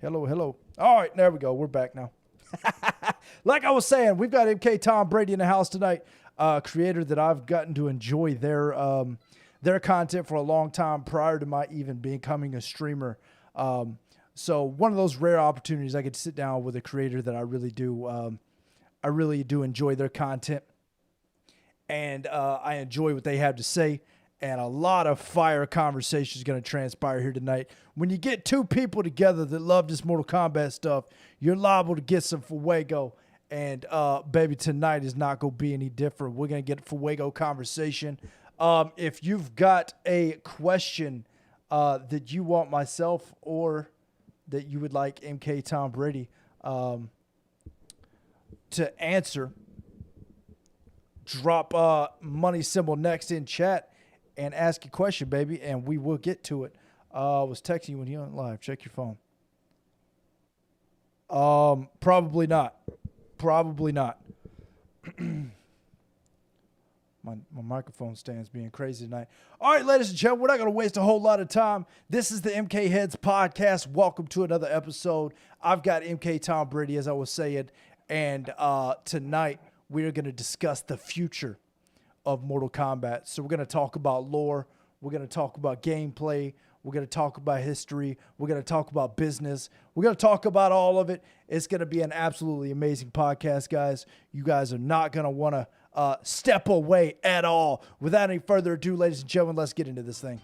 Hello, hello. All right, there we go. We're back now. Like I was saying, we've got Tom Brady in the house tonight. Creator that I've gotten to enjoy their content for a long time prior to my even becoming a streamer. So one of those rare opportunities I get to sit down with a creator that I really do. I really do enjoy their content, and I enjoy what they have to say. And a lot of fire conversation is going to transpire here tonight. When you get two people together that love this Mortal Kombat stuff, you're liable to get some Fuego. And baby, tonight is not going to be any different. We're going to get Fuego conversation. If you've got a question that you want myself or that you would like Tom Brady to answer, drop money symbol next in chat and ask a question, baby, and we will get to it. I was texting you when you went live. Check your phone. Probably not. Probably not. My microphone stand's being crazy tonight. All right, ladies and gentlemen, we're not going to waste a whole lot of time. This is the MK Heads podcast. Welcome to another episode. I've got Tom Brady, as I was saying, and tonight we are going to discuss the future of Mortal Kombat. So we're going to talk about lore. We're going to talk about gameplay. We're going to talk about history. We're going to talk about business. We're going to talk about all of it. It's going to be an absolutely amazing podcast, guys. You guys are not going to want to step away at all. Without any further ado, ladies and gentlemen, let's get into this thing.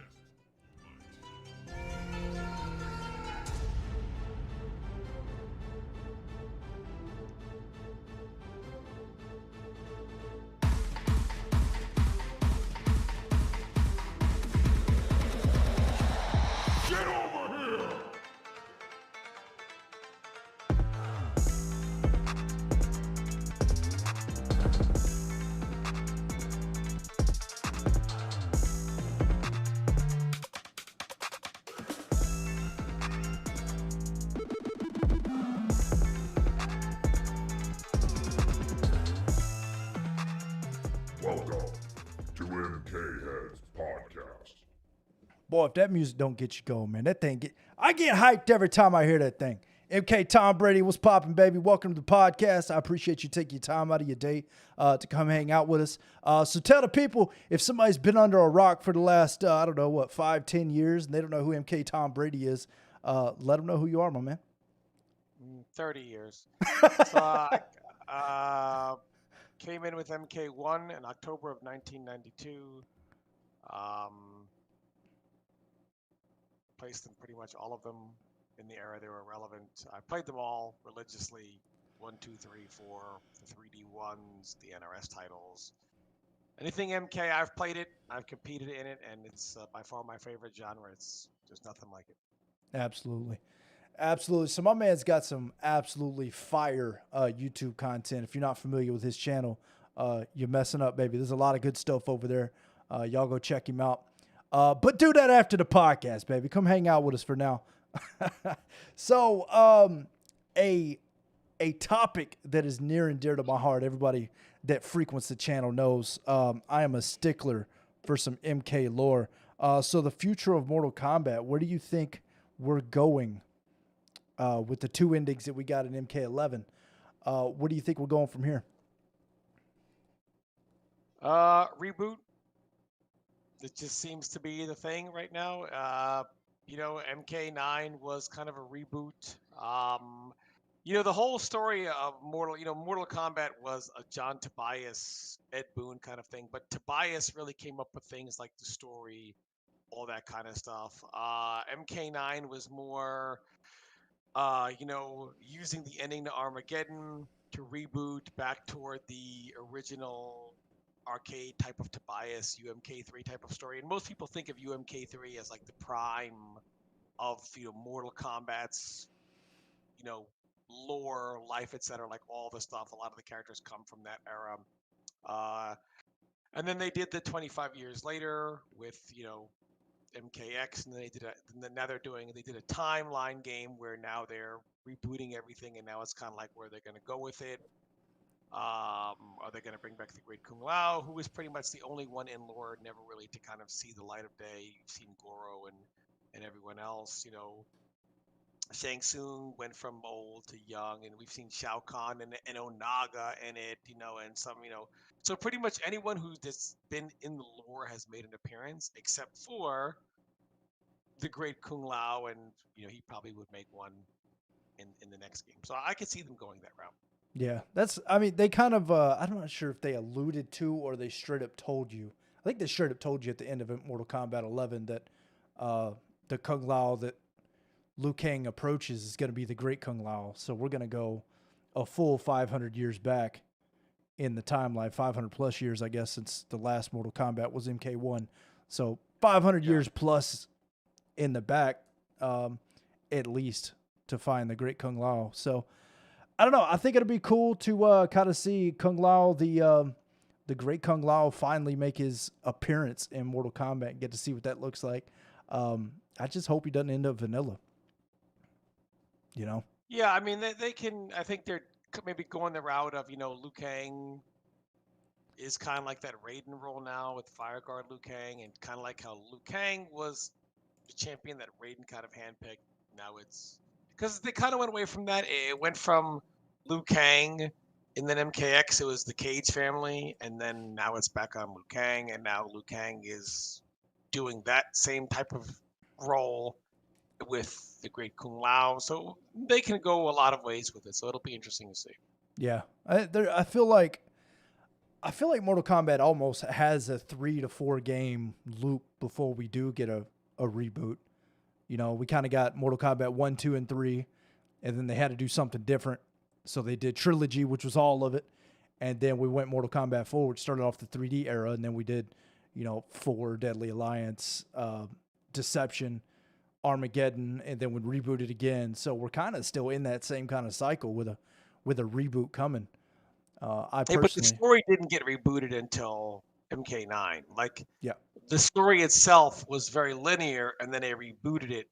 Welcome to MK Heads Podcast. Boy, if that music don't get you going, man, I get hyped every time I hear that thing. Tom Brady, what's popping, baby? Welcome to the podcast. I appreciate you taking your time out of your day to come hang out with us. So tell the people, if somebody's been under a rock for the last, 5-10 years, and they don't know who Tom Brady is, let them know who you are, my man. 30 years. So came in with MK1 in October of 1992. Placed in pretty much all of them in the era they were relevant. I played them all religiously. 1, 2, 3, 4, the 3D ones, the NRS titles. Anything MK, I've played it, I've competed in it, and it's by far my favorite genre. It's just nothing like it. Absolutely. Absolutely. So my man's got some absolutely fire YouTube content. If you're not familiar with his channel, you're messing up, baby. There's a lot of good stuff over there. Y'all go check him out. But do that after the podcast, baby. Come hang out with us for now. So a topic that is near and dear to my heart, everybody that frequents the channel knows I am a stickler for some MK lore. So the future of Mortal Kombat, where do you think we're going with the two endings that we got in MK11? Where do you think we're going from here? Reboot. It just seems to be the thing right now. MK9 was kind of a reboot. The whole story of Mortal Kombat was a John Tobias, Ed Boon kind of thing, but Tobias really came up with things like the story, all that kind of stuff. MK9 was more, using the ending to Armageddon to reboot back toward the original arcade type of Tobias, UMK3 type of story. And most people think of UMK3 as like the prime of, Mortal Kombat's, lore, life, etc., like all the stuff. A lot of the characters come from that era. And then they did the 25 years later with, MKX, and then they did a timeline game where now they're rebooting everything, and now it's kind of like where they're going to go with it. Are they going to bring back the Great Kung Lao, who was pretty much the only one in lore, never really to kind of see the light of day? You've seen Goro and everyone else, Shang Tsung went from old to young, and we've seen Shao Kahn and Onaga in it, and some, so pretty much anyone who's just been in the lore has made an appearance, except for the great Kung Lao, and he probably would make one in the next game. So I could see them going that route. Yeah, I mean, they kind of, I'm not sure if they alluded to or they straight up told you. I think they straight up told you at the end of Mortal Kombat 11 that the Kung Lao that Liu Kang approaches is going to be the great Kung Lao. So we're going to go a full 500 years back in the timeline, 500 plus years, I guess, since the last Mortal Kombat was MK1. So 500 Yeah. years plus in the back, at least, to find the great Kung Lao. So I don't know. I think it'll be cool to kind of see Kung Lao, the great Kung Lao, finally make his appearance in Mortal Kombat and get to see what that looks like. I just hope he doesn't end up vanilla. Yeah, I mean, they can. I think they're maybe going the route of, Liu Kang is kind of like that Raiden role now with Fire Guard Liu Kang, and kind of like how Liu Kang was the champion that Raiden kind of handpicked. Now it's because they kind of went away from that. It went from Liu Kang, and then MKX, it was the Cage family, and then now it's back on Liu Kang, and now Liu Kang is doing that same type of role with the great Kung Lao. So they can go a lot of ways with it. So it'll be interesting to see. Yeah, I feel like Mortal Kombat almost has a 3 to 4 game loop before we do get a reboot. We kind of got Mortal Kombat 1, 2, and 3, and then they had to do something different. So they did Trilogy, which was all of it. And then we went Mortal Kombat 4, which started off the 3D era. And then we did, 4, Deadly Alliance, Deception, Armageddon, and then we rebooted again. So we're kind of still in that same kind of cycle with a reboot coming. I Hey, but the personally, story didn't get rebooted until MK9. Like, yeah, the story itself was very linear, and then they rebooted it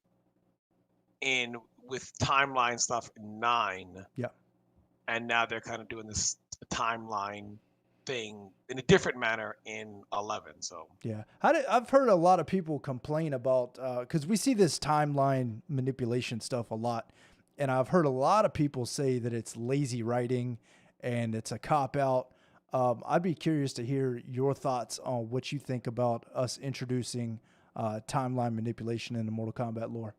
in with timeline stuff in 9. yeah. And now they're kind of doing this timeline thing in a different manner in 11. So Yeah, I've heard a lot of people complain about because we see this timeline manipulation stuff a lot, and I've heard a lot of people say that it's lazy writing and it's a cop out. I'd be curious to hear your thoughts on what you think about us introducing timeline manipulation in the Mortal Kombat lore.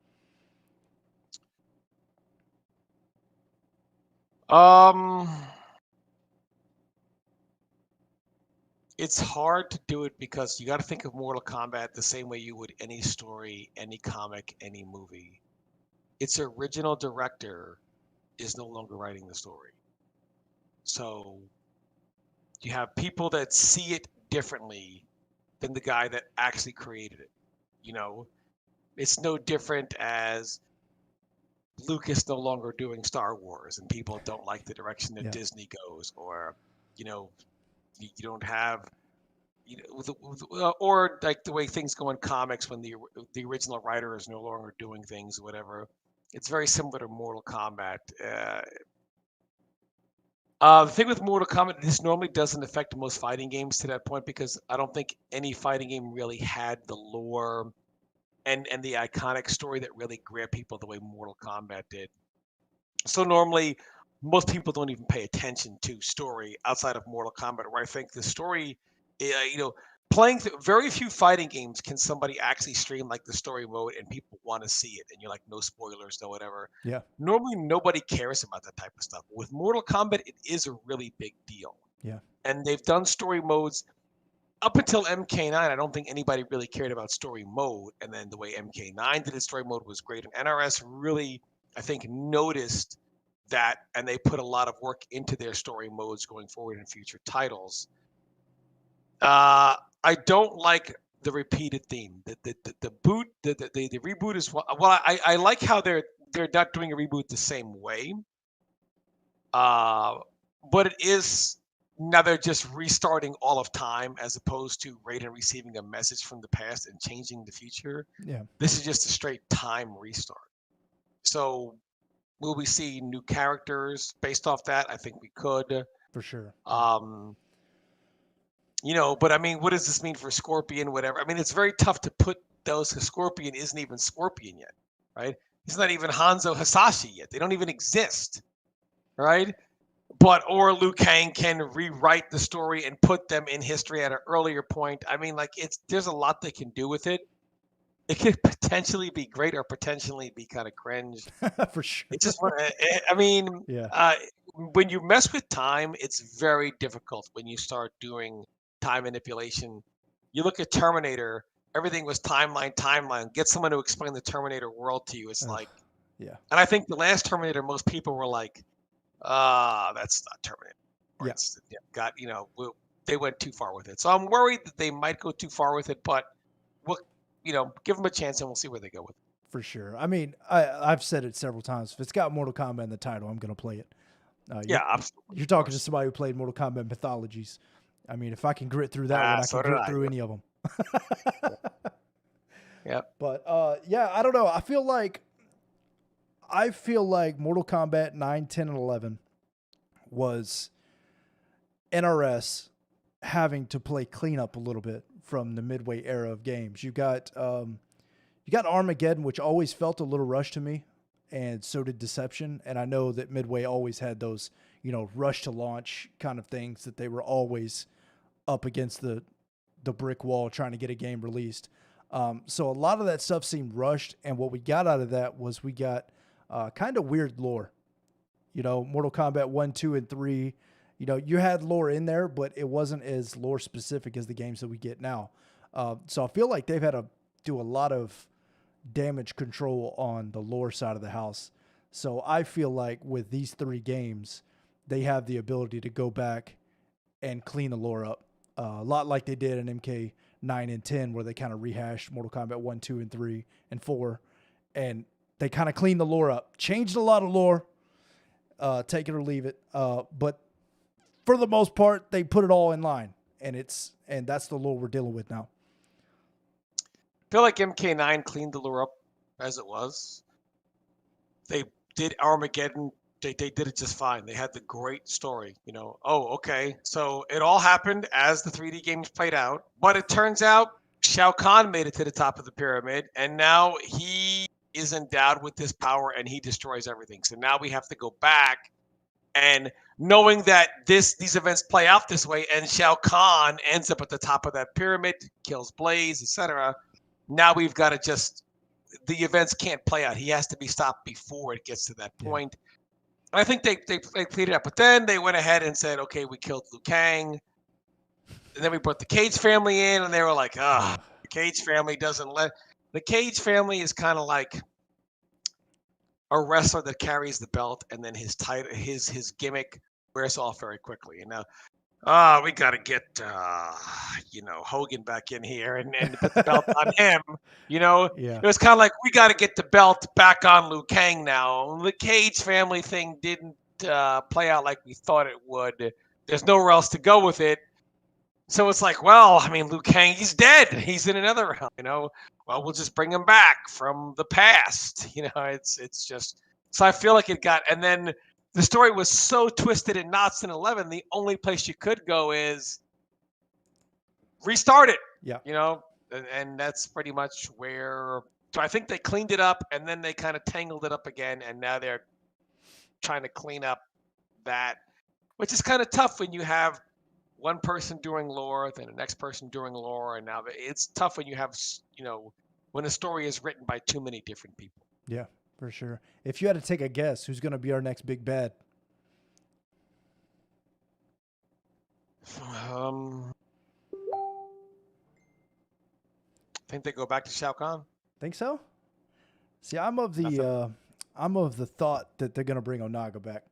It's hard to do it because you got to think of Mortal Kombat the same way you would any story, any comic, any movie. Its original director is no longer writing the story. So you have people that see it differently than the guy that actually created it. It's no different as Lucas no longer doing Star Wars and people don't like the direction that Disney goes, or you don't have or like the way things go in comics when the original writer is no longer doing things, whatever. It's very similar to Mortal Kombat. The thing with Mortal Kombat, this normally doesn't affect most fighting games to that point, because I don't think any fighting game really had the lore and the iconic story that really grabbed people the way Mortal Kombat did. So normally, most people don't even pay attention to story outside of Mortal Kombat, where I think the story, playing very few fighting games can somebody actually stream like the story mode and people want to see it, and you're like, no spoilers, no whatever. Yeah, Normally, nobody cares about that type of stuff. With Mortal Kombat, it is a really big deal. yeah, And they've done story modes up until MK9. I don't think anybody really cared about story mode, and then the way MK9 did its story mode was great. And NRS really, I think, noticed that, and they put a lot of work into their story modes going forward in future titles. I don't like the repeated theme. The reboot is well. I like how they're not doing a reboot the same way. But it is now they're just restarting all of time as opposed to Raiden receiving a message from the past and changing the future. yeah. This is just a straight time restart. So will we see new characters based off that? I think we could. For sure. But I mean, what does this mean for Scorpion? Whatever. I mean, it's very tough to put those. Scorpion isn't even Scorpion yet, right? It's not even Hanzo Hasashi yet. They don't even exist, right? But or Liu Kang can rewrite the story and put them in history at an earlier point. I mean, like there's a lot they can do with it. It could potentially be great or potentially be kind of cringe. For sure. It's just, I mean, Yeah. when you mess with time, it's very difficult when you start doing time manipulation. You look at Terminator, everything was timeline. Get someone to explain the Terminator world to you. It's Ugh, like, yeah. and I think the last Terminator, most people were like, that's not Terminator. Or Yeah. it's they went too far with it. So I'm worried that they might go too far with it, but we'll, give them a chance and we'll see where they go with it. For sure. I mean, I've said it several times. If it's got Mortal Kombat in the title, I'm going to play it. Yeah, absolutely. You're talking to somebody who played Mortal Kombat Mythologies. I mean, if I can grit through that one, I So can did grit I. through any of them. Yep. But yeah, I don't know. I feel like Mortal Kombat 9, 10, and 11 was NRS having to play cleanup a little bit from the Midway era of games. You got Armageddon, which always felt a little rushed to me, and so did Deception. And I know that Midway always had those, rush to launch kind of things that they were always up against the brick wall trying to get a game released. So a lot of that stuff seemed rushed, and what we got out of that was we got kind of weird lore. Mortal Kombat 1, 2, and 3, you had lore in there, but it wasn't as lore specific as the games that we get now. So I feel like they've had to do a lot of damage control on the lore side of the house. So I feel like with these 3 games, they have the ability to go back and clean the lore up. A lot like they did in MK 9 and 10, where they kind of rehashed Mortal Kombat 1, 2, and 3, and 4. And they kind of cleaned the lore up. Changed a lot of lore. Take it or leave it. But for the most part, they put it all in line. And that's the lore we're dealing with now. I feel like MK9 cleaned the lure up as it was. They did Armageddon. They did it just fine. They had the great story. Oh, okay. So it all happened as the 3D games played out. But it turns out Shao Kahn made it to the top of the pyramid. And now he is endowed with this power and he destroys everything. So now we have to go back and knowing that these events play out this way and Shao Kahn ends up at the top of that pyramid, kills Blaze, etc. Now we've got to the events can't play out. He has to be stopped before it gets to that point. And I think they cleared it up. But then they went ahead and said, okay, we killed Liu Kang. And then we brought the Cage family in, and they were like, the Cage family doesn't let... The Cage family is kind of like a wrestler that carries the belt, and then his title, his gimmick wears off very quickly. And now, we got to get, Hogan back in here and put the belt on him. Yeah. It was kind of like, we got to get the belt back on Liu Kang now. The Cage family thing didn't play out like we thought it would. There's nowhere else to go with it. So it's like, well, I mean, Liu Kang, he's dead. He's in another realm, Well, we'll just bring him back from the past. It's just, so I feel like it got, and then the story was so twisted in knots in 11, the only place you could go is restart it. Yeah. And that's pretty much where, so I think they cleaned it up and then they kind of tangled it up again. And now they're trying to clean up that, which is kind of tough when you have one person doing lore, then the next person doing lore. And now it's tough when you have, when a story is written by too many different people. Yeah, for sure. If you had to take a guess, who's going to be our next big bad? I think they go back to Shao Kahn. Think so? See, I'm of the thought that they're going to bring Onaga back.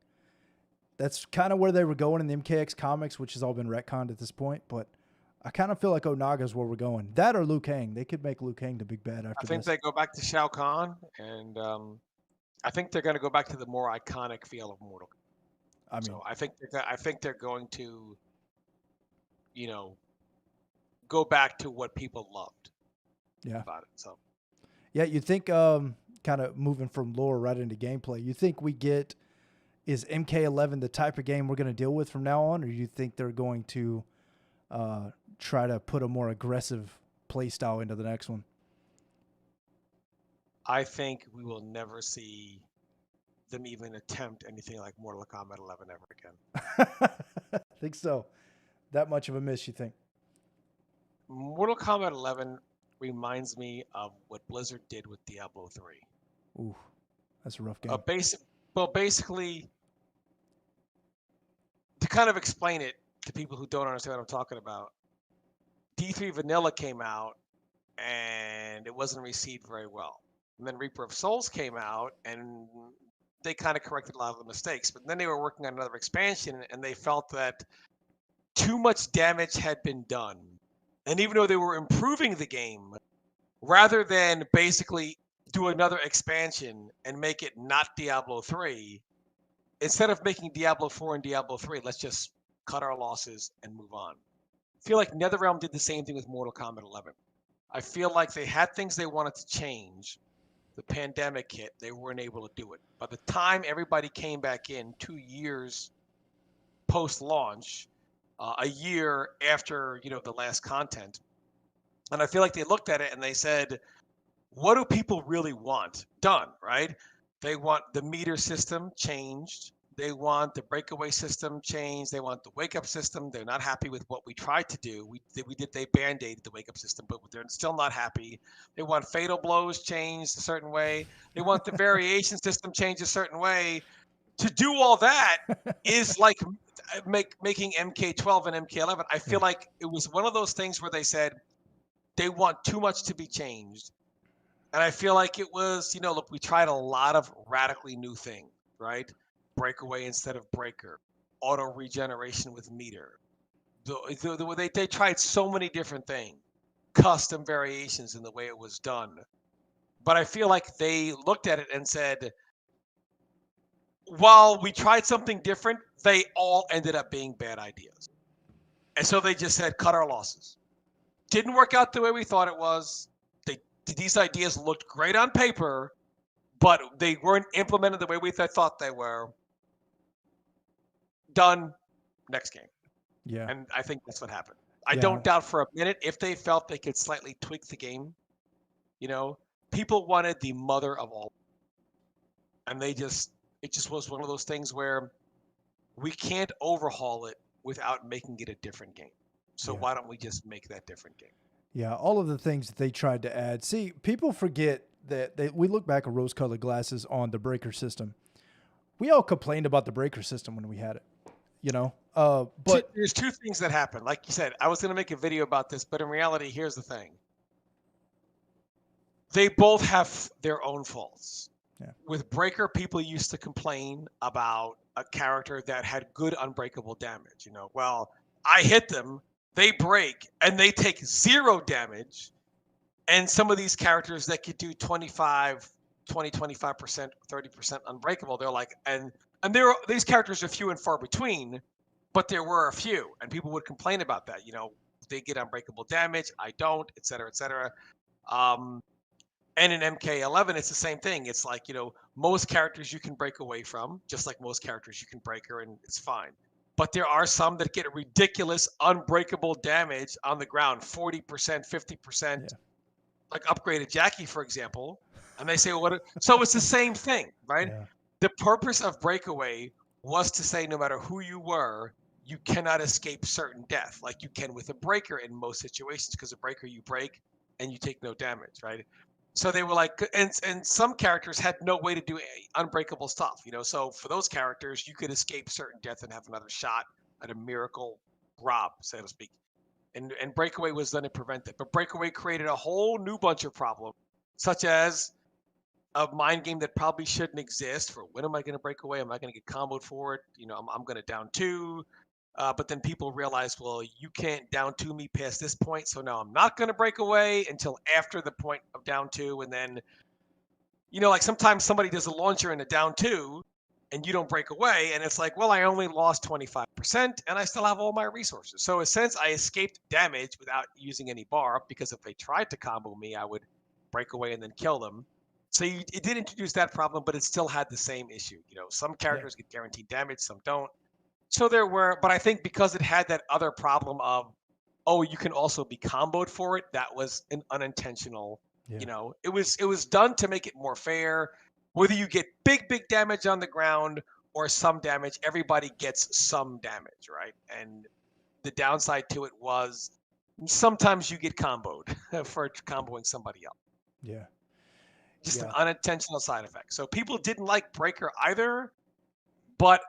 That's kind of where they were going in the MKX comics, which has all been retconned at this point. But I kind of feel like Onaga's where we're going. That or Liu Kang. They could make Liu Kang the big bad after this. I think they go back to Shao Kahn, and I think they're going to go back to the more iconic feel of Mortal Kombat. So I think they're going to, go back to what people loved. Yeah. About it. So. Yeah, you think kind of moving from lore right into gameplay. You think is MK11 the type of game we're going to deal with from now on, or do you think they're going to try to put a more aggressive play style into the next one? I think we will never see them even attempt anything like Mortal Kombat 11 ever again. I think so. That much of a miss, you think? Mortal Kombat 11 reminds me of what Blizzard did with Diablo 3. Ooh, that's a rough game. Basically, to kind of explain it to people who don't understand what I'm talking about, D3 Vanilla came out and it wasn't received very well. And then Reaper of Souls came out and they kind of corrected a lot of the mistakes. But then they were working on another expansion and they felt that too much damage had been done. And even though they were improving the game, rather than basically do another expansion and make it not Diablo 3, instead of making Diablo 4 and Diablo 3, let's just cut our losses and move on. I feel like NetherRealm did the same thing with Mortal Kombat 11. I feel like they had things they wanted to change. The pandemic hit, they weren't able to do it. By the time everybody came back in 2 years post-launch, a year after the last content, and I feel like they looked at it and they said, what do people really want done, right? They want the meter system changed. They want the breakaway system changed. They want the wake up system. They're not happy with what we tried to do. They band-aided the wake up system, but they're still not happy. They want fatal blows changed a certain way. They want the variation system changed a certain way. To do all that is like making MK12 and MK11. I feel like it was one of those things where they said they want too much to be changed. And I feel like it was, look, we tried a lot of radically new things, right? Breakaway instead of breaker, auto regeneration with meter. They tried so many different things, custom variations in the way it was done. But I feel like they looked at it and said, while we tried something different, they all ended up being bad ideas. And so they just said, cut our losses. Didn't work out the way we thought it was. These ideas looked great on paper, but they weren't implemented the way we thought they were. Done. Next game. Yeah. And I think that's what happened. I don't doubt for a minute if they felt they could slightly tweak the game. People wanted the mother of all. And it just was one of those things where we can't overhaul it without making it a different game. So why don't we just make that different game? Yeah, all of the things that they tried to add. See, people forget that we look back at rose-colored glasses on the breaker system. We all complained about the breaker system when we had it, But there's two things that happen. Like you said, I was going to make a video about this, but in reality, here's the thing. They both have their own faults. Yeah. With breaker, people used to complain about a character that had good unbreakable damage. Well, I hit them, they break, and they take 0 damage. And some of these characters that could do 25%, 30% unbreakable, they're like, and these characters are few and far between, but there were a few, and people would complain about that. They get unbreakable damage, I don't, et cetera, et cetera. And in MK11, it's the same thing. It's like, most characters you can break away from, just like most characters you can break her, and it's fine. But there are some that get ridiculous unbreakable damage on the ground, 40%, 50%, like upgraded Jackie, for example. And they say, well, so it's the same thing, right? Yeah. The purpose of breakaway was to say, no matter who you were, you cannot escape certain death, like you can with a breaker in most situations, because a breaker you break and you take no damage, right? So they were like, and some characters had no way to do unbreakable stuff, So for those characters, you could escape certain death and have another shot at a miracle rob, so to speak. And breakaway was done to prevent it. But breakaway created a whole new bunch of problems, such as a mind game that probably shouldn't exist. For when am I going to break away? Am I going to get comboed for it? I'm going to down 2. But then people realize, well, you can't down 2 me past this point, so now I'm not going to break away until after the point of down 2. And then, like sometimes somebody does a launcher in a down 2, and you don't break away, and it's like, well, I only lost 25%, and I still have all my resources. So in a sense, I escaped damage without using any bar, because if they tried to combo me, I would break away and then kill them. So it did introduce that problem, but it still had the same issue. Some characters get guaranteed damage, some don't. So but I think because it had that other problem of, you can also be comboed for it, that was an unintentional Yeah. You know, it was done to make it more fair. Whether you get big damage on the ground or some damage, everybody gets some damage, right? And the downside to it was sometimes you get comboed for comboing somebody else. Yeah. Just an Yeah. unintentional side effect. So people didn't like Breaker either, but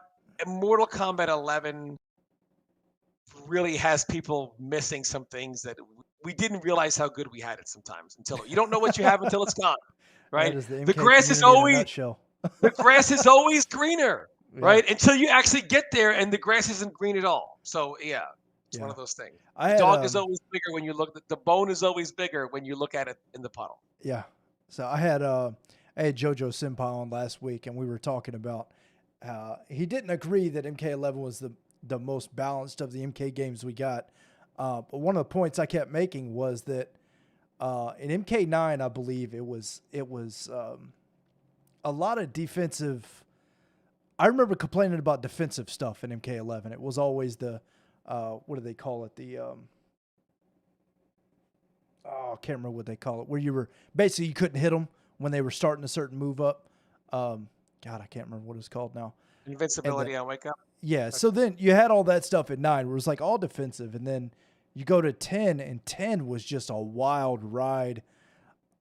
Mortal Kombat 11 really has people missing some things that we didn't realize how good we had it sometimes until you don't know what you have until it's gone, That right? is the The MK grass is community in a always nutshell. the grass is always greener, Yeah. right? Until you actually get there and the grass isn't green at all. So yeah, it's one Yeah. of those things. I The had dog is always bigger when you look. The bone is always bigger when you look at it in the puddle. yeah. So I had JoJo Senpai on last week, and we were talking about he didn't agree that MK11 was the most balanced of the MK games we got. But one of the points I kept making was that in MK9, I believe it was a lot of defensive. I remember complaining about defensive stuff in MK11. It was always the what do they call it? The I can't remember what they call it, where you were basically you couldn't hit them when they were starting a certain move up. God, I can't remember what it's called now. Invincibility on wake up. Yeah, so then you had all that stuff at 9 where it was like all defensive, and then you go to 10, and 10 was just a wild ride.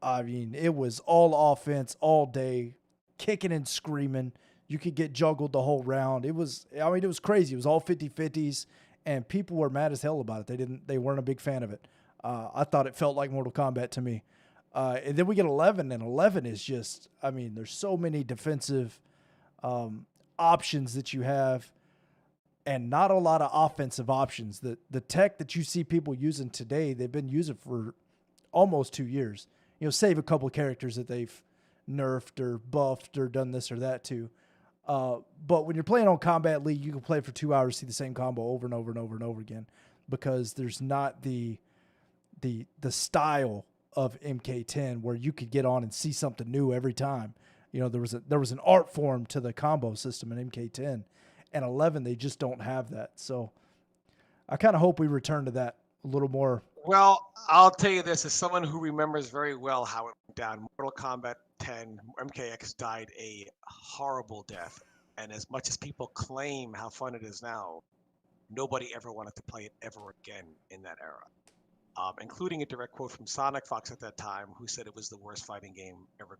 I mean, it was all offense all day, kicking and screaming. You could get juggled the whole round. It was crazy. It was all 50-50s, and people were mad as hell about it. They weren't a big fan of it. I thought it felt like Mortal Kombat to me. And then we get 11, and 11 is just, I mean, there's so many defensive options that you have, and not a lot of offensive options. The tech that you see people using today, they've been using for almost 2 years. You know, save a couple of characters that they've nerfed or buffed or done this or that to. But when you're playing on Combat League, you can play for 2 hours, see the same combo over and over and over and over again, because there's not the style of MK10 where you could get on and see something new every time. You know, there was an art form to the combo system in MK10, and 11 they just don't have that. So I kind of hope we return to that a little more. Well, I'll tell you this as someone who remembers very well how it went down. Mortal Kombat 10, MKX died a horrible death. And as much as people claim how fun it is now, nobody ever wanted to play it ever again in that era. Including a direct quote from Sonic Fox at that time, who said it was the worst fighting game ever.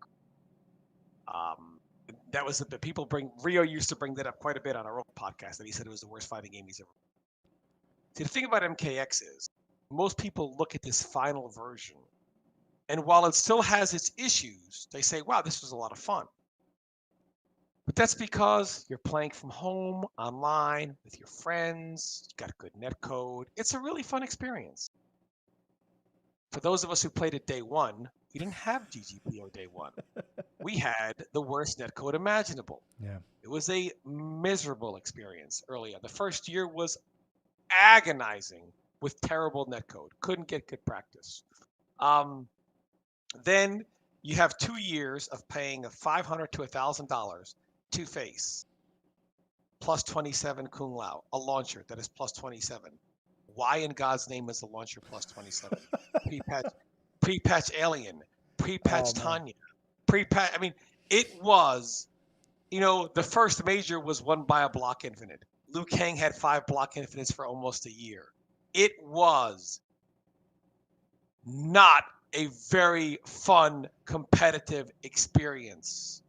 That was the people bring Rio used to bring that up quite a bit on our own podcast, that he said it was the worst fighting game he's ever. See, the thing about MKX is most people look at this final version, and while it still has its issues, they say, wow, this was a lot of fun. But that's because you're playing from home, online, with your friends, you got good net code. It's a really fun experience. For those of us who played it day one, we didn't have GGPO day one. We had the worst netcode imaginable. Yeah. It was a miserable experience early on. The first year was agonizing with terrible netcode. Couldn't get good practice. Then you have 2 years of paying $500 to $1,000 to face plus 27 Kung Lao, a launcher that is plus 27. Why in God's name is the launcher plus 27? Pre-patch Alien, pre-patch Tanya, pre-patch. I mean, it was, you know, the first major was won by a block infinite. Liu Kang had 5 block infinites for almost a year. It was not a very fun, competitive experience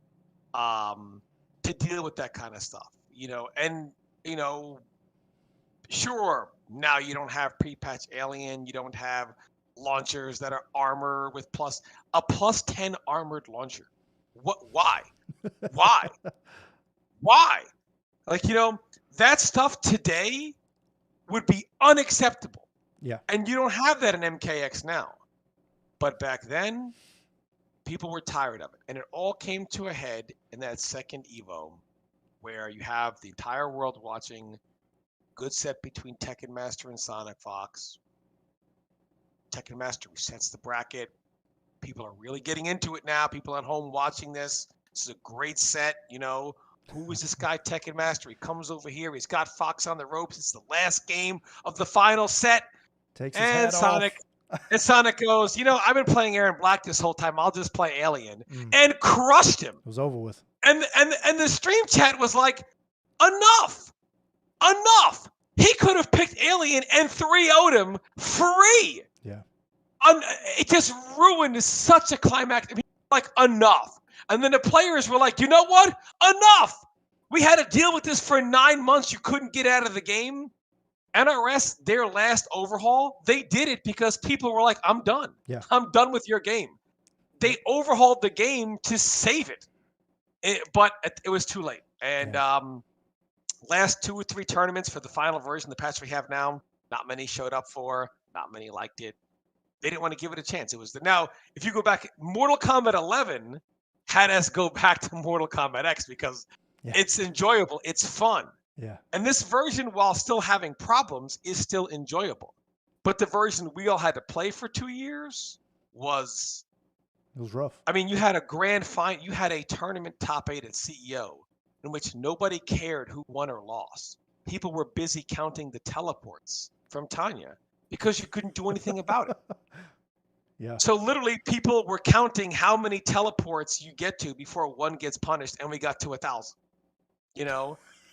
to deal with that kind of stuff, you know. And, you know, sure, now you don't have pre-patch Alien, you don't have launchers that are armor with plus 10 armored launcher. What? Why? Why? Like, you know, that stuff today would be unacceptable. Yeah. And you don't have that in MKX now. But back then, people were tired of it. And it all came to a head in that second Evo, where you have the entire world watching. Good set between Tekken Master and Sonic Fox. Tekken Master resets the bracket. People are really getting into it now. People at home watching this. This is a great set, you know. Who is this guy, Tekken Master? He comes over here. He's got Fox on the ropes. It's the last game of the final set. Takes his And hat Sonic off. And Sonic goes, I've been playing Aaron Black this whole time. I'll just play Alien, Mm. and crushed him. It was over with. And the stream chat was like, enough. He could have picked Alien and 3-0'd him free. Yeah. It just ruined such a climax. I mean, like, enough. And then the players were like, you know what? Enough. We had to deal with this for 9 months. You couldn't get out of the game. NRS, their last overhaul, they did it because people were like, I'm done. Yeah. I'm done with your game. They overhauled the game to save it. But it was too late. And last 2 or 3 tournaments for the final version, the patch we have now, not many showed up for, not many liked it. They didn't want to give it a chance. It was now, if you go back, Mortal Kombat 11 had us go back to Mortal Kombat X because it's enjoyable. It's fun. Yeah. And this version, while still having problems, is still enjoyable. But the version we all had to play for 2 years was... It was rough. I mean, you had a grand final. You had a tournament top 8 at CEO in which nobody cared who won or lost. People were busy counting the teleports from Tanya because you couldn't do anything about it. Yeah. So literally people were counting how many teleports you get to before one gets punished, and we got to 1,000,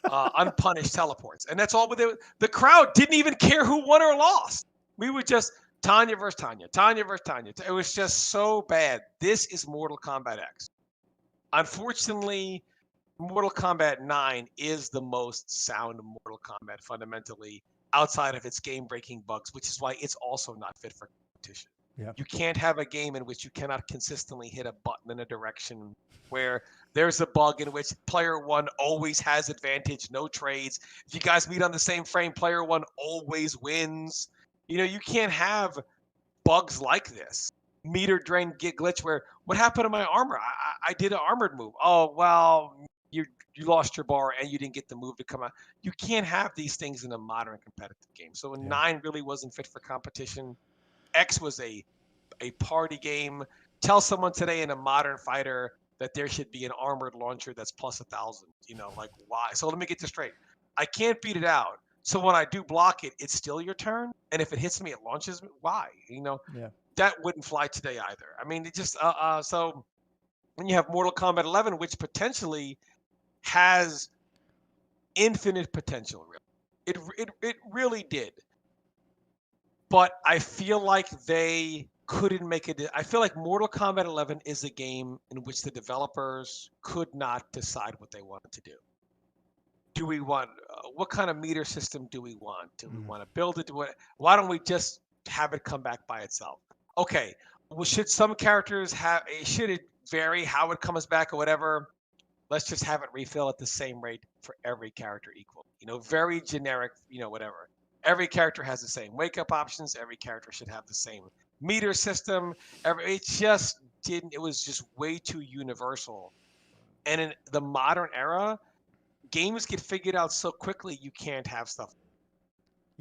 unpunished teleports. And that's all. The crowd didn't even care who won or lost. We would just Tanya versus Tanya, Tanya versus Tanya. It was just so bad. This is Mortal Kombat X. Unfortunately, Mortal Kombat 9 is the most sound Mortal Kombat fundamentally outside of its game-breaking bugs, which is why it's also not fit for competition. Yeah. You can't have a game in which you cannot consistently hit a button in a direction where there's a bug in which player 1 always has advantage, no trades. If you guys meet on the same frame, player 1 always wins. You can't have bugs like this. Meter drain glitch where, what happened to my armor? I did an armored move. Oh, well, you lost your bar and you didn't get the move to come out. You can't have these things in a modern competitive game. So 9 really wasn't fit for competition. X was a party game. Tell someone today in a modern fighter that there should be an armored launcher that's plus 1,000. Like, why? So let me get this straight. I can't beat it out. So when I do block it, it's still your turn. And if it hits me, it launches me. Why? That wouldn't fly today either. I mean, it just so when you have Mortal Kombat 11, which potentially has infinite potential, really. It really did. But I feel like they couldn't make it. I feel like Mortal Kombat 11 is a game in which the developers could not decide what they wanted to do. Do we want what kind of meter system do we want? Do we want to build it? Why don't we just have it come back by itself? Okay. Well, should some characters should it vary how it comes back or whatever? Let's just have it refill at the same rate for every character equal. Very generic, whatever. Every character has the same wake-up options. Every character should have the same meter system. It just didn't. It was just way too universal. And in the modern era, games get figured out so quickly you can't have stuff.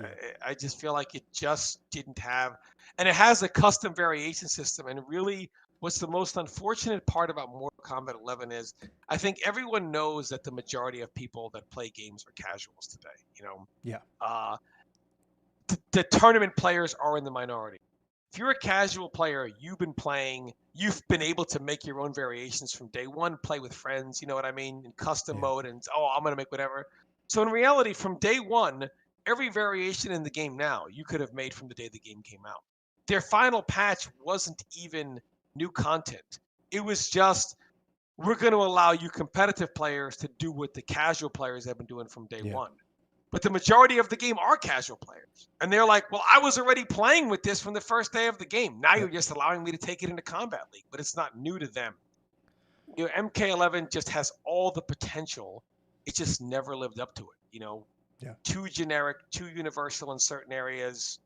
Yeah. I just feel like it just didn't have. And it has a custom variation system. And really, what's the most unfortunate part about Mortal Kombat 11 is I think everyone knows that the majority of people that play games are casuals today. Yeah. The tournament players are in the minority. If you're a casual player, you've been able to make your own variations from day one, play with friends, you know what I mean, in custom mode, and I'm going to make whatever. So in reality, from day one, every variation in the game now, you could have made from the day the game came out. Their final patch wasn't even new content. It was just, we're going to allow you competitive players to do what the casual players have been doing from day one. But the majority of the game are casual players. And they're like, well, I was already playing with this from the first day of the game. Now you're just allowing me to take it into Combat League, but it's not new to them. MK11 just has all the potential. It just never lived up to it, Too generic, too universal in certain areas.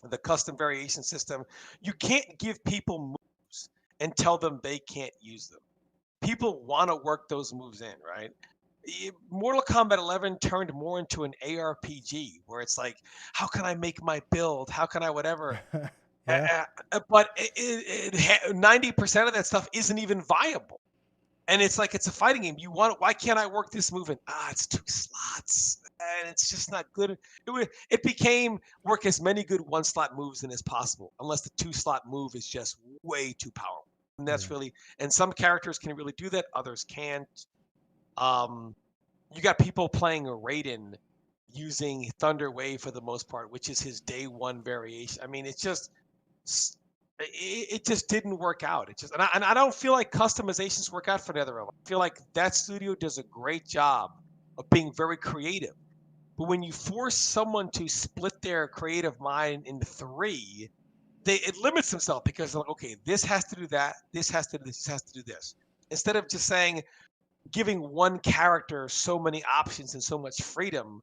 The custom variation system. You can't give people moves and tell them they can't use them. People want to work those moves in, right? Mortal Kombat 11 turned more into an ARPG where it's like, how can I make my build? How can I whatever? But 90% of that stuff isn't even viable. And it's like, it's a fighting game. Why can't I work this move in? It's 2 slots. and it's just not good. It became work as many good 1-slot moves in as possible, unless the 2-slot move is just way too powerful. And that's really, and some characters can really do that, others can't. You got people playing a Raiden using Thunder Wave for the most part, which is his day one variation. I mean, it's just it just didn't work out. It just and I don't feel like customizations work out for NetherRealm. I feel like that studio does a great job of being very creative. But when you force someone to split their creative mind into 3, it limits themselves because they're like, okay, this has to do that, this has to do this has to do this. Instead of just saying, giving one character so many options and so much freedom,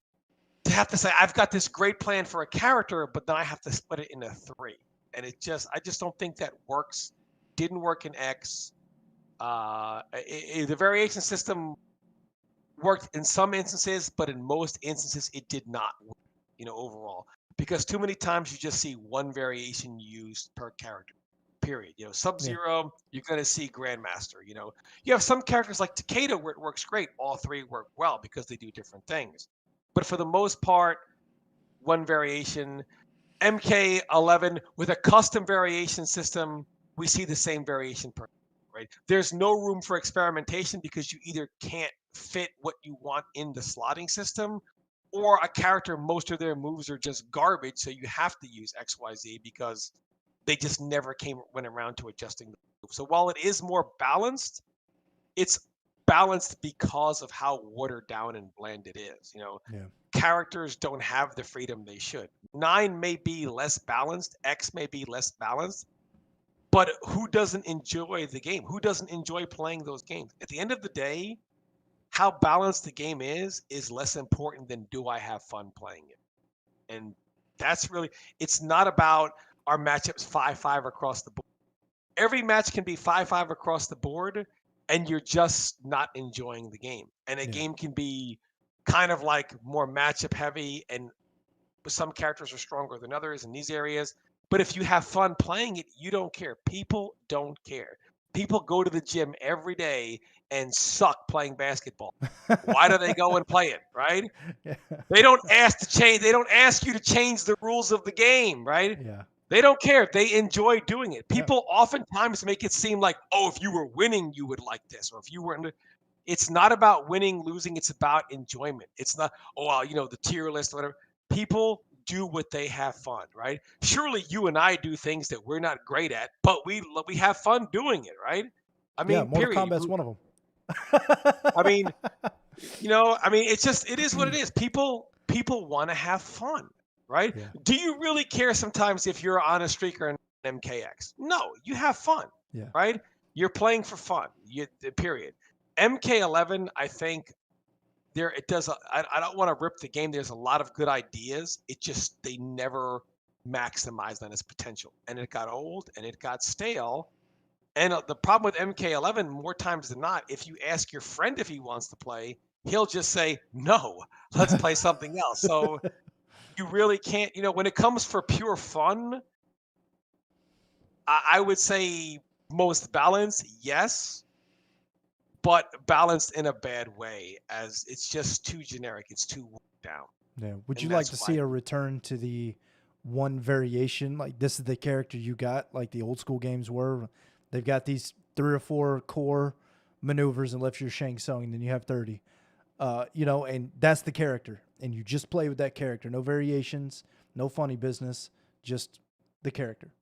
to have to say, I've got this great plan for a character, but then I have to split it into 3. And I just don't think that works. Didn't work in X. The variation system worked in some instances, but in most instances, it did not work, overall. Because too many times you just see one variation used per character, period. Sub-Zero, you're going to see Grandmaster. You have some characters like Takeda where it works great. All 3 work well because they do different things. But for the most part, one variation. MK11 with a custom variation system, we see the same variation per, right? There's no room for experimentation because you either can't fit what you want in the slotting system, or a character, most of their moves are just garbage, so you have to use XYZ because they just never went around to adjusting the move. So while it is more balanced, it's balanced because of how watered down and bland it is. Characters don't have the freedom they should. 9 may be less balanced, X may be less balanced, but who doesn't enjoy the game? Who doesn't enjoy playing those games? At the end of the day, how balanced the game is less important than do I have fun playing it. And that's really, it's not about our matchups 5-5 across the board. Every match can be 5-5 across the board, and you're just not enjoying the game. And a game can be kind of like more matchup heavy, and some characters are stronger than others in these areas. But if you have fun playing it, you don't care. People don't care. People go to the gym every day and suck playing basketball. Why do they go and play it, right? Yeah. They don't ask to change. They don't ask you to change the rules of the game, right? Yeah. They don't care. They enjoy doing it. People oftentimes make it seem like, oh, if you were winning, you would like this, or if you were. It's not about winning, losing. It's about enjoyment. It's not, oh, well, the tier list, whatever. People do what they have fun, right? Surely you and I do things that we're not great at, but we have fun doing it, right? I mean, Mortal period. Kombat's one of them. I mean, it is what it is. People want to have fun, right? Yeah. Do you really care sometimes if you're on a streak or an MKX? No, you have fun, right? You're playing for fun, period. MK11, I think it does. I don't want to rip the game. There's a lot of good ideas. They never maximized on its potential, and it got old and it got stale. And the problem with MK11, more times than not, if you ask your friend if he wants to play, he'll just say, no, let's play something else. So you really can't, when it comes for pure fun, I would say most balanced, yes, but balanced in a bad way, as it's just too generic. It's too worked down. Yeah. Would you like to see a return to the one variation? Like, this is the character you got, like the old school games were. They've got these 3 or 4 core maneuvers, unless you're Shang Tsung, and then you have 30. And that's the character. And you just play with that character. No variations, no funny business, just the character.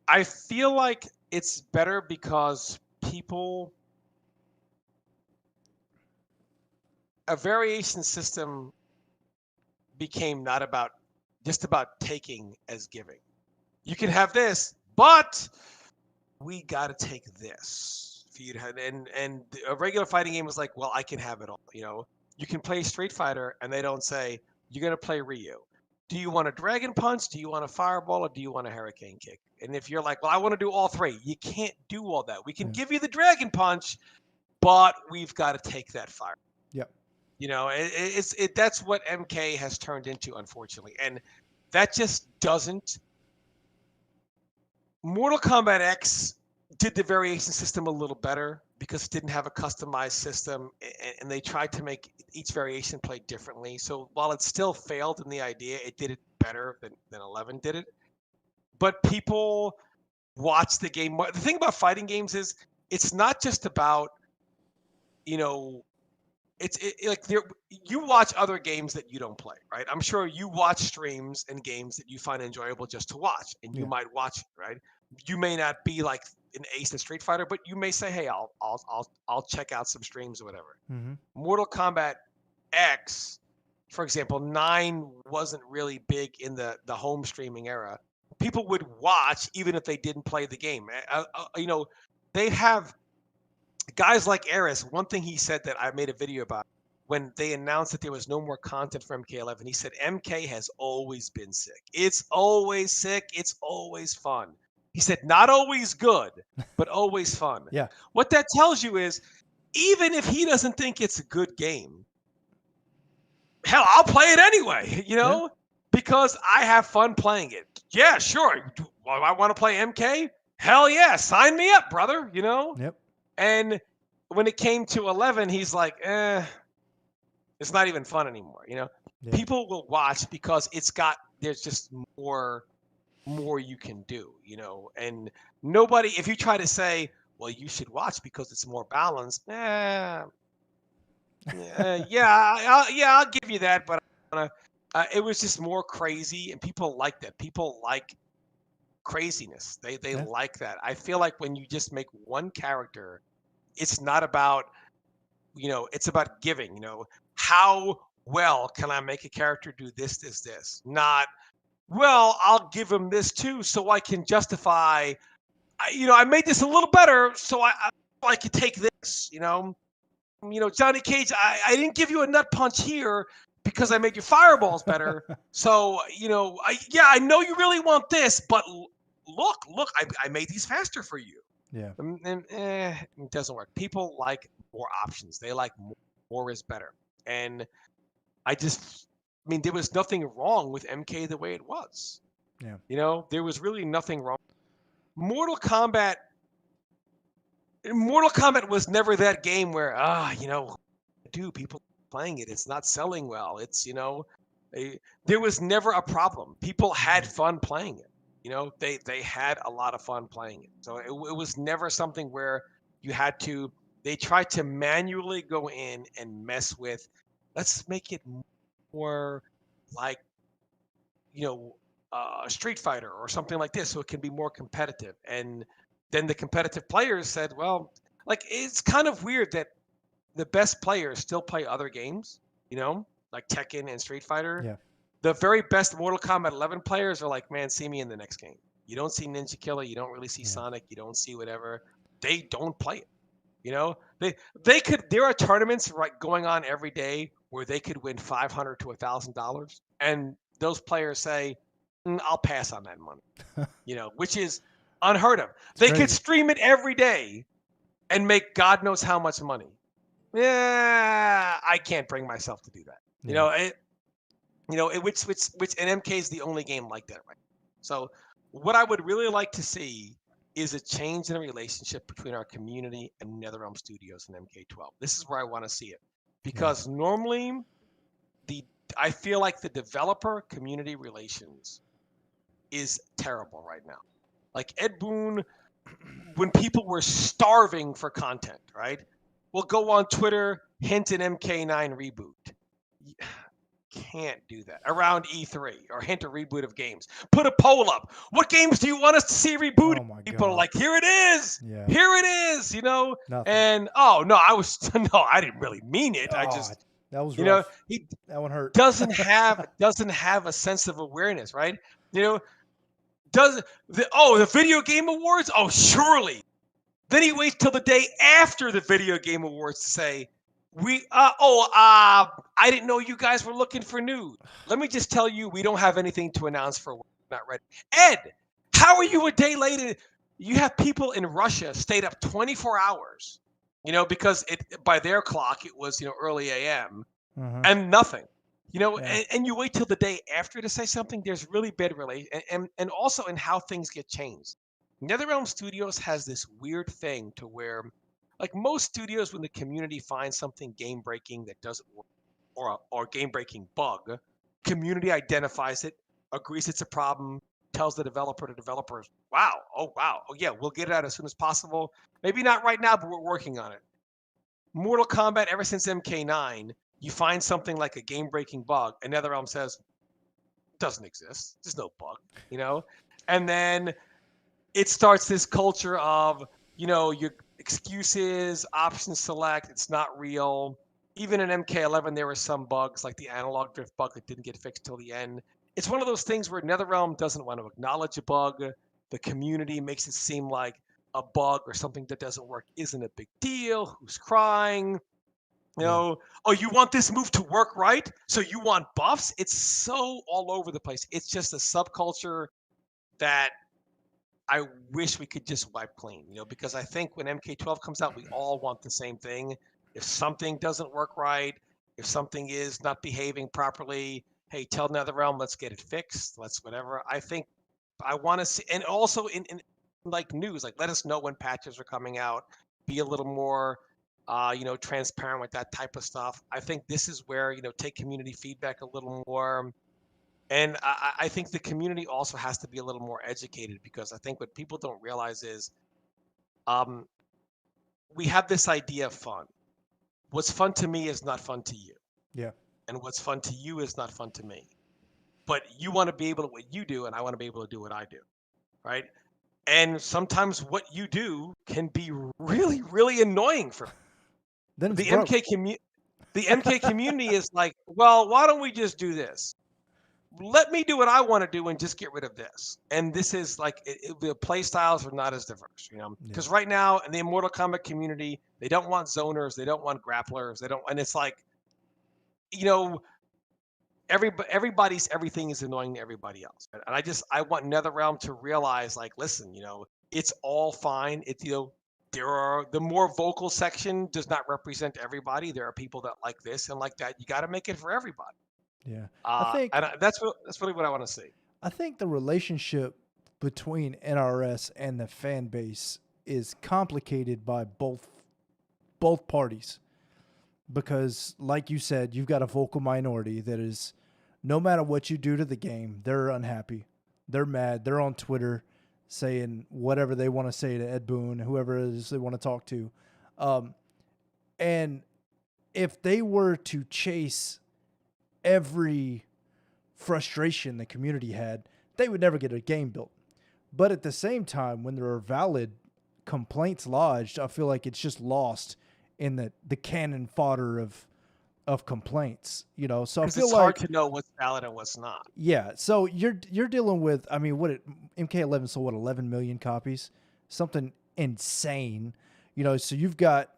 I feel like it's better because a variation system became not just about taking as giving. You can have this, but we got to take this for you to have. And a regular fighting game is like, well, I can have it all. You can play Street Fighter, and they don't say you're going to play Ryu. Do you want a Dragon Punch? Do you want a Fireball? Or do you want a Hurricane Kick? And if you're like, well, I want to do all 3, you can't do all that. We can give you the Dragon Punch, but we've got to take that fire. Yep. That's what MK has turned into, unfortunately, and that just doesn't. Mortal Kombat X did the variation system a little better because it didn't have a customized system, and they tried to make each variation play differently. So while it still failed in the idea, it did it better than 11 did it. But people watch the game. The thing about fighting games is it's not just about, you know, like you watch other games that you don't play, right? I'm sure you watch streams and games that you find enjoyable just to watch, and you might watch it, right? You may not be like an ace in Street Fighter, but you may say, "Hey, I'll check out some streams or whatever." Mm-hmm. Mortal Kombat X, for example, 9 wasn't really big in the home streaming era. People would watch even if they didn't play the game. You know, they'd have guys like Eris. One thing he said that I made a video about when they announced that there was no more content for MK11, he said MK has always been sick. It's always sick. It's always fun. He said not always good, but always fun. Yeah. What that tells you is even if he doesn't think it's a good game, hell, I'll play it anyway, you know, because I have fun playing it. Yeah, sure. Do I want to play MK? Hell yeah, sign me up, brother, you know? Yep. And when it came to 11, he's like, it's not even fun anymore, you know? Yeah. People will watch because there's just more you can do, you know? And nobody, if you try to say, well, you should watch because it's more balanced, yeah, I'll give you that, but it was just more crazy, and people like that. People like craziness. They like that. I feel like when you just make one character, it's not about, you know, it's about giving. You know, how well can I make a character do this? Not, well, I'll give him this too, so I can justify. You know, I made this a little better, so I could take this. You know, Johnny Cage, I didn't give you a nut punch here because I made your fireballs better. So, you know, I know you really want this, but look, I made these faster for you. Yeah. And it doesn't work. People like more options. They like more is better. And I mean, there was nothing wrong with MK the way it was. Yeah. You know, there was really nothing wrong. Mortal Kombat was never that game where, you know, people playing it. It's not selling well. It's, you know, there was never a problem. People had fun playing it. You know, they had a lot of fun playing it. So it was never something where they tried to manually go in and mess with, let's make it more like, you know, Street Fighter or something like this so it can be more competitive. And then the competitive players said, well, like, it's kind of weird that the best players still play other games, you know, like Tekken and Street Fighter. Yeah. The very best Mortal Kombat 11 players are like, man, see me in the next game. You don't see Ninja Killer. You don't really see Sonic. You don't see whatever. They don't play it. You know, there are tournaments going on every day where they could win $500 to $1,000. And those players say, I'll pass on that money, you know, which is unheard of. They could stream it every day and make God knows how much money. Yeah, I can't bring myself to do that. Which MK is the only game like that, right? So what I would really like to see is a change in the relationship between our community and NetherRealm Studios and MK12. This is where I want to see it, because normally I feel like the developer community relations is terrible right now. Like Ed Boon, when people were starving for content, right? We'll go on Twitter, hint an MK9 reboot. Can't do that around E3, or hint a reboot of games. Put a poll up. What games do you want us to see rebooted? Oh my People are God. like, here it is. Yeah. Here it is, you know? Nothing. And I didn't really mean it. I just, that was you rough. know, That one hurt. doesn't have a sense of awareness, right? You know, the video game awards? Oh, surely. Then he waits till the day after the video game awards to say, I didn't know you guys were looking for news. Let me just tell you, we don't have anything to announce for not ready. Ed, how are you a day late? You have people in Russia stayed up 24 hours, you know, because by their clock it was, you know, early AM and nothing. You know, and you wait till the day after to say something. There's really bad relation, and also in how things get changed. NetherRealm Studios has this weird thing to where like most studios, when the community finds something game breaking that doesn't work, or game breaking bug, community identifies it, agrees it's a problem, tells the developers, wow, oh yeah, we'll get it out as soon as possible. Maybe not right now, but we're working on it. Mortal Kombat, ever since MK9, you find something like a game breaking bug, and NetherRealm says, doesn't exist. There's no bug, you know? And then it starts this culture of, your excuses, option select, it's not real. Even in MK11, there were some bugs, like the analog drift bug that didn't get fixed till the end. It's one of those things where NetherRealm doesn't want to acknowledge a bug. The community makes it seem like a bug or something that doesn't work isn't a big deal. Who's crying? Yeah. Oh, you want this move to work, right? So you want buffs? It's so all over the place. It's just a subculture that I wish we could just wipe clean, because I think when MK12 comes out, we all want the same thing. If something doesn't work right, if something is not behaving properly, hey, tell NetherRealm, let's get it fixed. Let's whatever. I think I want to see, and also in like news, like let us know when patches are coming out. Be a little more, transparent with that type of stuff. I think this is where take community feedback a little more. And I think the community also has to be a little more educated, because I think what people don't realize is um, we have this idea of fun. What's fun to me is not fun to you. Yeah. And what's fun to you is not fun to me. But you want to be able to what you do, and I want to be able to do what I do. Right. And sometimes what you do can be really, really annoying for Then it's the broke. The MK community is like, well, why don't we just do this? Let me do what I want to do and just get rid of this. And this is like the play styles are not as diverse, because right now in the Mortal Kombat community, they don't want zoners, they don't want grapplers, they don't, and it's like, everybody's everything is annoying to everybody else. And I want NetherRealm to realize, like, listen, it's all fine. It's the more vocal section does not represent everybody. There are people that like this and like that. You got to make it for everybody. Yeah. I think That's really what I want to see. I think the relationship between NRS and the fan base is complicated by both parties, because like you said, you've got a vocal minority that is, no matter what you do to the game, they're unhappy. They're mad. They're on Twitter saying whatever they want to say to Ed Boon, whoever it is they want to talk to. And if they were to chase every frustration the community had, they would never get a game built. But at the same time, when there are valid complaints lodged, I feel like it's just lost in the cannon fodder of complaints. So I feel it's like hard to know what's valid and what's not. Yeah, so you're dealing with, I mean, MK11 sold 11 million copies, something insane. So you've got,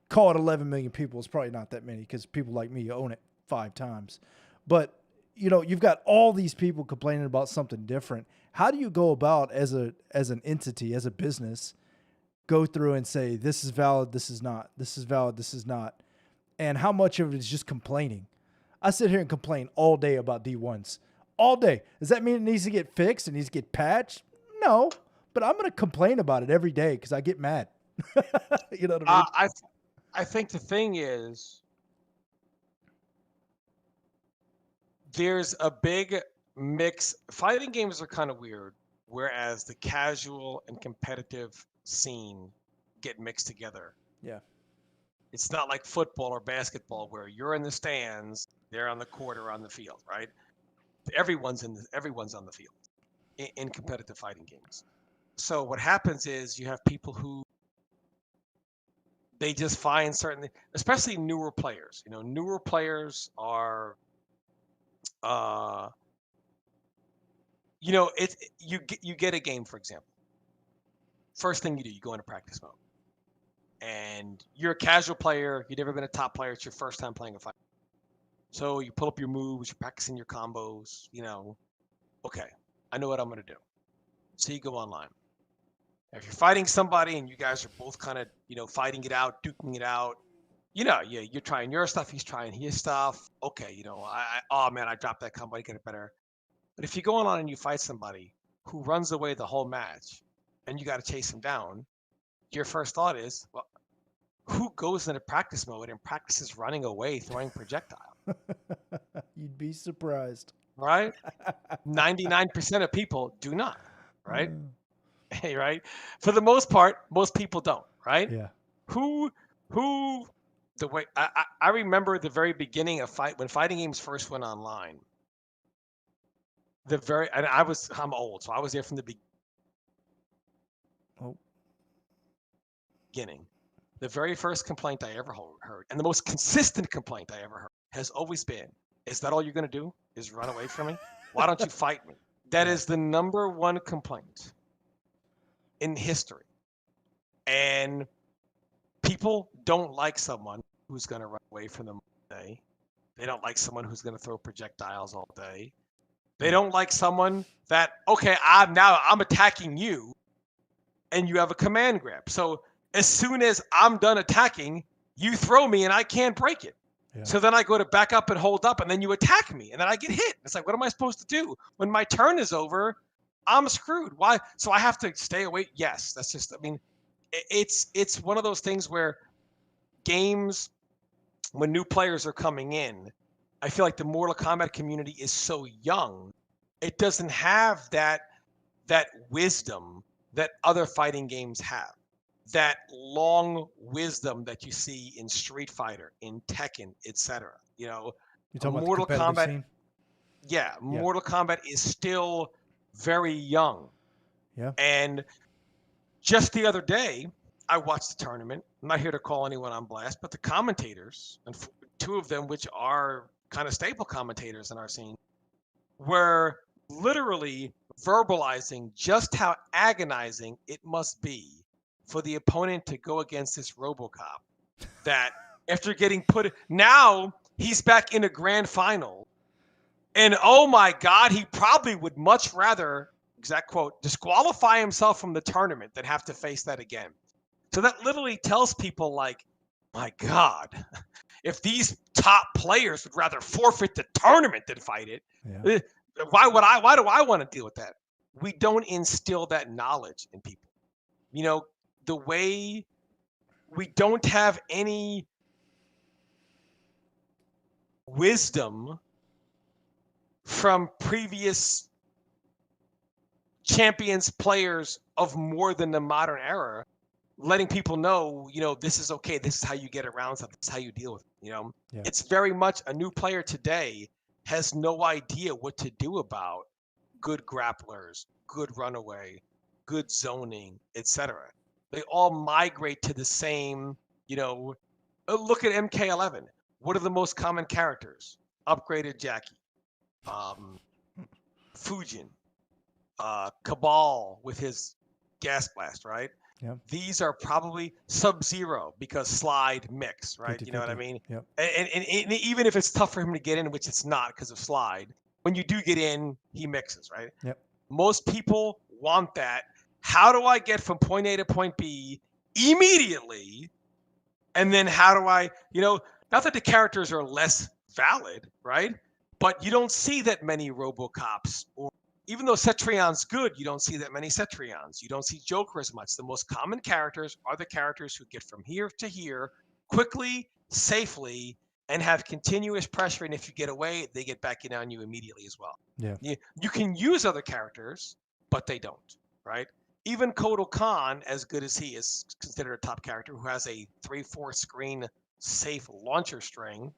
call it 11 million people. It's probably not that many, because people like me own it 5 times. But you've got all these people complaining about something different. How do you go about as an entity, as a business, go through and say, this is valid, this is not, this is valid, this is not, and how much of it is just complaining? I sit here and complain all day about D1s. All day. Does that mean it needs to get fixed? It needs to get patched? No. But I'm going to complain about it every day because I get mad. You know what I mean? I think the thing is, there's a big mix. Fighting games are kind of weird, whereas the casual and competitive scene get mixed together. Yeah. It's not like football or basketball where you're in the stands, they're on the court or on the field, right? Everyone's on the field in competitive fighting games. So what happens is you have people who they just find certain, especially newer players. Newer players are, you get a game, for example. First thing you do, you go into practice mode. And you're a casual player, you've never been a top player, it's your first time playing a fight. So you pull up your moves, you're practicing your combos, okay, I know what I'm going to do. So you go online. If you're fighting somebody and you guys are both kind of, fighting it out, duking it out, you're trying your stuff, he's trying his stuff. Okay, oh man, I dropped that combo, I get it better. But if you go online and you fight somebody who runs away the whole match and you got to chase him down, your first thought is, well, who goes into practice mode and practices running away, throwing projectile? You'd be surprised. Right? 99% of people do not. Right? Right? For the most part, most people don't. Right? Yeah. Who the way I remember the very beginning of when fighting games first went online. And I'm old, so I was there from the beginning. The very first complaint I ever heard, and the most consistent complaint I ever heard, has always been, is that all you're going to do is run away from me? Why don't you fight me? That is the number one complaint in history. And people don't like someone who's going to run away from them all day. They don't like someone who's going to throw projectiles all day. They don't like someone that, okay, I'm attacking you and you have a command grab. So as soon as I'm done attacking, you throw me and I can't break it. Yeah. So then I go to back up and hold up and then you attack me and then I get hit. It's like, what am I supposed to do? When my turn is over, I'm screwed. Why? So I have to stay away. Yes, that's just, I mean, it's one of those things where games, when new players are coming in, I feel like the Mortal Kombat community is so young. It doesn't have that wisdom that other fighting games have. That long wisdom that you see in Street Fighter, in Tekken, etc. You know, you talking about Mortal the competitive Kombat. Scene? Yeah, Mortal Kombat is still very young. Yeah. And just the other day, I watched the tournament. I'm not here to call anyone on blast, but the commentators, and two of them, which are kind of staple commentators in our scene, were literally verbalizing just how agonizing it must be for the opponent to go against this RoboCop. That after getting now he's back in a grand final, and oh my God, he probably would much rather, exact quote, disqualify himself from the tournament than have to face that again. So that literally tells people, like, my God, if these top players would rather forfeit the tournament than fight it, why do I want to deal with that? We don't instill that knowledge in people. You know, the way we don't have any wisdom from previous champions, players of more than the modern era, letting people know, you know, this is okay. This is how you get around stuff. This is how you deal with it. You know, it's very much a new player today has no idea what to do about good grapplers, good runaway, good zoning, etc. They all migrate to the same, you know, look at MK11. What are the most common characters? Upgraded Jackie, Fujin, Cabal with his gas blast, right? Yep. These are probably Sub-Zero because slide mix, right? 50, you know what I mean? Yep. And even if it's tough for him to get in, which it's not because of slide, when you do get in, he mixes, right? Yep. Most people want that. How do I get from point A to point B immediately? And then how do I, you know, not that the characters are less valid, right? But you don't see that many RoboCops, or even though Cetrion's good, you don't see that many Cetrions. You don't see Joker as much. The most common characters are the characters who get from here to here quickly, safely, and have continuous pressure. And if you get away, they get back in on you immediately as well. Yeah. You can use other characters, but they don't, right? Even Kotal Khan, as good as he is, considered a top character who has a 3/4 screen safe launcher string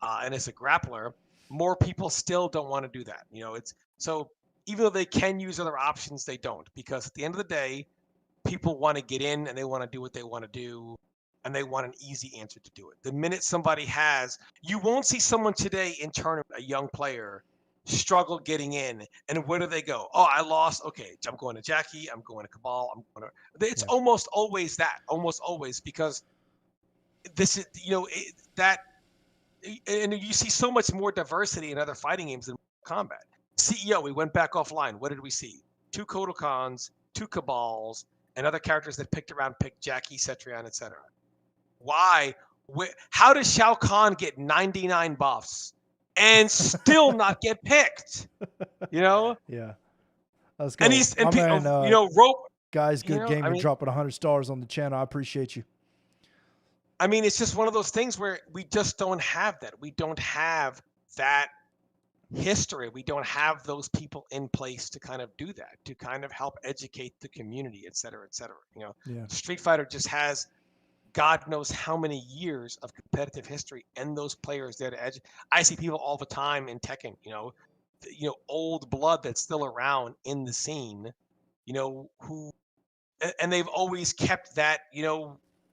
and is a grappler. More people still don't want to do that. You know, it's so even though they can use other options, they don't, because at the end of the day, people want to get in and they want to do what they want to do, and they want an easy answer to do it. The minute somebody has, you won't see someone today in tournament, a young player, struggle getting in, and where do they go? Oh, I lost. Okay, I'm going to Jackie. I'm going to Cabal. I'm going to. It's almost always that. Almost always, because this is, you know, that, and you see so much more diversity in other fighting games than Combat. CEO, we went back offline. What did we see? 2 Kotal Khans, 2 Cabals, and other characters that picked Jackie, Cetrion, etc. Why? How does Shao Kahn get 99 buffs and still not get picked? You know? Yeah. Let's go. And he's, and you know, Guys, good game. I You're mean, dropping 100 stars on the channel. I appreciate you. I mean, it's just one of those things where we just don't have that. We don't have that history. We don't have those people in place to kind of do that, to kind of help educate the community, et cetera, et cetera. Yeah. Street Fighter just has God knows how many years of competitive history and those players there to educate. I see people all the time in Tekken, old blood that's still around in the scene, who, and they've always kept that,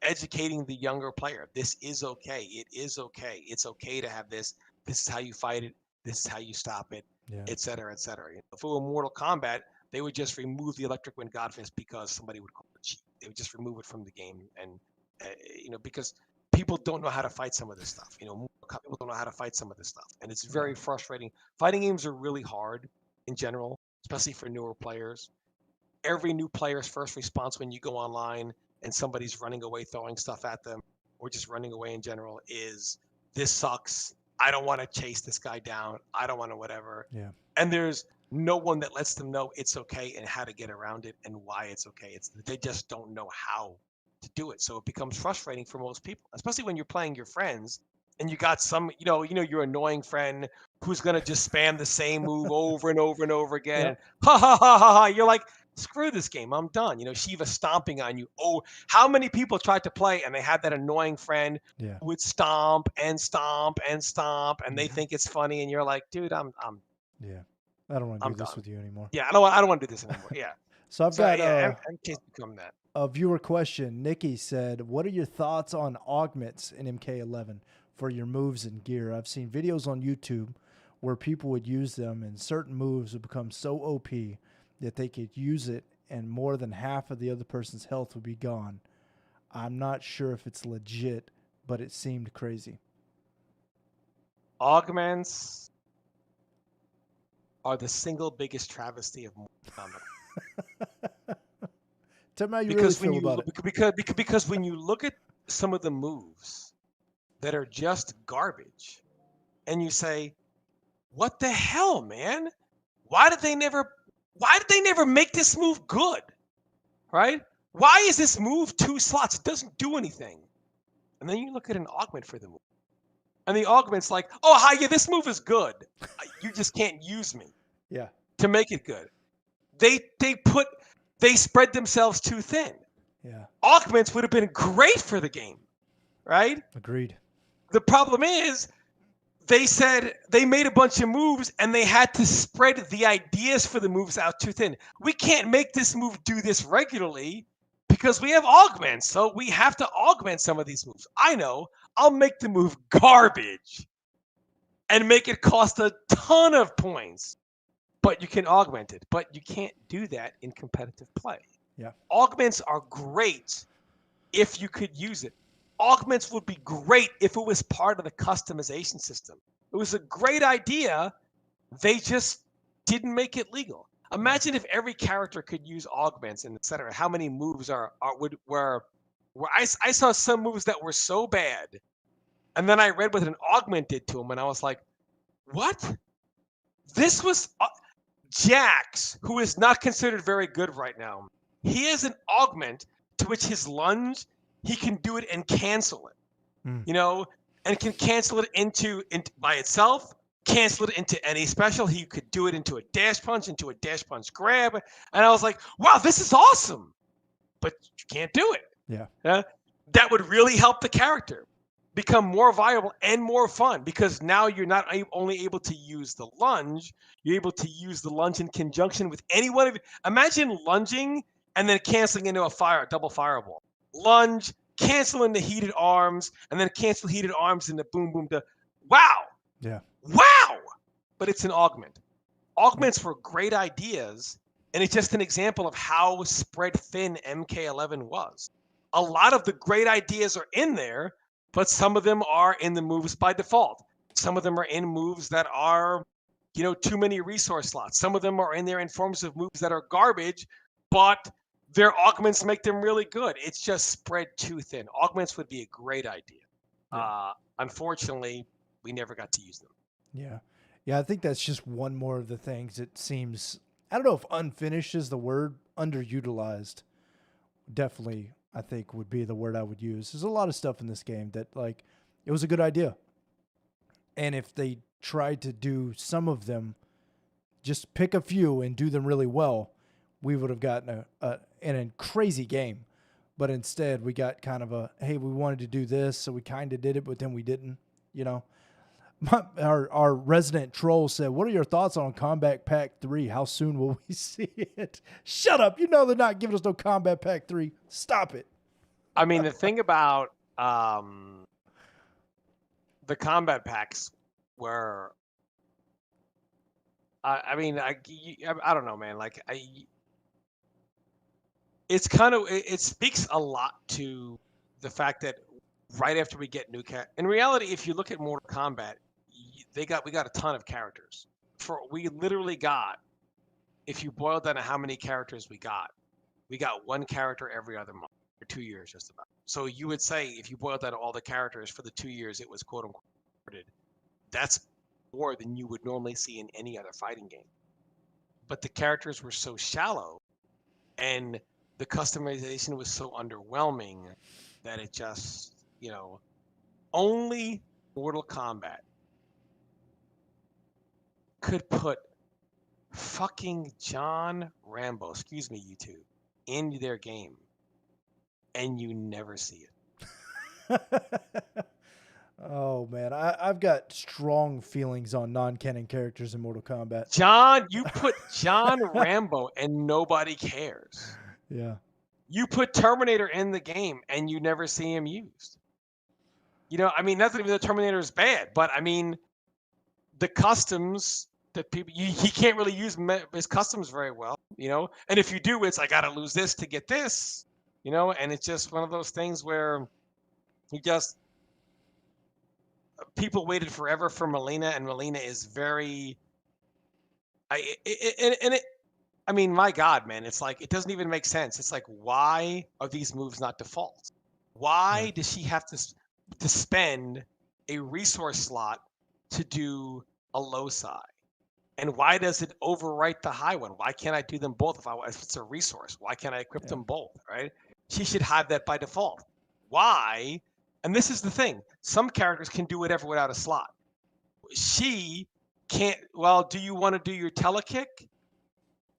educating the younger player. This is okay. It is okay. It's okay to have this. This is how you fight it. This is how you stop it, Yeah. et cetera, et cetera. If it were Mortal Kombat, they would just remove the Electric Wind Godfist because somebody would call it cheap. They would just remove it from the game, and because people don't know how to fight some of this stuff. People don't know how to fight some of this stuff, and it's very frustrating. Fighting games are really hard in general, especially for newer players. Every new player's first response when you go online and somebody's running away, throwing stuff at them, or just running away in general is, this sucks. I don't want to chase this guy down. I don't want to whatever. Yeah. And there's no one that lets them know it's okay and how to get around it and why it's okay. They just don't know how to do it. So it becomes frustrating for most people, especially when you're playing your friends and you got some, your annoying friend who's going to just spam the same move over and over and over again. Yep. And ha ha ha ha ha. You're like, screw this game. I'm done. Shiva stomping on you. Oh, how many people tried to play and they had that annoying friend Yeah. who would stomp and stomp and stomp, and they think it's funny, and you're like, dude, I'm Yeah. I don't want to do this done. with you anymore. Yeah, I don't want to do this anymore. Yeah. So I've So got yeah, MK's become that. a viewer question. Nikki said, what are your thoughts on augments in MK11 for your moves and gear? I've seen videos on YouTube where people would use them and certain moves would become so OP that they could use it and more than half of the other person's health would be gone. I'm not sure if it's legit, but it seemed crazy. Augments are the single biggest travesty of Mortal Kombat. Tell me how you really feel about it. Because when you look at some of the moves that are just garbage, and you say, "What the hell, man? Why did they never make this move good? Right? Why is this move 2 slots? It doesn't do anything." And then you look at an augment for the move, and the augment's like, "Oh, hi, yeah, this move is good. You just can't use me Yeah. to make it good." They spread themselves too thin. Yeah. Augments would have been great for the game, right? Agreed. The problem is they said they made a bunch of moves and they had to spread the ideas for the moves out too thin. We can't make this move do this regularly because we have augments. So we have to augment some of these moves. I know. I'll make the move garbage and make it cost a ton of points, but you can augment it. But you can't do that in competitive play. Yeah. Augments are great if you could use it. Augments would be great if it was part of the customization system. It was a great idea. They just didn't make it legal. Imagine if every character could use augments and et cetera. How many moves were I saw some moves that were so bad, and then I read what an augment did to them, and I was like, what? This was Jax, who is not considered very good right now. He has an augment to which his lunge, he can do it and cancel it, and can cancel it into by itself, cancel it into any special. He could do it into a dash punch grab. And I was like, wow, this is awesome. But you can't do it. Yeah. That would really help the character become more viable and more fun, because now you're not only able to use the lunge, you're able to use the lunge in conjunction with any one of you. Imagine lunging and then canceling into a double fireball. Lunge, cancel into heated arms, and then cancel heated arms into boom, boom. Wow. Yeah. Wow. But it's an augment. Augments were great ideas, and it's just an example of how spread thin MK11 was. A lot of the great ideas are in there, but some of them are in the moves by default. Some of them are in moves that are, too many resource slots. Some of them are in there in forms of moves that are garbage, but their augments make them really good. It's just spread too thin. Augments would be a great idea. Yeah. Unfortunately, we never got to use them. Yeah. Yeah, I think that's just one more of the things it seems, I don't know if unfinished is the word, underutilized definitely, I think, would be the word I would use. There's a lot of stuff in this game that, like, it was a good idea. And if they tried to do some of them, just pick a few and do them really well, we would have gotten a crazy game. But instead, we got kind of a, hey, we wanted to do this, so we kind of did it, but then we didn't, you know. Our resident troll said, what are your thoughts on Kombat Pack 3? How soon will we see it? Shut up. You know they're not giving us no Kombat Pack 3. Stop it. I mean, the thing about the combat packs were, I don't know, man. Like, it's kind of, it speaks a lot to the fact that right after we get new in reality, if you look at Mortal Kombat, we got a ton of characters. We literally got, if you boil down to how many characters we got one character every other month for 2 years, just about. So you would say, if you boiled down to all the characters for the 2 years, it was quote unquote recorded. That's more than you would normally see in any other fighting game. But the characters were so shallow, and the customization was so underwhelming that it just, only Mortal Kombat could put fucking John Rambo, excuse me, YouTube, in their game, and you never see it. Oh, man. I've got strong feelings on non-canon characters in Mortal Kombat. You put John Rambo and nobody cares. Yeah. You put Terminator in the game and you never see him used. I mean, not that even the Terminator is bad, but I mean, the customs that people, he can't really use his customs very well, and if you do, it's, I got to lose this to get this, and it's just one of those things where people waited forever for Melina, and Melina is very, I mean, my God, man, it's like, it doesn't even make sense. It's like, why are these moves not default? Why does she have to spend a resource slot to do a loci? And why does it overwrite the high one? Why can't I do them both if it's a resource? Why can't I equip them both, right? She should have that by default. Why? And this is the thing. Some characters can do whatever without a slot. She can't. Well, do you want to do your telekick?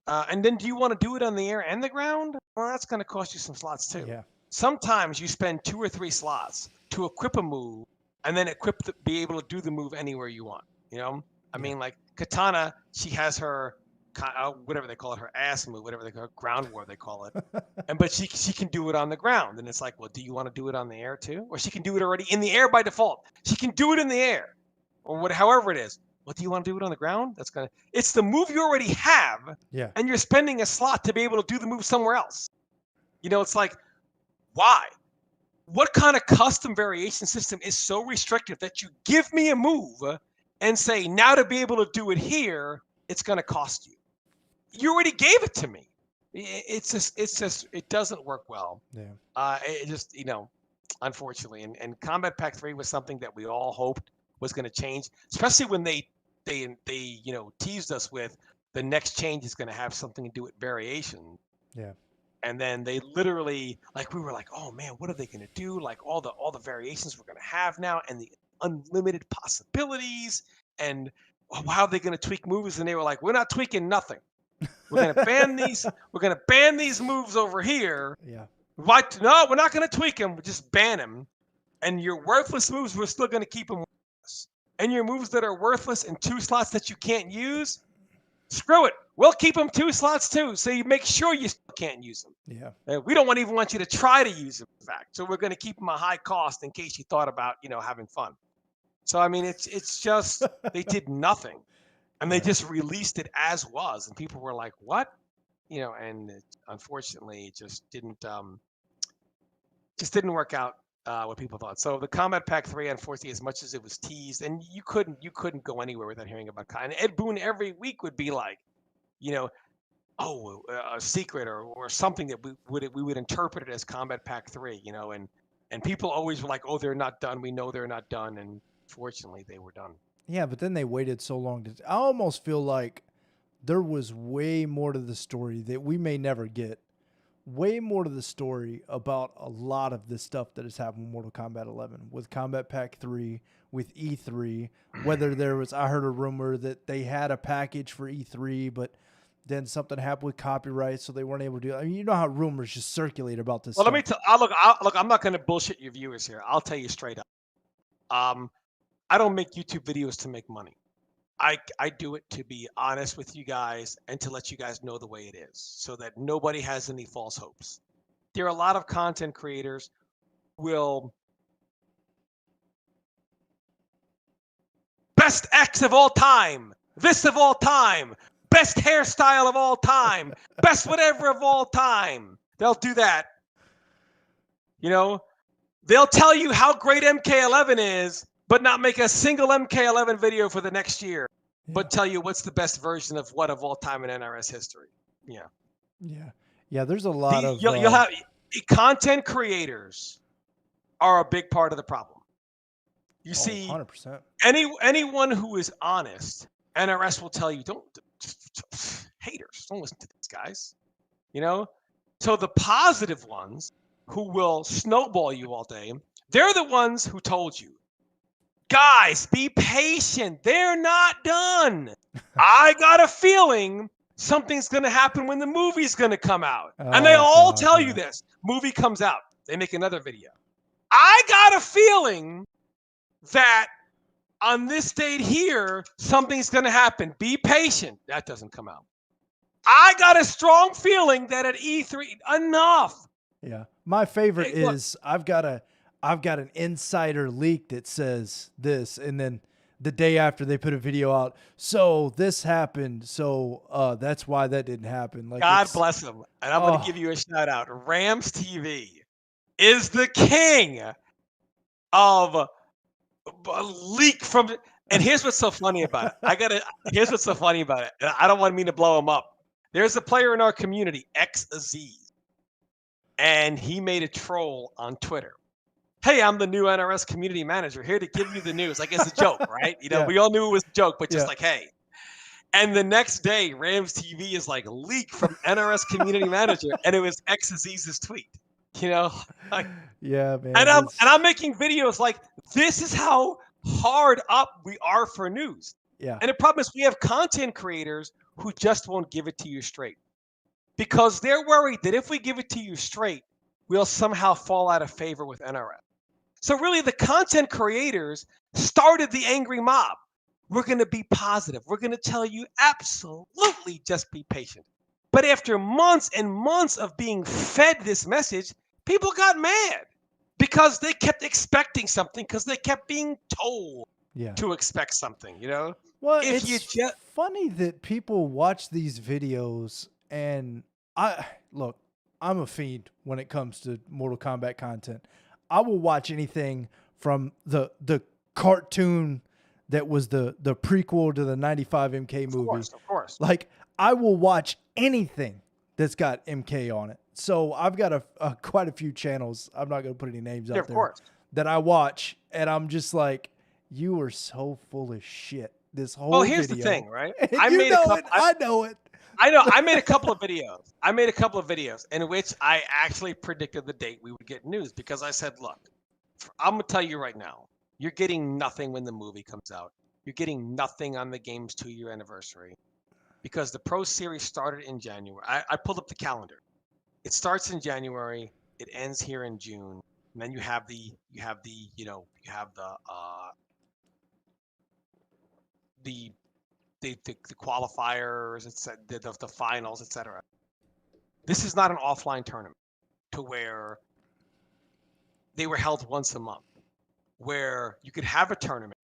And then do you want to do it on the air and the ground? Well, that's going to cost you some slots too. Yeah. Sometimes you spend 2 or 3 slots to equip a move, and then be able to do the move anywhere you want. I mean, like Katana, she has her whatever they call it, her ass move, whatever they call it, ground war they call it, but she can do it on the ground, and it's like, well, do you want to do it on the air too? Or she can do it already in the air by default. She can do it in the air, or however it is. What do you want to do it on the ground? It's the move you already have, and you're spending a slot to be able to do the move somewhere else. It's like, why? What kind of custom variation system is so restrictive that you give me a move and say, now to be able to do it here, it's going to cost you? You already gave it to me. It's just, it doesn't work well. Yeah. It just, unfortunately, and Combat Pack 3 was something that we all hoped was going to change, especially when they teased us with the next change is going to have something to do with variation. Yeah. And then they literally, like, we were like, oh man, what are they going to do? Like all the variations we're going to have now, and the unlimited possibilities, and how are they going to tweak moves? And they were like, we're not tweaking nothing. We're going to ban these. We're going to ban these moves over here. Yeah. What? No, we're not going to tweak them. We'll just ban them. And your worthless moves, we're still going to keep them worthless. And your moves that are worthless in 2 slots that you can't use, screw it. We'll keep them 2 slots too, so you make sure you still can't use them. Yeah. We don't even want you to try to use them, in fact. So we're going to keep them a high cost in case you thought about, having fun. So I mean, it's just they did nothing, and they just released it as was, and people were like, "What?" And unfortunately, it just didn't work out what people thought. So the Combat Pack 3, unfortunately, as much as it was teased, and you couldn't go anywhere without hearing about it. And Ed Boon every week would be like, a secret or something that we would interpret it as Combat Pack 3, and people always were like, oh, they're not done. We know they're not done, and fortunately, they were done. Yeah, but then they waited so long I almost feel like there was way more to the story that we may never get way more to the story about a lot of the stuff that has happened with Mortal Kombat 11, with Combat Pack 3, with E3, whether there was, I heard a rumor that they had a package for E3, but then something happened with copyright, so they weren't able to do it. I mean, you know how rumors just circulate about this Well, stuff. let me tell. Look. I'm not going to bullshit your viewers here. I'll tell you straight up. I don't make YouTube videos to make money. I do it to be honest with you guys and to let you guys know the way it is, so that nobody has any false hopes. There are a lot of content creators will best X of all time, this of all time, best hairstyle of all time, best whatever of all time. They'll do that. You know, they'll tell you how great MK11 is, but not make a single MK11 video for the next year, but tell you what's the best version of what of all time in NRS history. Yeah. Yeah. There's a lot of You'll have content creators are a big part of the problem. You see, 100%. anyone who is honest, NRS will tell you, don't haters, don't listen to these guys. You know, so the positive ones who will snowball you all day, they're the ones who told you, guys, be patient. They're not done. I got a feeling something's going to happen when the movie's going to come out. And they all tell you this. Movie comes out. They make another video. I got a feeling that on this date here, something's going to happen. Be patient. That doesn't come out. I got a strong feeling that at E3, enough. Yeah. My favorite is I've got an insider leak that says this, and then the day after they put a video out, so this happened, so that's why that didn't happen. Like, God bless him. And I'm going to give you a shout out. Rams TV is the king of leak from. And here's what's so funny about it. Here's what's so funny about it. I don't want me to blow him up. There's a player in our community, XZ, and he made a troll on Twitter. Hey, I'm the new NRS community manager here to give you the news. Like, it's a joke, right? You know, we all knew it was a joke, but just like, hey. And the next day, Rams TV is like, leak from NRS community manager, and it was XZ's tweet. You know, like, yeah, man. And I'm making videos like, this is how hard up we are for news. Yeah. And the problem is we have content creators who just won't give it to you straight, because they're worried that if we give it to you straight, we'll somehow fall out of favor with NRS. So really, the content creators started the angry mob. We're going to be positive. We're going to tell you absolutely just be patient. But after months and months of being fed this message, people got mad because they kept expecting something, because they kept being told to expect something, you know? Well, it's funny that people watch these videos, and I'm a fiend when it comes to Mortal Kombat content. I will watch anything from the cartoon that was the prequel to the 95 MK movie. Of course. Like, I will watch anything that's got MK on it. So I've got quite a few channels. I'm not going to put any names out there that I watch, and I'm just like, you are so full of shit. This whole Well, here's video. the thing, right? I know it. I made a couple of videos in which I actually predicted the date we would get news, because I said, look, I'm going to tell you right now, you're getting nothing when the movie comes out. You're getting nothing on the game's 2-year anniversary, because the Pro Series started in January. I pulled up the calendar. It starts in January. It ends here in June. And then you have the qualifiers, the finals, etc. This is not an offline tournament to where they were held once a month, where you could have a tournament,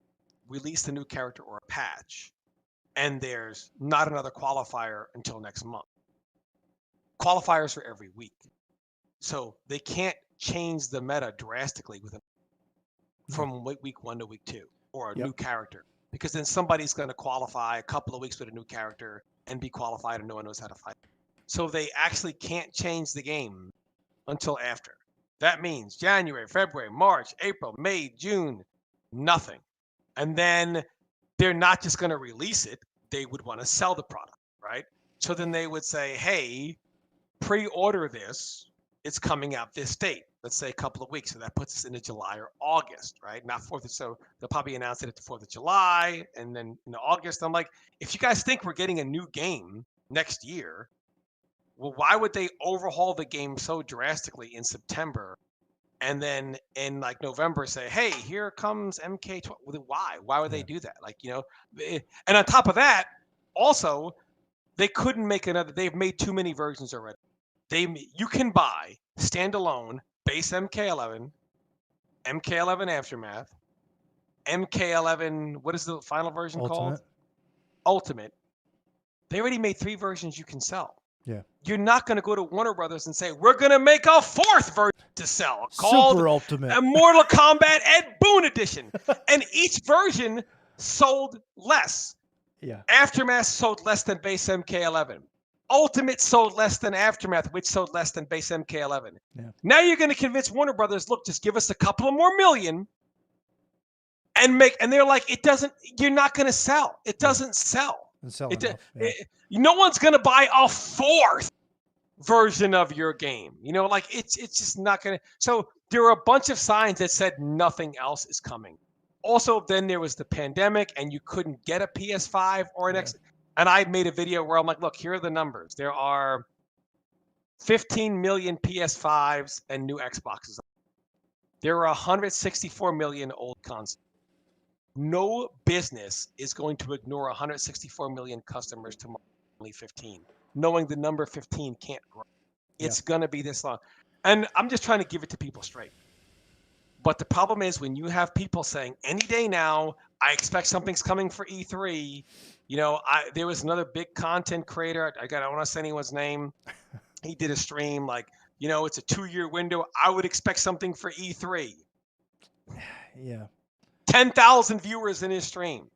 release a new character or a patch, and there's not another qualifier until next month. Qualifiers are every week. So they can't change the meta drastically from week 1 to week 2, or a new character. Because then somebody's going to qualify a couple of weeks with a new character and be qualified, and no one knows how to fight. So they actually can't change the game until after. That means January, February, March, April, May, June, nothing. And then they're not just going to release it. They would want to sell the product, right? So then they would say, hey, pre-order this, it's coming out this date. Let's say a couple of weeks, so that puts us into July or August, right? Not 4th. So they'll probably announce it at the 4th of July, and then in August. I'm like, if you guys think we're getting a new game next year, well, why would they overhaul the game so drastically in September, and then in like November say, hey, here comes MK12? Why? Why would they do that? Like, and on top of that, also, they couldn't make another. They've made too many versions already. You can buy standalone base MK11, MK11 Aftermath, MK11. What is the final version called? Ultimate. They already made 3 versions you can sell. Yeah. You're not going to go to Warner Brothers and say, we're going to make a 4th version to sell called Super Ultimate Mortal Kombat Ed Boon Edition. And each version sold less. Yeah. Aftermath sold less than base MK11. Ultimate sold less than Aftermath, which sold less than base MK11. Yeah. Now you're going to convince Warner Brothers, look, just give us a couple of more million and they're like, you're not going to sell. It doesn't sell. No one's going to buy a 4th version of your game. It's just not going to. So there were a bunch of signs that said nothing else is coming. Also, then there was the pandemic and you couldn't get a PS5 or an X. And I made a video where I'm like, look, here are the numbers. There are 15 million PS5s and new Xboxes. There are 164 million old consoles. No business is going to ignore 164 million customers to only 15, knowing the number 15 can't grow. It's going to be this long. And I'm just trying to give it to people straight. But the problem is when you have people saying, any day now, I expect something's coming for E3. There was another big content creator. I don't want to say anyone's name. He did a stream like, it's a 2-year window. I would expect something for E3. Yeah. 10,000 viewers in his stream.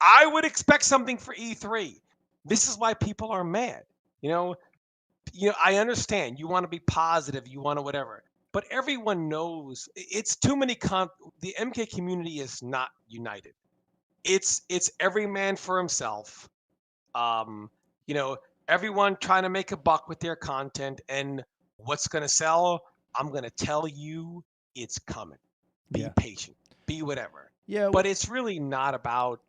I would expect something for E3. This is why people are mad. I understand you want to be positive, you want to whatever, but everyone knows it's too many. The MK community is not united. It's every man for himself. Everyone trying to make a buck with their content, and what's going to sell, I'm going to tell you, it's coming. Be patient. Be whatever. Yeah. But it's really not about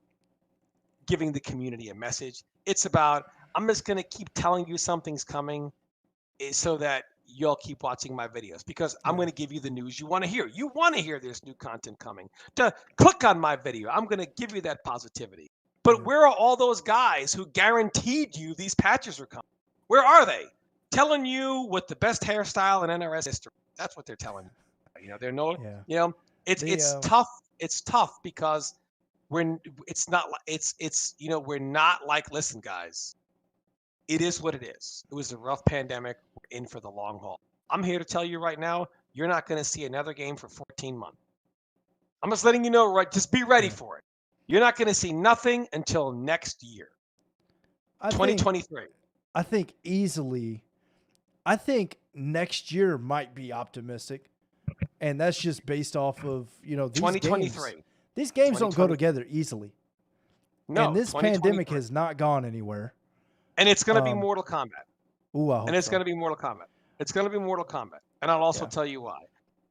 giving the community a message. It's about, I'm just going to keep telling you something's coming so that you'll keep watching my videos, because I'm going to give you the news you want to hear. You want to hear there's new content coming. To click on my video, I'm going to give you that positivity. But where are all those guys who guaranteed you these patches are coming? Where are they? Telling you what the best hairstyle in NRS history. That's what they're telling you. It's tough. It's tough because we're not like, listen, guys, it is what it is. It was a rough pandemic. We're in for the long haul. I'm here to tell you right now, you're not going to see another game for 14 months. I'm just letting you know, right? Just be ready for it. You're not going to see nothing until next year, 2023. I think easily. I think next year might be optimistic, and that's just based off of these 2023. These games don't go together easily. No, and this pandemic has not gone anywhere. And it's going to be Mortal Kombat. Ooh, I hope it's going to be Mortal Kombat. It's going to be Mortal Kombat. And I'll also tell you why.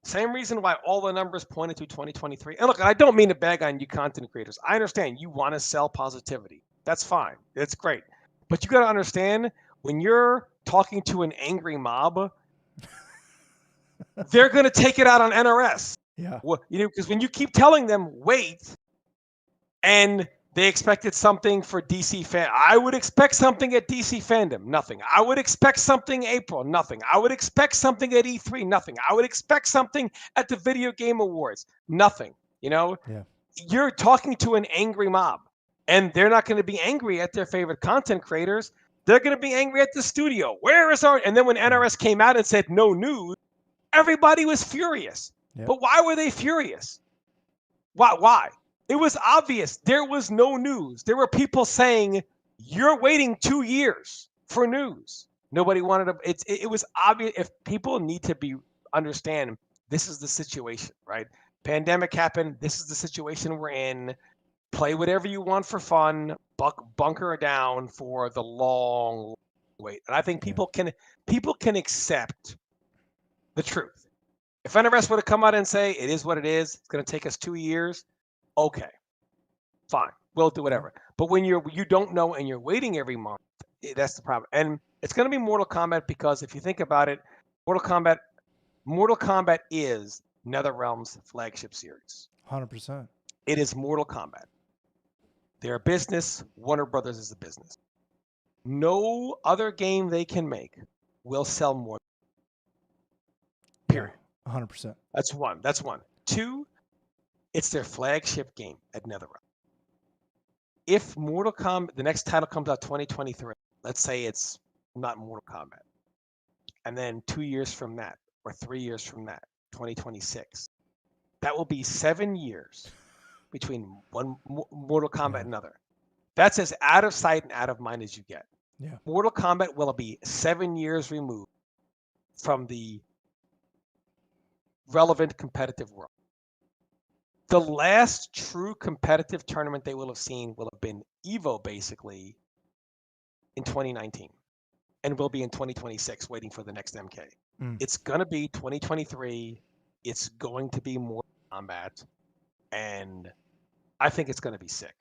Same reason why all the numbers pointed to 2023. And look, I don't mean to bag on you content creators. I understand you want to sell positivity. That's fine. That's great. But you got to understand, when you're talking to an angry mob, they're going to take it out on NRS. Yeah. Well, because when you keep telling them, wait, and they expected something for DC fan. I would expect something at DC Fandom. Nothing. I would expect something April. Nothing. I would expect something at E3. Nothing. I would expect something at the Video Game Awards. Nothing. You're talking to an angry mob, and they're not going to be angry at their favorite content creators. They're going to be angry at the studio. Where is our? And then when NRS came out and said no news, everybody was furious. Yep. But why were they furious? Why? It was obvious. There was no news. There were people saying, you're waiting 2 years for news. Nobody wanted to. It was obvious. If people need to understand, this is the situation, right? Pandemic happened. This is the situation we're in. Play whatever you want for fun. Bunker down for the long. wait. And I think people can accept the truth. If NRS would have come out and say it is what it is, it's going to take us 2 years. Okay, fine, we'll do whatever. But when you don't know and you're waiting every month, that's the problem. And it's going to be Mortal Kombat because if you think about it, Mortal Kombat is NetherRealm's flagship series. 100%. It is Mortal Kombat. They're a business. Warner Brothers is a business. No other game they can make will sell more. Period. 100%. That's one. Two, it's their flagship game at NetherRealm. If Mortal Kombat, the next title comes out 2023, let's say it's not Mortal Kombat, and then 2 years from that, or 3 years from that, 2026, that will be 7 years between one Mortal Kombat and another. That's as out of sight and out of mind as you get. Yeah. Mortal Kombat will be 7 years removed from the relevant competitive world. The last true competitive tournament they will have seen will have been EVO, basically, in 2019, and will be in 2026, waiting for the next MK. It's going to be 2023. It's going to be Mortal Kombat, and I think it's going to be sick.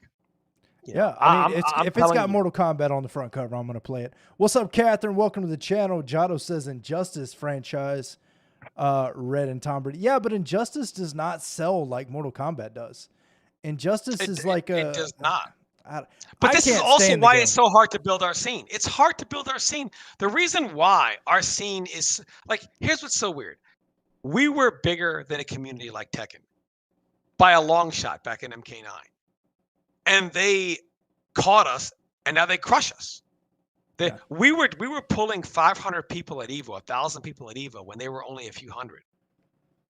I mean, if it's got Mortal Kombat on the front cover, I'm going to play it. What's up, Catherine? Welcome to the channel. Jado says Injustice franchise, Red and Tom Brady. Yeah, but Injustice does not sell like Mortal Kombat does. Injustice is like it does not. But this is also why it's so hard to build our scene. It's hard to build our scene. The reason why our scene is like, here's what's so weird. We were bigger than a community like Tekken by a long shot back in MK9. And they caught us, and now they crush us. We were pulling 500 people at EVO, 1,000 people at EVO when they were only a few hundred.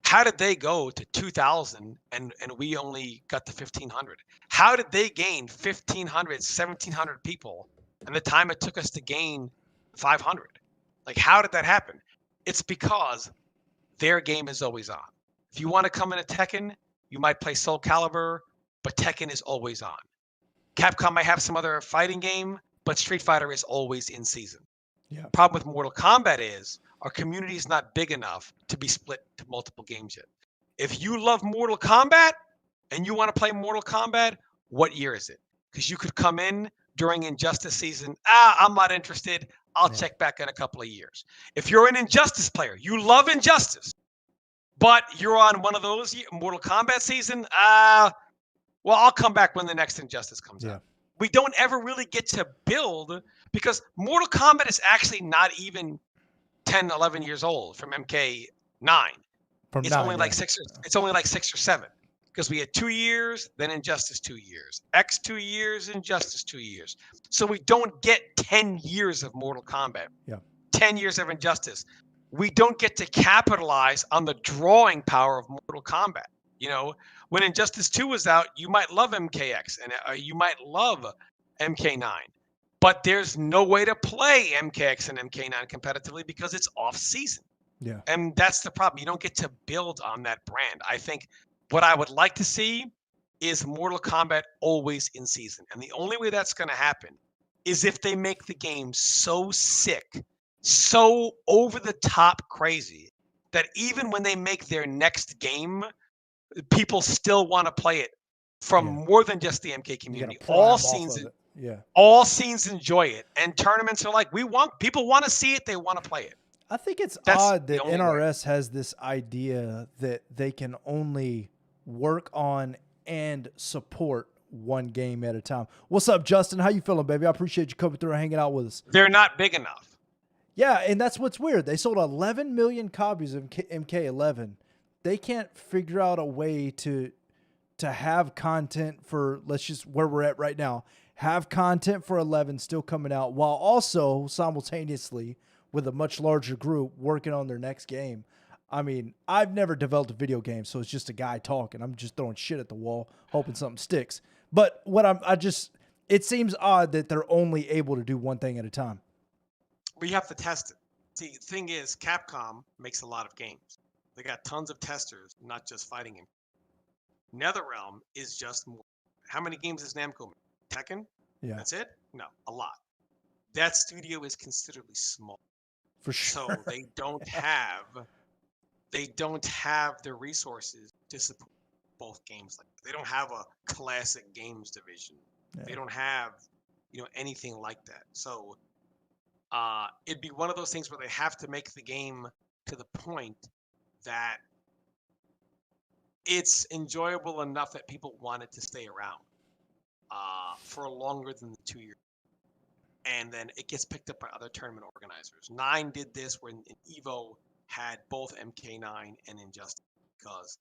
How did they go to 2,000 and we only got to 1,500? How did they gain 1,500, 1,700 people and the time it took us to gain 500? Like, how did that happen? It's because their game is always on. If you want to come into Tekken, you might play Soul Calibur, but Tekken is always on. Capcom might have some other fighting game, but Street Fighter is always in season. Yeah. Problem with Mortal Kombat is our community is not big enough to be split to multiple games yet. If you love Mortal Kombat and you want to play Mortal Kombat, what year is it? Because you could come in during Injustice season. I'm not interested. I'll check back in a couple of years. If you're an Injustice player, you love Injustice, but you're on one of those Mortal Kombat season, well, I'll come back when the next Injustice comes out. We don't ever really get to build because Mortal Kombat is actually not even 10, 11 years old from MK9. It's only like 6 or 7 because we had 2 years, then Injustice 2 years, X 2 years, Injustice 2 years. So we don't get 10 years of Mortal Kombat, 10 years of Injustice. We don't get to capitalize on the drawing power of Mortal Kombat. You know, when Injustice 2 was out, you might love MKX and you might love MK9, but there's no way to play MKX and MK9 competitively because it's off season. Yeah. And that's the problem. You don't get to build on that brand. I think what I would like to see is Mortal Kombat always in season. And the only way that's going to happen is if they make the game so sick, so over the top crazy that even when they make their next game, people still want to play it from more than just the MK community. All scenes, all scenes enjoy it, and tournaments are like, people want to see it, they want to play it. I think it's odd that NRS has this idea that they can only work on and support one game at a time. What's up, Justin? How you feeling, baby? I appreciate you coming through and hanging out with us. They're not big enough. Yeah, and that's what's weird. They sold 11 million copies of MK11. They can't figure out a way to have content for, let's just where we're at right now, have content for 11 still coming out while also simultaneously with a much larger group working on their next game. I mean, I've never developed a video game, so it's just a guy talking. I'm just throwing shit at the wall, hoping something sticks. But it seems odd that they're only able to do one thing at a time. We have to test it. See, the thing is, Capcom makes a lot of games. They got tons of testers, not just fighting games. NetherRealm is just more. How many games does Namco make? Tekken? Yeah. That's it? No, a lot. that studio is considerably small. For sure. So they don't have the resources to support both games. Like they don't have a classic games division. They Yeah. don't have, anything like that. So it'd be one of those things where they have to make the game to the point that it's enjoyable enough that people want it to stay around for longer than the 2 years. And then it gets picked up by other tournament organizers. 9 did this when Evo had both MK9 and Injustice because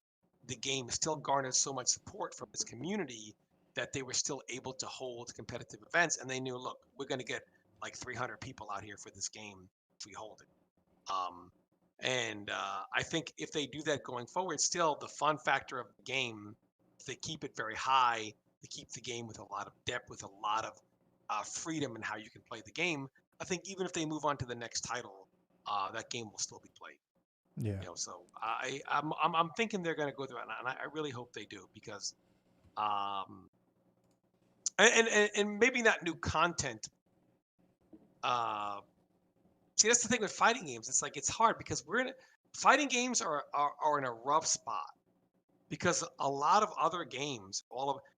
the game still garnered so much support from its community that they were still able to hold competitive events. And they knew, look, we're going to get like 300 people out here for this game if we hold it. I think if they do that going forward, still the fun factor of the game, if they keep it very high, they keep the game with a lot of depth, with a lot of freedom in how you can play the game. I think even if they move on to the next title, that game will still be played. Yeah. So I'm thinking they're going to go through it, and I really hope they do because, and maybe not new content. See, that's the thing with fighting games. It's like it's hard because fighting games are in a rough spot because a lot of other games,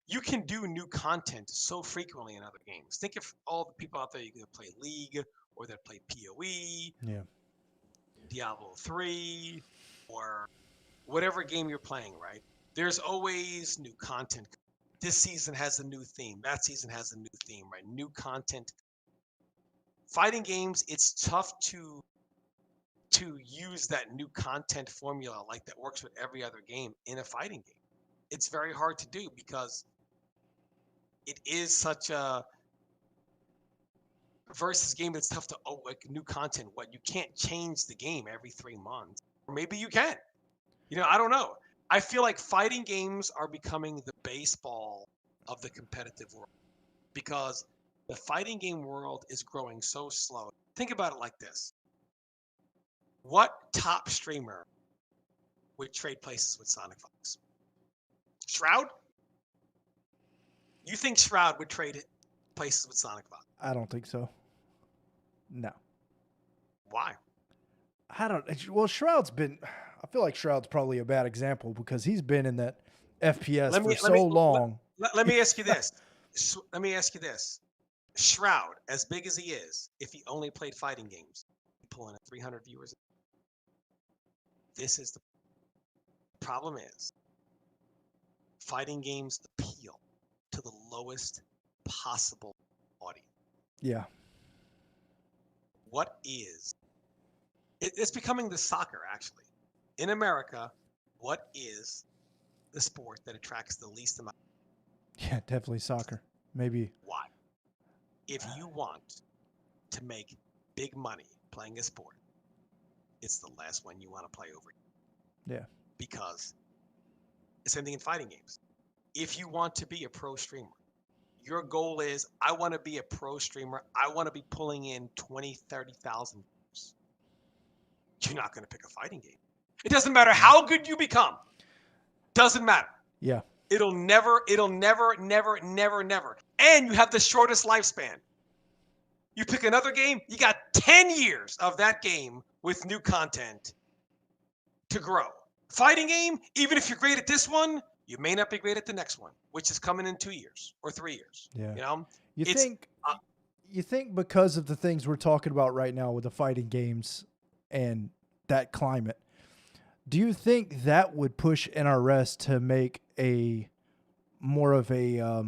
you can do new content so frequently in other games. Think of all the people out there that play League or that play PoE, Yeah. Diablo 3, or whatever game you're playing, right? There's always new content. This season has a new theme. That season has a new theme, right? New content. Fighting games, it's tough to use that new content formula like that works with every other game in a fighting game. It's very hard to do because it is such a versus game that's tough to like new content. What you can't change the game every 3 months, or maybe you can. I don't know. I feel like fighting games are becoming the baseball of the competitive world because the fighting game world is growing so slow. Think about it like this. What top streamer would trade places with Sonic Fox? Shroud? You think Shroud would trade places with Sonic Fox? I don't think so. No. Why? I don't. Well, Shroud's been. I feel like Shroud's probably a bad example because he's been in that FPS for so long. Let me ask you this. Let me ask you this. Shroud, as big as he is, if he only played fighting games, he'd pull in 300 viewers. This is the problem is fighting games appeal to the lowest possible audience. Yeah. What is it's becoming the soccer actually. In America, what is the sport that attracts the least amount? Yeah, definitely soccer. Maybe. Why? If you want to make big money playing a sport, it's the last one you want to play over. Yeah. Because the same thing in fighting games. If you want to be a pro streamer, your goal is, I want to be a pro streamer. I want to be pulling in 20, 30,000 views. You're not going to pick a fighting game. It doesn't matter how good you become. Doesn't matter. Yeah. It'll never. And you have the shortest lifespan. You pick another game, you got 10 years of that game with new content to grow. Fighting game, even if you're great at this one, you may not be great at the next one, which is coming in 2 years or 3 years. Yeah. You think because of the things we're talking about right now with the fighting games and that climate, do you think that would push NRS to make a more of a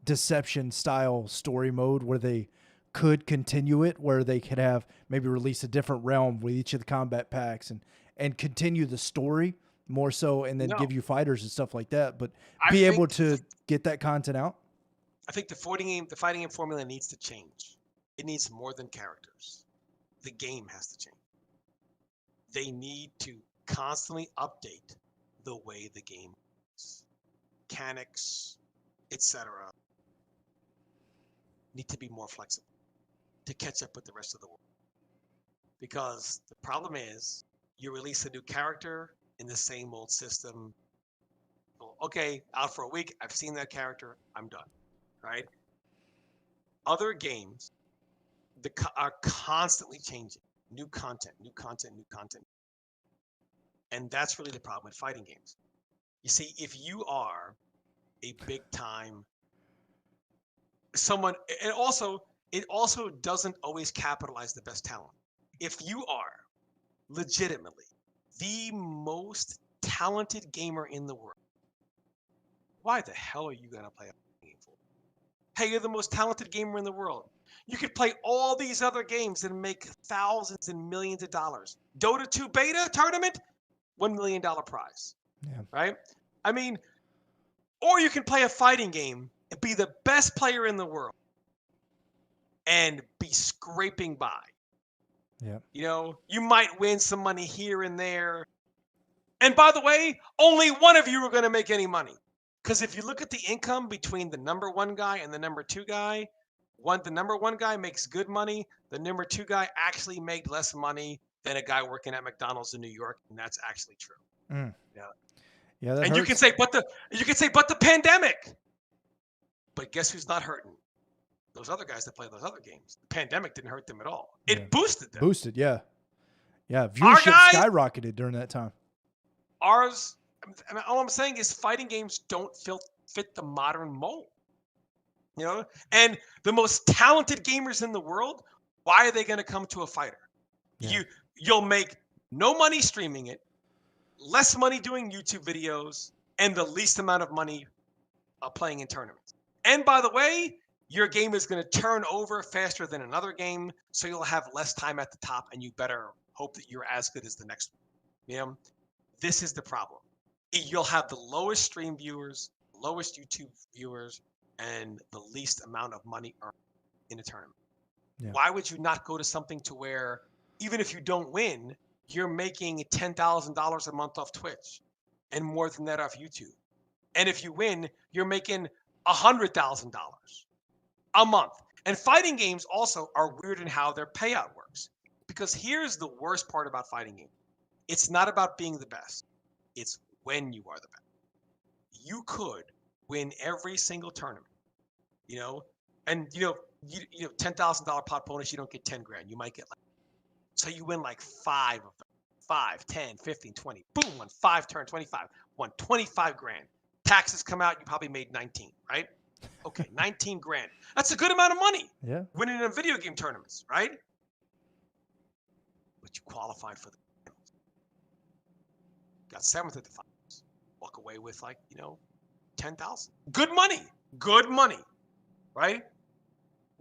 deception style story mode where they could continue it, where they could have maybe release a different realm with each of the combat packs and continue the story more so, and then give you fighters and stuff like that, but be able to get that content out? I think the fighting game formula needs to change. It needs more than characters. The game has to change. They need to constantly update the way the game is. Mechanics, etc. need to be more flexible to catch up with the rest of the world. Because the problem is, you release a new character in the same old system. Well, okay, out for a week, I've seen that character, I'm done, right? Other games are constantly changing. New content, new content, new content. And that's really the problem with fighting games. You see, if you are a big time someone, and also it also doesn't always capitalize the best talent. If you are legitimately the most talented gamer in the world, why the hell are you gonna play a game for? Hey, you're the most talented gamer in the world. You could play all these other games and make thousands and millions of dollars. Dota 2 beta tournament, $1 million prize. Yeah. Right? I mean, or you can play a fighting game and be the best player in the world and be scraping by. Yeah. You know, you might win some money here and there. And by the way, only one of you are going to make any money. Because if you look at the income between the number one guy and the number two guy, the number one guy makes good money. The number two guy actually made less money than a guy working at McDonald's in New York, and that's actually true. Mm. Yeah. Yeah, that And hurts. you can say, but the pandemic. But guess who's not hurting? Those other guys that play those other games. The pandemic didn't hurt them at all. It boosted them. Boosted, yeah. Yeah, viewership skyrocketed during that time. Ours, all I'm saying is fighting games don't fit the modern mold. You know, and the most talented gamers in the world, why are they going to come to a fighter? Yeah. You'll make no money streaming it, less money doing YouTube videos, and the least amount of money playing in tournaments. And by the way, your game is going to turn over faster than another game, so you'll have less time at the top, and you better hope that you're as good as the next one. You know, this is the problem. You'll have the lowest stream viewers, lowest YouTube viewers, and the least amount of money earned in a tournament. Yeah. Why would you not go to something to where, even if you don't win, you're making $10,000 a month off Twitch and more than that off YouTube? And if you win, you're making $100,000 a month. And fighting games also are weird in how their payout works. Because here's the worst part about fighting games. It's not about being the best. It's when you are the best. You could win every single tournament, you know, and you know, $10,000 pot bonus, you don't get 10 grand. You might get so you win like 5 of them, 5, 10, 15, 20, boom, won 5 turn, 25, won 25 grand. Taxes come out, you probably made 19, right? Okay, 19 grand. That's a good amount of money. Yeah. Winning in video game tournaments, right? But you qualified for the finals. Got 7th at the finals. Walk away with 10,000. Good money, right?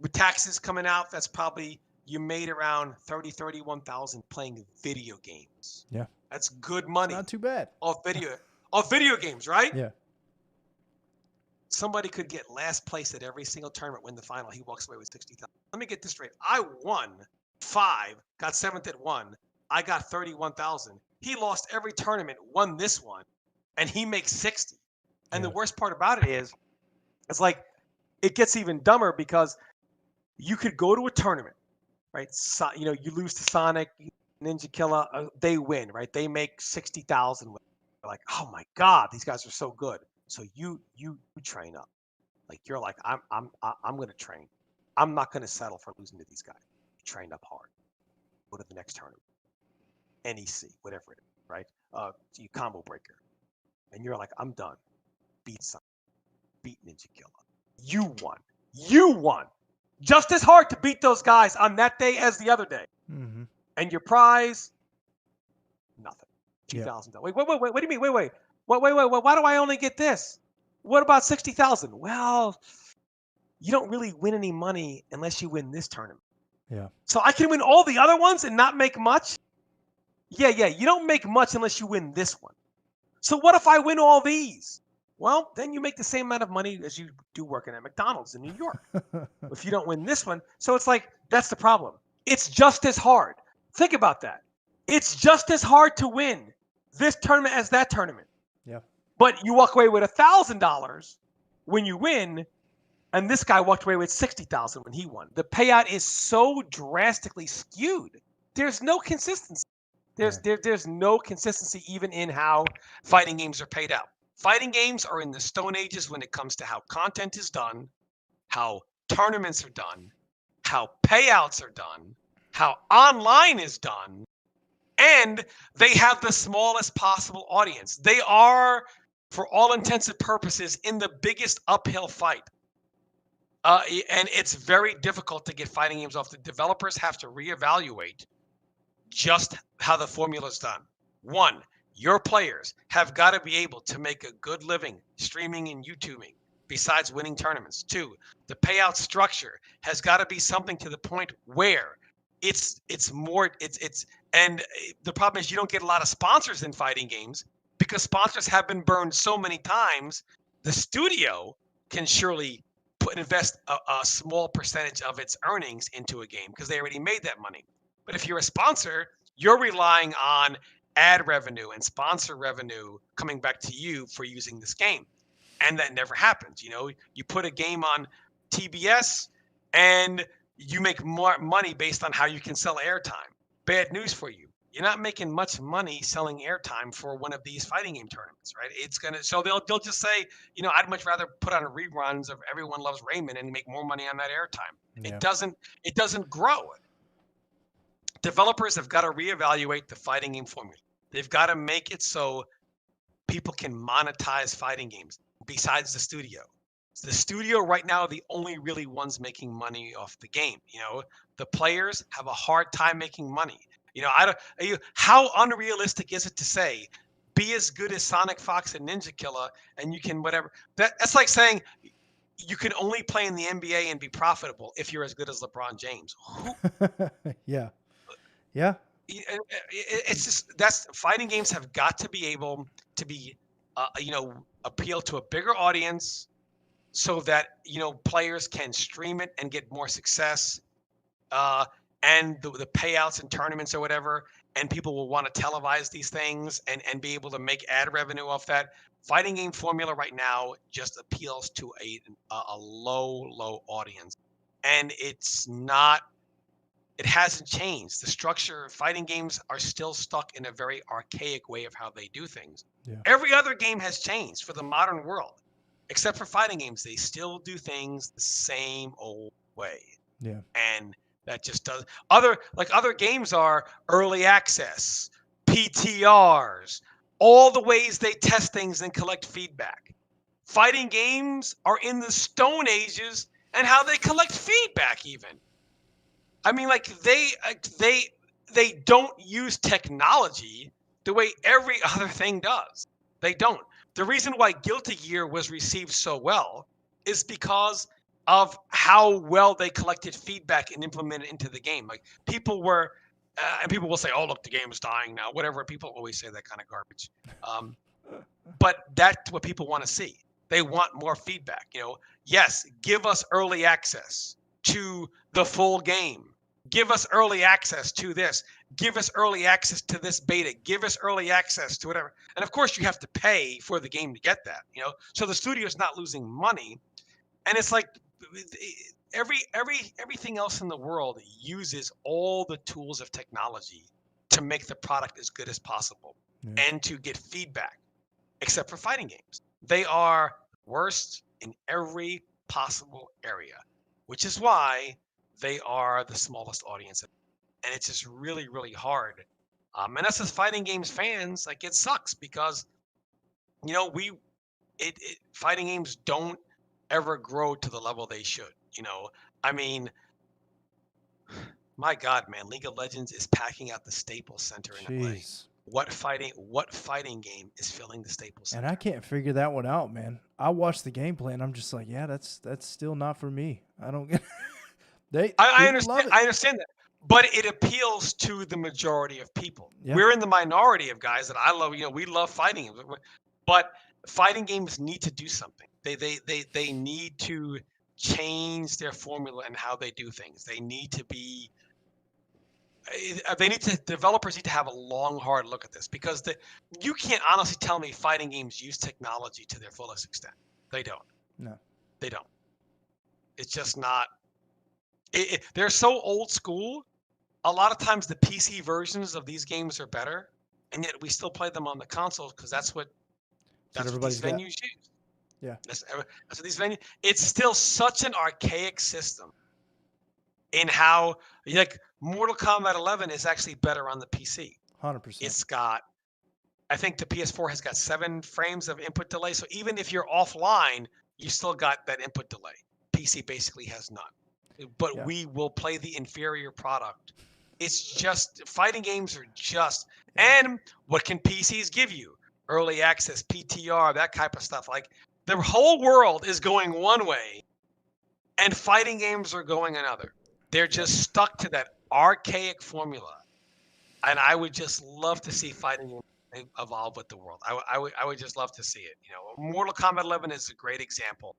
With taxes coming out, that's probably you made around 31,000 playing video games. Yeah. That's good money. It's not too bad. Off video games, right? Yeah. Somebody could get last place at every single tournament, win the final. He walks away with 60,000. Let me get this straight. I won 5, got 7th at 1. I got 31,000. He lost every tournament, won this one, and he makes 60. And the worst part about it is, it's like it gets even dumber because you could go to a tournament, right? So, you lose to Sonic, Ninja Killer, they win, right? They make 60,000. Like, oh my God, these guys are so good. So you train up, like you're like I'm going to train. I'm not going to settle for losing to these guys. You train up hard. Go to the next tournament, NEC, whatever it is, right? You combo breaker, and you're like, I'm done. Beat Sonic, beat Ninja Killer. You won. Just as hard to beat those guys on that day as the other day. Mm-hmm. And your prize, nothing. $2,000. Yeah. Wait. What do you mean? Wait. Why do I only get this? What about 60,000? Well, you don't really win any money unless you win this tournament. Yeah. So I can win all the other ones and not make much? Yeah. You don't make much unless you win this one. So what if I win all these? Well, then you make the same amount of money as you do working at McDonald's in New York. If you don't win this one. So it's like, that's the problem. It's just as hard. Think about that. It's just as hard to win this tournament as that tournament. Yeah. But you walk away with $1,000 when you win, and this guy walked away with 60,000 when he won. The payout is so drastically skewed. There's no consistency. There's no consistency even in how fighting games are paid out. Fighting games are in the Stone Ages when it comes to how content is done, how tournaments are done, how payouts are done, how online is done, and they have the smallest possible audience. They are, for all intents and purposes, in the biggest uphill fight. And it's very difficult to get fighting games off. The developers have to reevaluate just how the formula is done. One, your players have got to be able to make a good living streaming and YouTubing besides winning tournaments. Two, the payout structure has got to be something to the point where it's and the problem is you don't get a lot of sponsors in fighting games because sponsors have been burned so many times. The studio can surely invest a small percentage of its earnings into a game because they already made that money. But if you're a sponsor, you're relying on ad revenue and sponsor revenue coming back to you for using this game. And that never happens. You know, you put a game on TBS and you make more money based on how you can sell airtime. Bad news for you. You're not making much money selling airtime for one of these fighting game tournaments, right? So they'll just say, you know, I'd much rather put on reruns of Everyone Loves Raymond and make more money on that airtime. Yeah. It doesn't grow. Developers have got to reevaluate the fighting game formula. They've got to make it so people can monetize fighting games besides the studio. The studio right now are the only really ones making money off the game. You know, the players have a hard time making money. You know, how unrealistic is it to say, be as good as Sonic Fox and Ninja Killer, and you can whatever. That's like saying you can only play in the NBA and be profitable if you're as good as LeBron James. Yeah. Yeah. It's just fighting games have got to be able to be, appeal to a bigger audience so that, players can stream it and get more success. And the payouts and tournaments or whatever, and people will want to televise these things and be able to make ad revenue off that. Fighting game formula right now just appeals to a low audience, and it hasn't changed. The structure of fighting games are still stuck in a very archaic way of how they do things. Yeah. Every other game has changed for the modern world, except for fighting games. They still do things the same old way. Yeah. And that just does other games are early access, PTRs, all the ways they test things and collect feedback. Fighting games are in the Stone Ages and how they collect feedback even. I mean, like they don't use technology the way every other thing does. They don't. The reason why Guilty Gear was received so well is because of how well they collected feedback and implemented into the game. Like people were, and people will say, "Oh, look, the game is dying now." Whatever. People always say that kind of garbage. But that's what people want to see. They want more feedback. Yes, give us early access to the full game. Give us early access to this. Give us early access to this beta. Give us early access to whatever. And of course, you have to pay for the game to get that. So the studio's not losing money. And it's like everything else in the world uses all the tools of technology to make the product as good as possible and to get feedback, except for fighting games. They are worst in every possible area, which is why they are the smallest audience. And it's just really, really hard. And us as fighting games fans, like it sucks because, fighting games don't ever grow to the level they should. I mean, my God, man, League of Legends is packing out the Staples Center in LA. What fighting game is filling the Staples Center? And I can't figure that one out, man. I watched the gameplay and I'm just like, yeah, that's still not for me. I don't get I understand that. But it appeals to the majority of people. Yeah. We're in the minority of guys that I love. We love fighting games. But fighting games need to do something. They need to change their formula and how they do things. Developers need to have a long, hard look at this because you can't honestly tell me fighting games use technology to their fullest extent. They don't. No. They don't. It's just not. They're so old school. A lot of times the PC versions of these games are better, and yet we still play them on the consoles because that's what these venues use. Yeah. That's what these venues. It's still such an archaic system in how like Mortal Kombat 11 is actually better on the PC. 100%. It's got, I think the PS4 has got 7 frames of input delay. So even if you're offline, you still got that input delay. PC basically has none. But Yeah. we will play the inferior product. It's just fighting games are just, and what can PCs give you? Early access, PTR, that type of stuff. Like the whole world is going one way and fighting games are going another. They're just stuck to that archaic formula. And I would just love to see fighting games evolve with the world. I would just love to see it. You know, Mortal Kombat 11 is a great example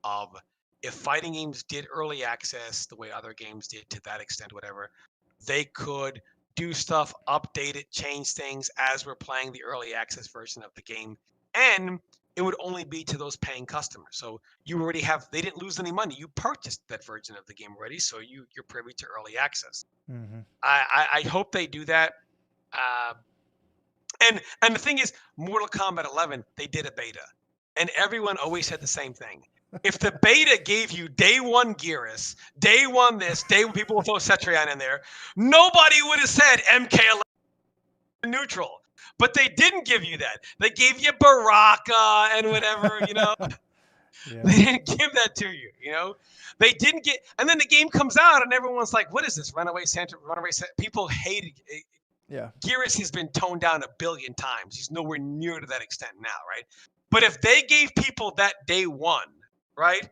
of if fighting games did early access the way other games did to that extent, whatever, they could do stuff, update it, change things as we're playing the early access version of the game. And it would only be to those paying customers. So you already have, they didn't lose any money. You purchased that version of the game already. So you're privy to early access. Mm-hmm. I hope they do that. And the thing is, Mortal Kombat 11, they did a beta. And everyone always said the same thing. If the beta gave you day one Geras, day one this, day one people will throw Cetrion in there, nobody would have said MK11 neutral. But they didn't give you that. They gave you Baraka and whatever, you know. Yeah. They didn't give that to you, you know. They didn't get, and then the game comes out and everyone's like, what is this? Runaway Santa, Runaway Santa. People hated it. Yeah. Geras has been toned down 1 billion times. He's nowhere near to that extent now, right? But if they gave people that day one, right?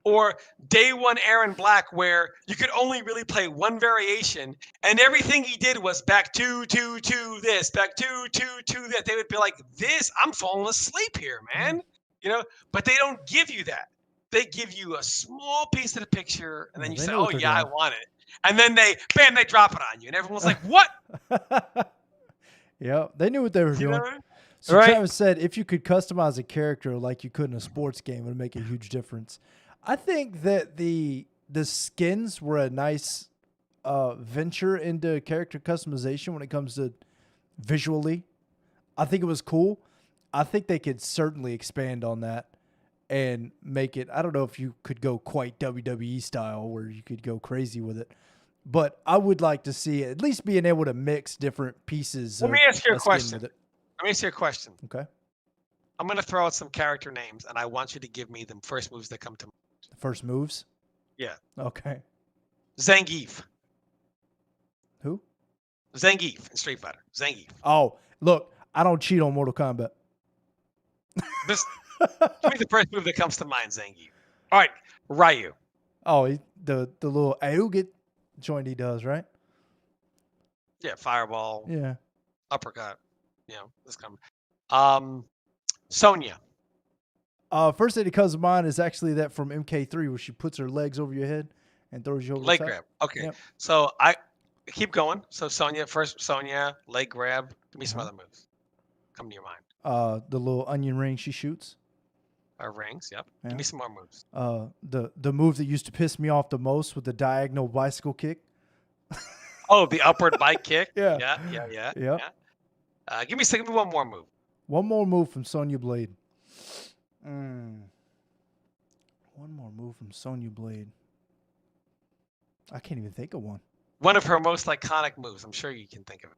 Or day one Aaron Black, where you could only really play one variation, and everything he did was back two, this, back two, that. They would be like, this, I'm falling asleep here, man. You know, but they don't give you that. They give you a small piece of the picture, and then Yeah, you they say, know what oh, they're yeah, I doing. want it. And then they drop it on you, and everyone's like, what? Yeah, they knew what they were You doing. know? So Right. Travis said if you could customize a character like you could in a sports game, it would make a huge difference. I think that the skins were a nice venture into character customization when it comes to visually. I think it was cool. I think they could certainly expand on that and make it. I don't know if you could go quite WWE style where you could go crazy with it, but I would like to see at least being able to mix different pieces. Let me ask you a skin question. with it. Let me ask you a question. Okay. I'm going to throw out some character names, and I want you to give me the first moves that come to mind. First moves. Yeah. Okay. Zangief. Who? Zangief in Street Fighter. Zangief. Oh, look, I don't cheat on Mortal Kombat. This, give me the first move that comes to mind, Zangief. All right, Ryu. Oh, the little Ayuget joint he does, right? Yeah, fireball, Yeah. uppercut. You know, this kind. Sonya. First thing that comes to mind is actually that from MK3 where she puts her legs over your head and throws you over Leg the top. grab. Okay. Yep. So I keep going. So Sonya, leg grab. Give me some other moves. Come to your mind. The little onion ring she shoots. Rings. Yep. Yeah. Give me some more moves. The move that used to piss me off the most with the diagonal bicycle kick. Oh, the upward bike kick. Yeah. Yeah. Yep. Give me one more move. One more move from Sonya Blade. One more move from Sonya Blade. I can't even think of one. One of her most iconic moves. I'm sure you can think of it.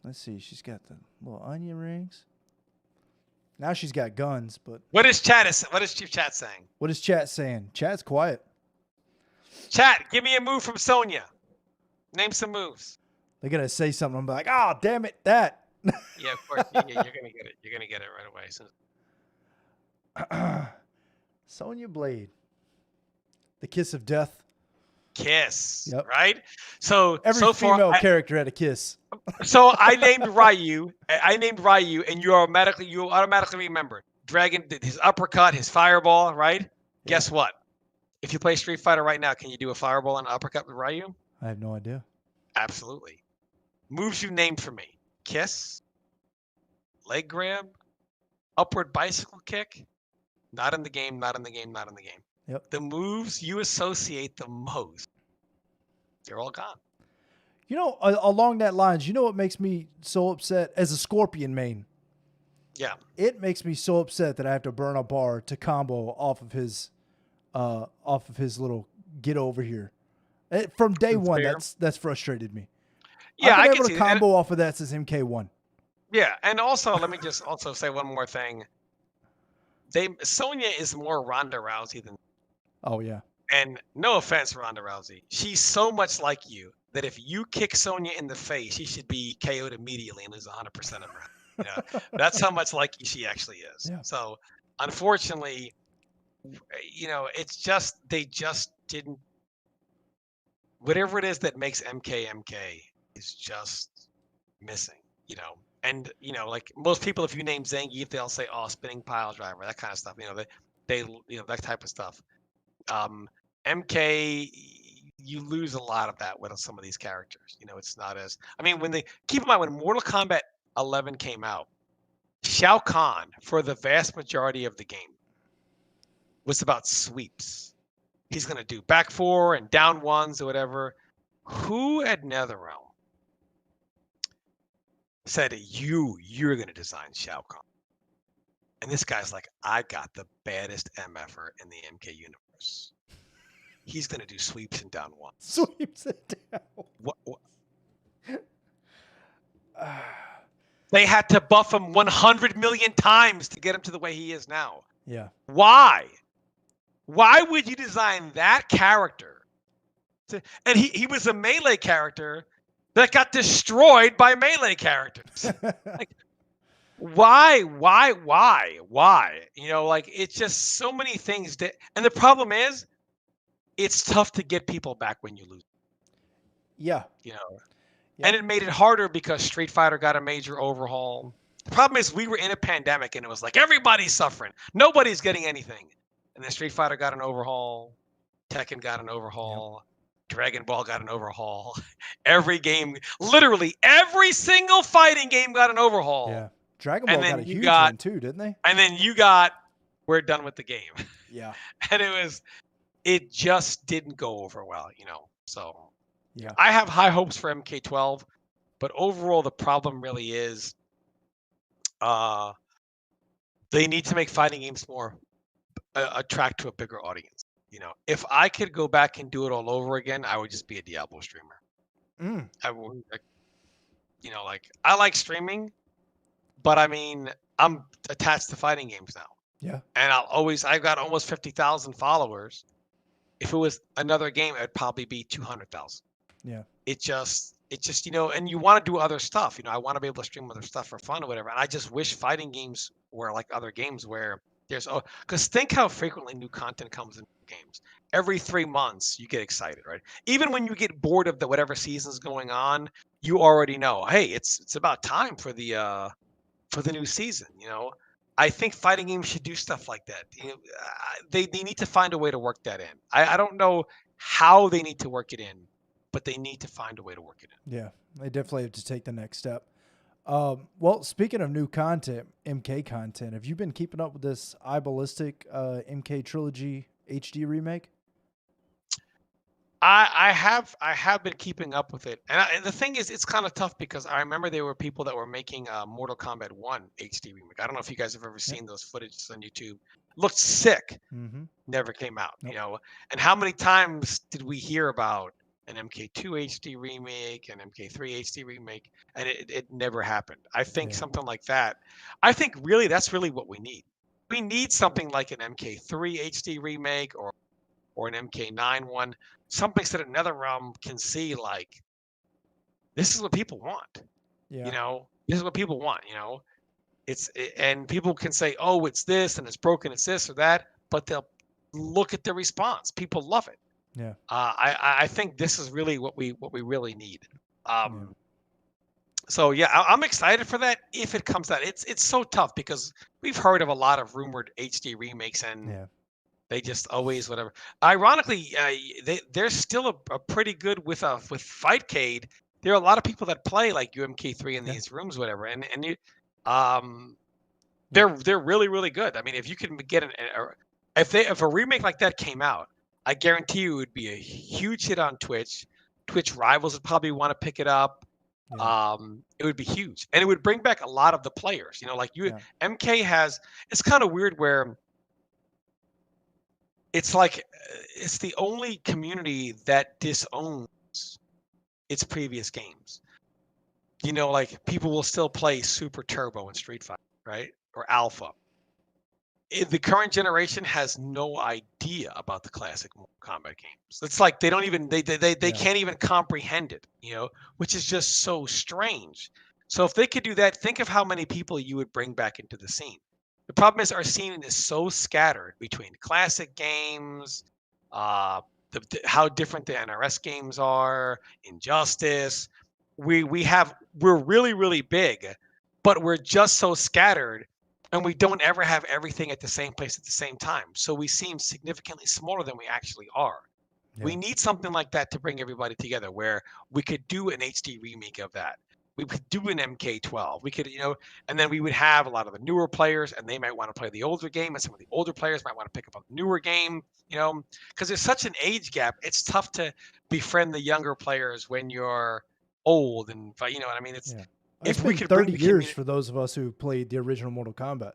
Let's see. She's got the little onion rings. Now she's got guns, but What is Chief Chat saying? what is chat saying? Chat's quiet. Chat, give me a move from Sonya. Name some moves. They're gonna say something. I'm like, oh, damn it, that. Yeah, of course. You're gonna get it. You're gonna get it right away. So, Sonya Blade. The kiss of death. kiss. Yep. Right? So Every so female far, character had a kiss. so I named Ryu. And you automatically remember Dragon, his uppercut, his fireball. Right? Guess what? If you play Street Fighter right now, can you do a fireball and an uppercut with Ryu? I have no idea. Absolutely. Moves you named for me: kiss, leg grab, upward bicycle kick. Not in the game. Yep. The moves you associate the most, they're all gone. You know, along that lines, you know what makes me so upset as a Scorpion main? Yeah. It makes me so upset that I have to burn a bar to combo off of his off of his little get over here. From day That's one, fair. that's frustrated me. Yeah, I've I been can able see to that. combo off of that since MK1. Yeah, and also let me just also say one more thing. Sonya is more Ronda Rousey than, Oh yeah. and no offense, Ronda Rousey, she's so much like you that if you kick Sonya in the face, she should be KO'd immediately and lose 100% of her. You know, that's how much like you she actually is. Yeah. So unfortunately, you know, it's just they just didn't. Whatever it is that makes MK is just missing. You know, and you know, like most people, if you name Zangief, they'll say, "Oh, spinning pile driver," that kind of stuff. You know, they you know, that type of stuff. MK, you lose a lot of that with some of these characters. You know, it's not as. I mean, when they keep in mind when Mortal Kombat 11 came out, Shao Kahn for the vast majority of the game was about sweeps. He's gonna do back four and down ones or whatever. Who at NetherRealm said you're gonna design Shao Kahn? And this guy's like, I got the baddest MFer in the MK universe. He's gonna do sweeps and down ones. Sweeps it down. What? They had to buff him 100 million times to get him to the way he is now. Yeah. Why? Why would you design that character? And he was a melee character that got destroyed by melee characters. Like, why? You know, like it's just so many things that, and the problem is, it's tough to get people back when you lose. Yeah. You know, Yep. and it made it harder because Street Fighter got a major overhaul. The problem is we were in a pandemic and it was like everybody's suffering, nobody's getting anything, and then Street Fighter got an overhaul, Tekken got an overhaul. Yep. Dragon Ball got an overhaul. Every game, literally every single fighting game got an overhaul. Yeah. Dragon Ball got a huge one too, didn't they? And then you got, we're done with the game. Yeah. And it just didn't go over well, you know. So yeah, I have high hopes for MK12, but overall the problem really is they need to make fighting games more attract to a bigger audience. You know, if I could go back and do it all over again, I would just be a Diablo streamer. I would, you know, like I like streaming, but I mean, I'm attached to fighting games now. Yeah. And I've got almost 50,000 followers. If it was another game, it'd probably be 200,000. Yeah. It just, you know, and you want to do other stuff. You know, I want to be able to stream other stuff for fun or whatever. And I just wish fighting games were like other games where there's, because think how frequently new content comes in games. Every 3 months, you get excited, right? Even when you get bored of the whatever season's going on, you already know, hey, it's about time for the new season. You know, I think fighting games should do stuff like that. You know, they need to find a way to work that in. I don't know how they need to work it in, but they need to find a way to work it in. Yeah, they definitely have to take the next step. Well, speaking of new content, MK content, have you been keeping up with this iBallistic MK Trilogy HD remake? I have been keeping up with it, and the thing is, it's kind of tough because I remember there were people that were making Mortal Kombat 1 HD remake. I don't know if you guys have ever seen those footages on YouTube. Looked sick. Mm-hmm. Never came out. Nope. You know, and how many times did we hear about an MK2 HD remake, an MK3 HD remake, and it never happened. I think something like that. I think really that's really what we need. We need something like an MK3 HD remake or an MK9 one, something so that NetherRealm can see like this is what people want. Yeah. You know, this is what people want. You know, and people can say, oh, it's this and it's broken, it's this or that, but they'll look at the response. People love it. Yeah. I think this is really what we really need. So yeah, I'm excited for that if it comes out. It's so tough because we've heard of a lot of rumored HD remakes and they just always whatever. Ironically, they're still a pretty good with Fightcade. There are a lot of people that play like UMK3 in these rooms, whatever, and they're really really good. I mean, if you can get if a remake like that came out, I guarantee you it would be a huge hit on Twitch. Twitch rivals would probably want to pick it up. It would be huge, and it would bring back a lot of the players. You know, like MK has. It's kind of weird where it's like it's the only community that disowns its previous games. You know, like people will still play Super Turbo and Street Fighter, right? Or Alpha. The current generation has no idea about the classic Mortal Kombat games. It's like they don't even they Yeah. can't even comprehend it, you know, which is just so strange. So if they could do that, think of how many people you would bring back into the scene. The problem is our scene is so scattered between classic games, uh, how different the NRS games are, Injustice. We're really really big, but we're just so scattered, and we don't ever have everything at the same place at the same time. So we seem significantly smaller than we actually are. Yeah. We need something like that to bring everybody together, where we could do an HD remake of that. We could do an MK12. We could, you know, and then we would have a lot of the newer players, and they might want to play the older game, and some of the older players might want to pick up a newer game, you know, because there's such an age gap. It's tough to befriend the younger players when you're old, and you know what I mean. It's Yeah. if It's we been could 30 bring the years community, for those of us who played the original Mortal Kombat.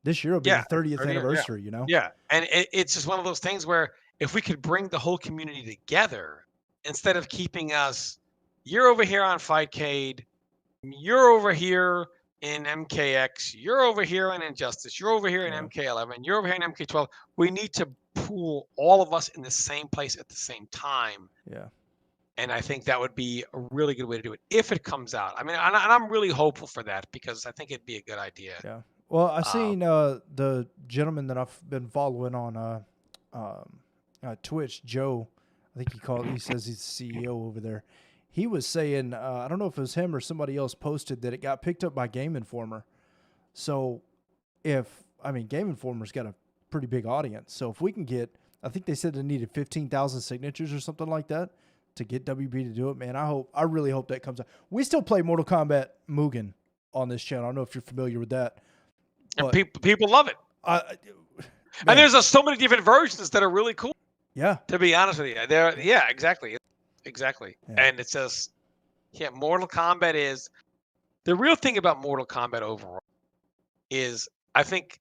This year will be yeah, the 30th 30 years, yeah. anniversary, you know? Yeah, and it's just one of those things where if we could bring the whole community together instead of keeping us, you're over here on Fightcade, you're over here in MKX, you're over here in Injustice, you're over here in Yeah. MK11, you're over here in MK12. We need to pool all of us in the same place at the same time. Yeah. And I think that would be a really good way to do it if it comes out. I mean, and I'm really hopeful for that because I think it'd be a good idea. Yeah. Well, I've Um, seen the gentleman that I've been following on Twitch, Joe. I think he says he's the CEO over there. He was saying, I don't know if it was him or somebody else posted that it got picked up by Game Informer. So Game Informer's got a pretty big audience. So if we can get, I think they said they needed 15,000 signatures or something like that to get WB to do it, man. I really hope that comes out. We still play Mortal Kombat Mugen on this channel. I don't know if you're familiar with that. and people love it. Man, And there's so many different versions that are really cool. yeah. To be honest with you, exactly. Yeah. And it's just, Mortal Kombat is the real thing about Mortal Kombat overall is I think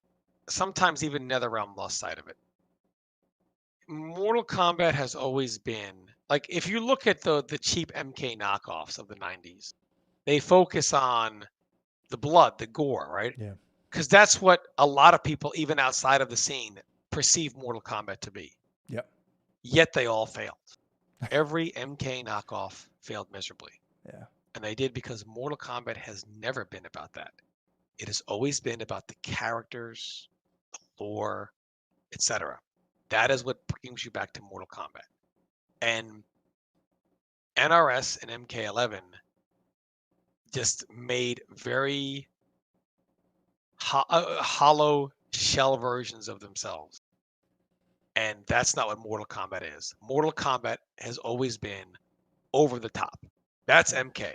sometimes even NetherRealm lost sight of it. Mortal Kombat has always been like, if you look at the cheap MK knockoffs of the 90s, they focus on the blood, the gore, right? Yeah. Because that's what a lot of people, even outside of the scene, perceive Mortal Kombat to be. Yep. Yet they all failed. Every MK knockoff failed miserably. Yeah. And they did because Mortal Kombat has never been about that. It has always been about the characters, the lore, etc. That is what brings you back to Mortal Kombat. And NRS and MK11 just made very hollow shell versions of themselves. And that's not what Mortal Kombat is. Mortal Kombat has always been over the top. That's MK.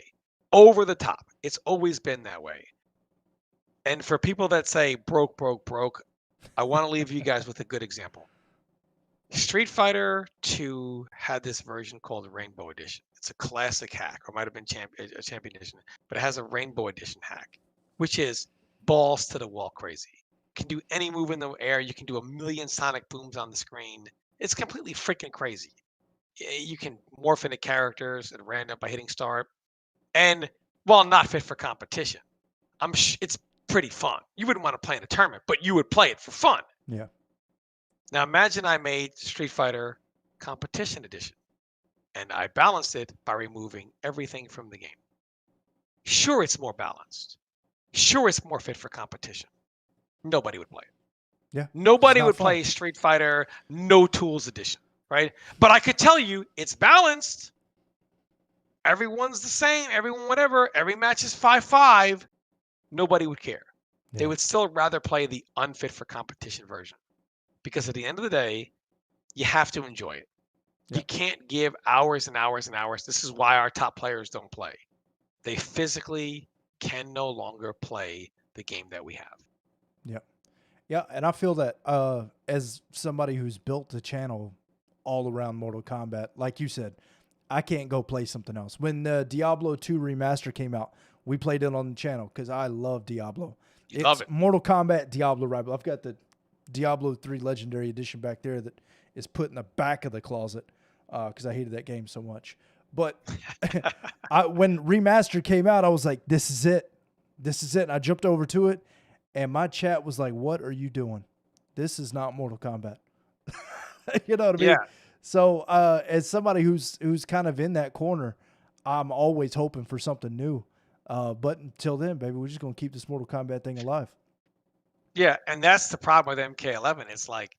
Over the top. It's always been that way. And for people that say broke, I want to leave you guys with a good example. Street Fighter 2 had this version called Rainbow Edition. It's a classic hack, or might have been a champion edition, but it has a Rainbow Edition hack, which is balls to the wall crazy. You can do any move in the air. You can do a million sonic booms on the screen. It's completely freaking crazy. You can morph into characters at random by hitting start. And while not fit for competition, it's pretty fun. You wouldn't want to play in a tournament, but you would play it for fun. Yeah. Now imagine I made Street Fighter Competition Edition, and I balanced it by removing everything from the game. Sure, it's more balanced. Sure, it's more fit for competition. Nobody would play it. Yeah. Nobody would fun. play Street Fighter No Tools Edition, right? But I could tell you it's balanced. Everyone's the same. Everyone, whatever. Every match is 5-5. Nobody would care. Yeah. They would still rather play the unfit for competition version. Because at the end of the day, you have to enjoy it. Yeah. You can't give hours and hours and hours. This is why our top players don't play. They physically can no longer play the game that we have. Yep. Yeah, and I feel that as somebody who's built the channel all around Mortal Kombat, like you said, I can't go play something else. When the Diablo 2 remaster came out, we played it on the channel because I love Diablo. Love it. Mortal Kombat Diablo Rival. I've got the Diablo 3 Legendary Edition back there that is put in the back of the closet because I hated that game so much. But when Remastered came out, I was like, this is it. This is it. And I jumped over to it, and my chat was like, what are you doing? This is not Mortal Kombat. You know what I mean? Yeah. So as somebody who's kind of in that corner, I'm always hoping for something new. But until then, baby, we're just going to keep this Mortal Kombat thing alive. Yeah, and that's the problem with MK11. It's like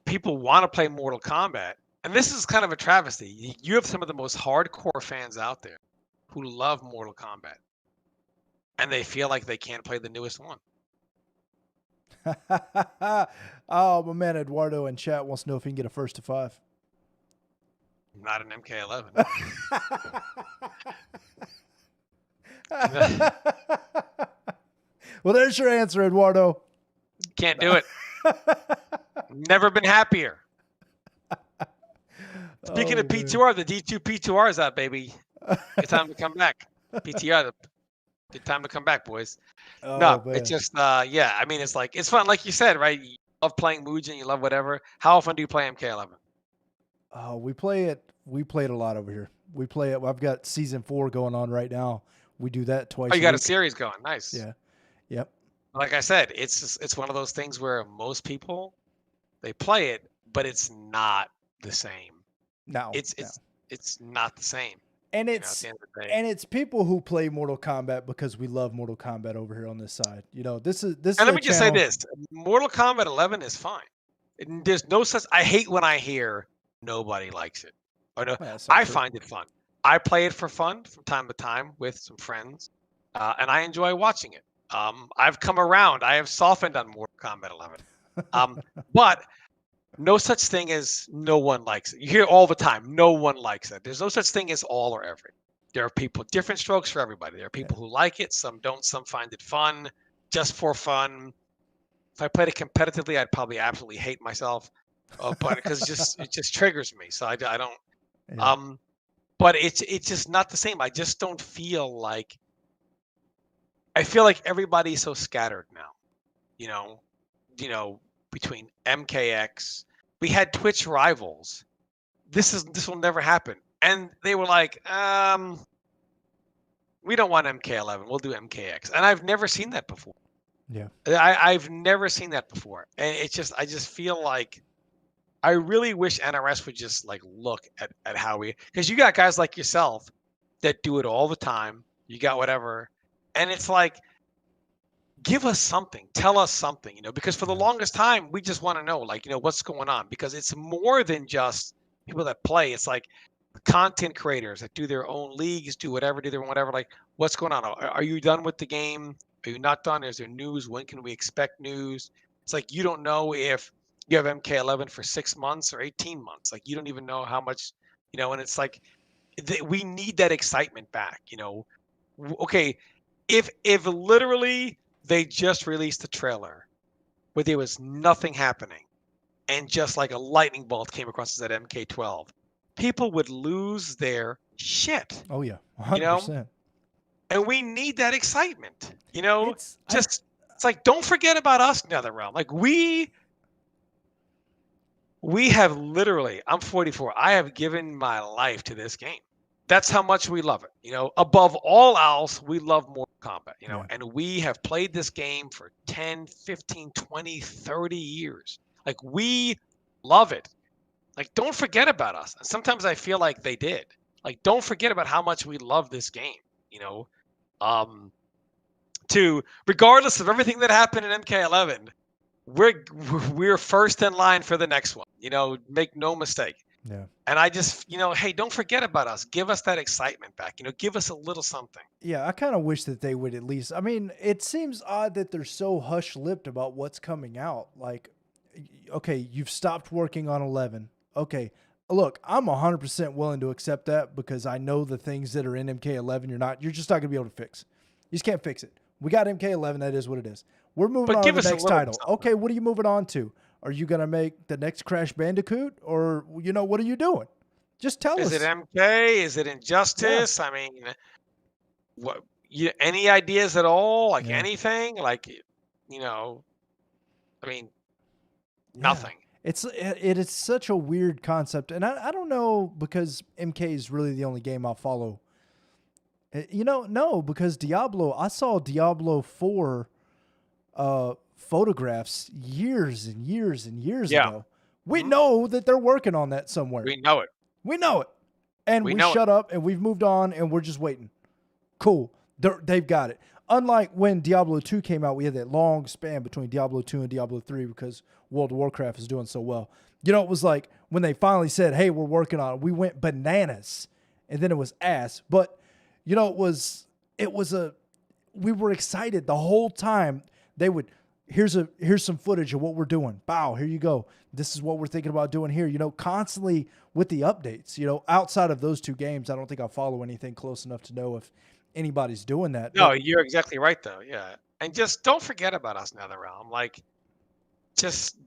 people want to play Mortal Kombat, and this is kind of a travesty. You have some of the most hardcore fans out there who love Mortal Kombat, and they feel like they can't play the newest one. Oh, my man Eduardo in chat wants to know if he can get a first to 5. Not an MK11. Well, there's your answer, Eduardo. Can't do it. Never been happier. Speaking of P2R, the D2 P2R is out, baby. Good time to come back. PTR, good time to come back, boys. No, man. it's just, yeah. I mean, it's like it's fun, like you said, right? You love playing Mugen, you love whatever. How often do you play MK11? Oh, we play it. We play it a lot over here. We play it. I've got season 4 going on right now. We do that twice. Oh, you got week. a series going. Nice. Yeah. Yep. Like I said, it's one of those things where most people they play it, but it's not the same. No. It's not the same. And At the end of the day. it's people who play Mortal Kombat because we love Mortal Kombat over here on this side. You know, this is And let me just say this: Mortal Kombat 11 is fine. There's no such. I hate when I hear nobody likes it. Or no, I find it fun. I play it for fun from time to time with some friends, and I enjoy watching it. I've come around. I have softened on Mortal Kombat 11. But no such thing as no one likes it. You hear all the time, no one likes it. There's no such thing as all or every. There are people, different strokes for everybody. There are people who like it, some don't, some find it fun, just for fun. If I played it competitively, I'd probably absolutely hate myself, but because it just triggers me. So I don't. Yeah. But it's just not the same. I just don't feel like. I feel like everybody's so scattered now. You know, between MKX, we had Twitch rivals. This will never happen, and they were like, we don't want MK11. We'll do MKX, and I've never seen that before. Yeah. I've never seen that before, and I just feel like I really wish NRS would just like look at how because you got guys like yourself that do it all the time. You got whatever, and it's like, give us something, tell us something, because for the longest time we just want to know, like, what's going on, because it's more than just people that play. It's like content creators that do their own leagues, do whatever, like, what's going on? Are you done with the game? Are you not done? Is there news? When can we expect news? It's like, you don't know if you have MK11 for 6 months or 18 months. Like, you don't even know how much, and it's like, we need that excitement back, Okay, if literally they just released a trailer where there was nothing happening and just like a lightning bolt came across as that MK12, people would lose their shit. Oh yeah, 100%. And we need that excitement. It's like, don't forget about us in the other realm. Like we have literally, I'm 44. I have given my life to this game. That's how much we love it. Above all else, we love Mortal Kombat, and we have played this game for 10, 15, 20, 30 years. Like, we love it. Like, don't forget about us. Sometimes I feel like they did. Like, don't forget about how much we love this game, regardless of everything that happened in MK11, we're first in line for the next one, make no mistake. Yeah. And I just, hey, don't forget about us. Give us that excitement back. Give us a little something. Yeah, I kind of wish that they would at least. I mean, it seems odd that they're so hush-lipped about what's coming out. Like, okay, you've stopped working on 11. Okay, look, I'm 100% willing to accept that because I know the things that are in MK11 you're just not going to be able to fix. You just can't fix it. We got MK11. That is what it is. We're moving on to the next title. Okay, what are you moving on to? Are you going to make the next Crash Bandicoot, or, what are you doing? Just tell us. Is it MK? Is it Injustice? Yeah. I mean, what? Any ideas at all? Like anything? Like, I mean, Nothing. It is such a weird concept, and I don't know, because MK is really the only game I'll follow. No, because Diablo, I saw Diablo 4 photographs years and years and years ago. We know that they're working on that somewhere. We know it. We know it. And we shut up and we've moved on and we're just waiting. Cool. They've got it. Unlike when Diablo 2 came out, we had that long span between Diablo 2 and Diablo 3 because World of Warcraft is doing so well. It was like when they finally said, hey, we're working on it, we went bananas. And then it was ass. But, we were excited the whole time. They would, here's some footage of what we're doing. Bow, here you go. This is what we're thinking about doing here. Constantly with the updates. Outside of those two games, I don't think I follow anything close enough to know if anybody's doing that. No, you're exactly right, though. Yeah. And just don't forget about us, NetherRealm. Like, just,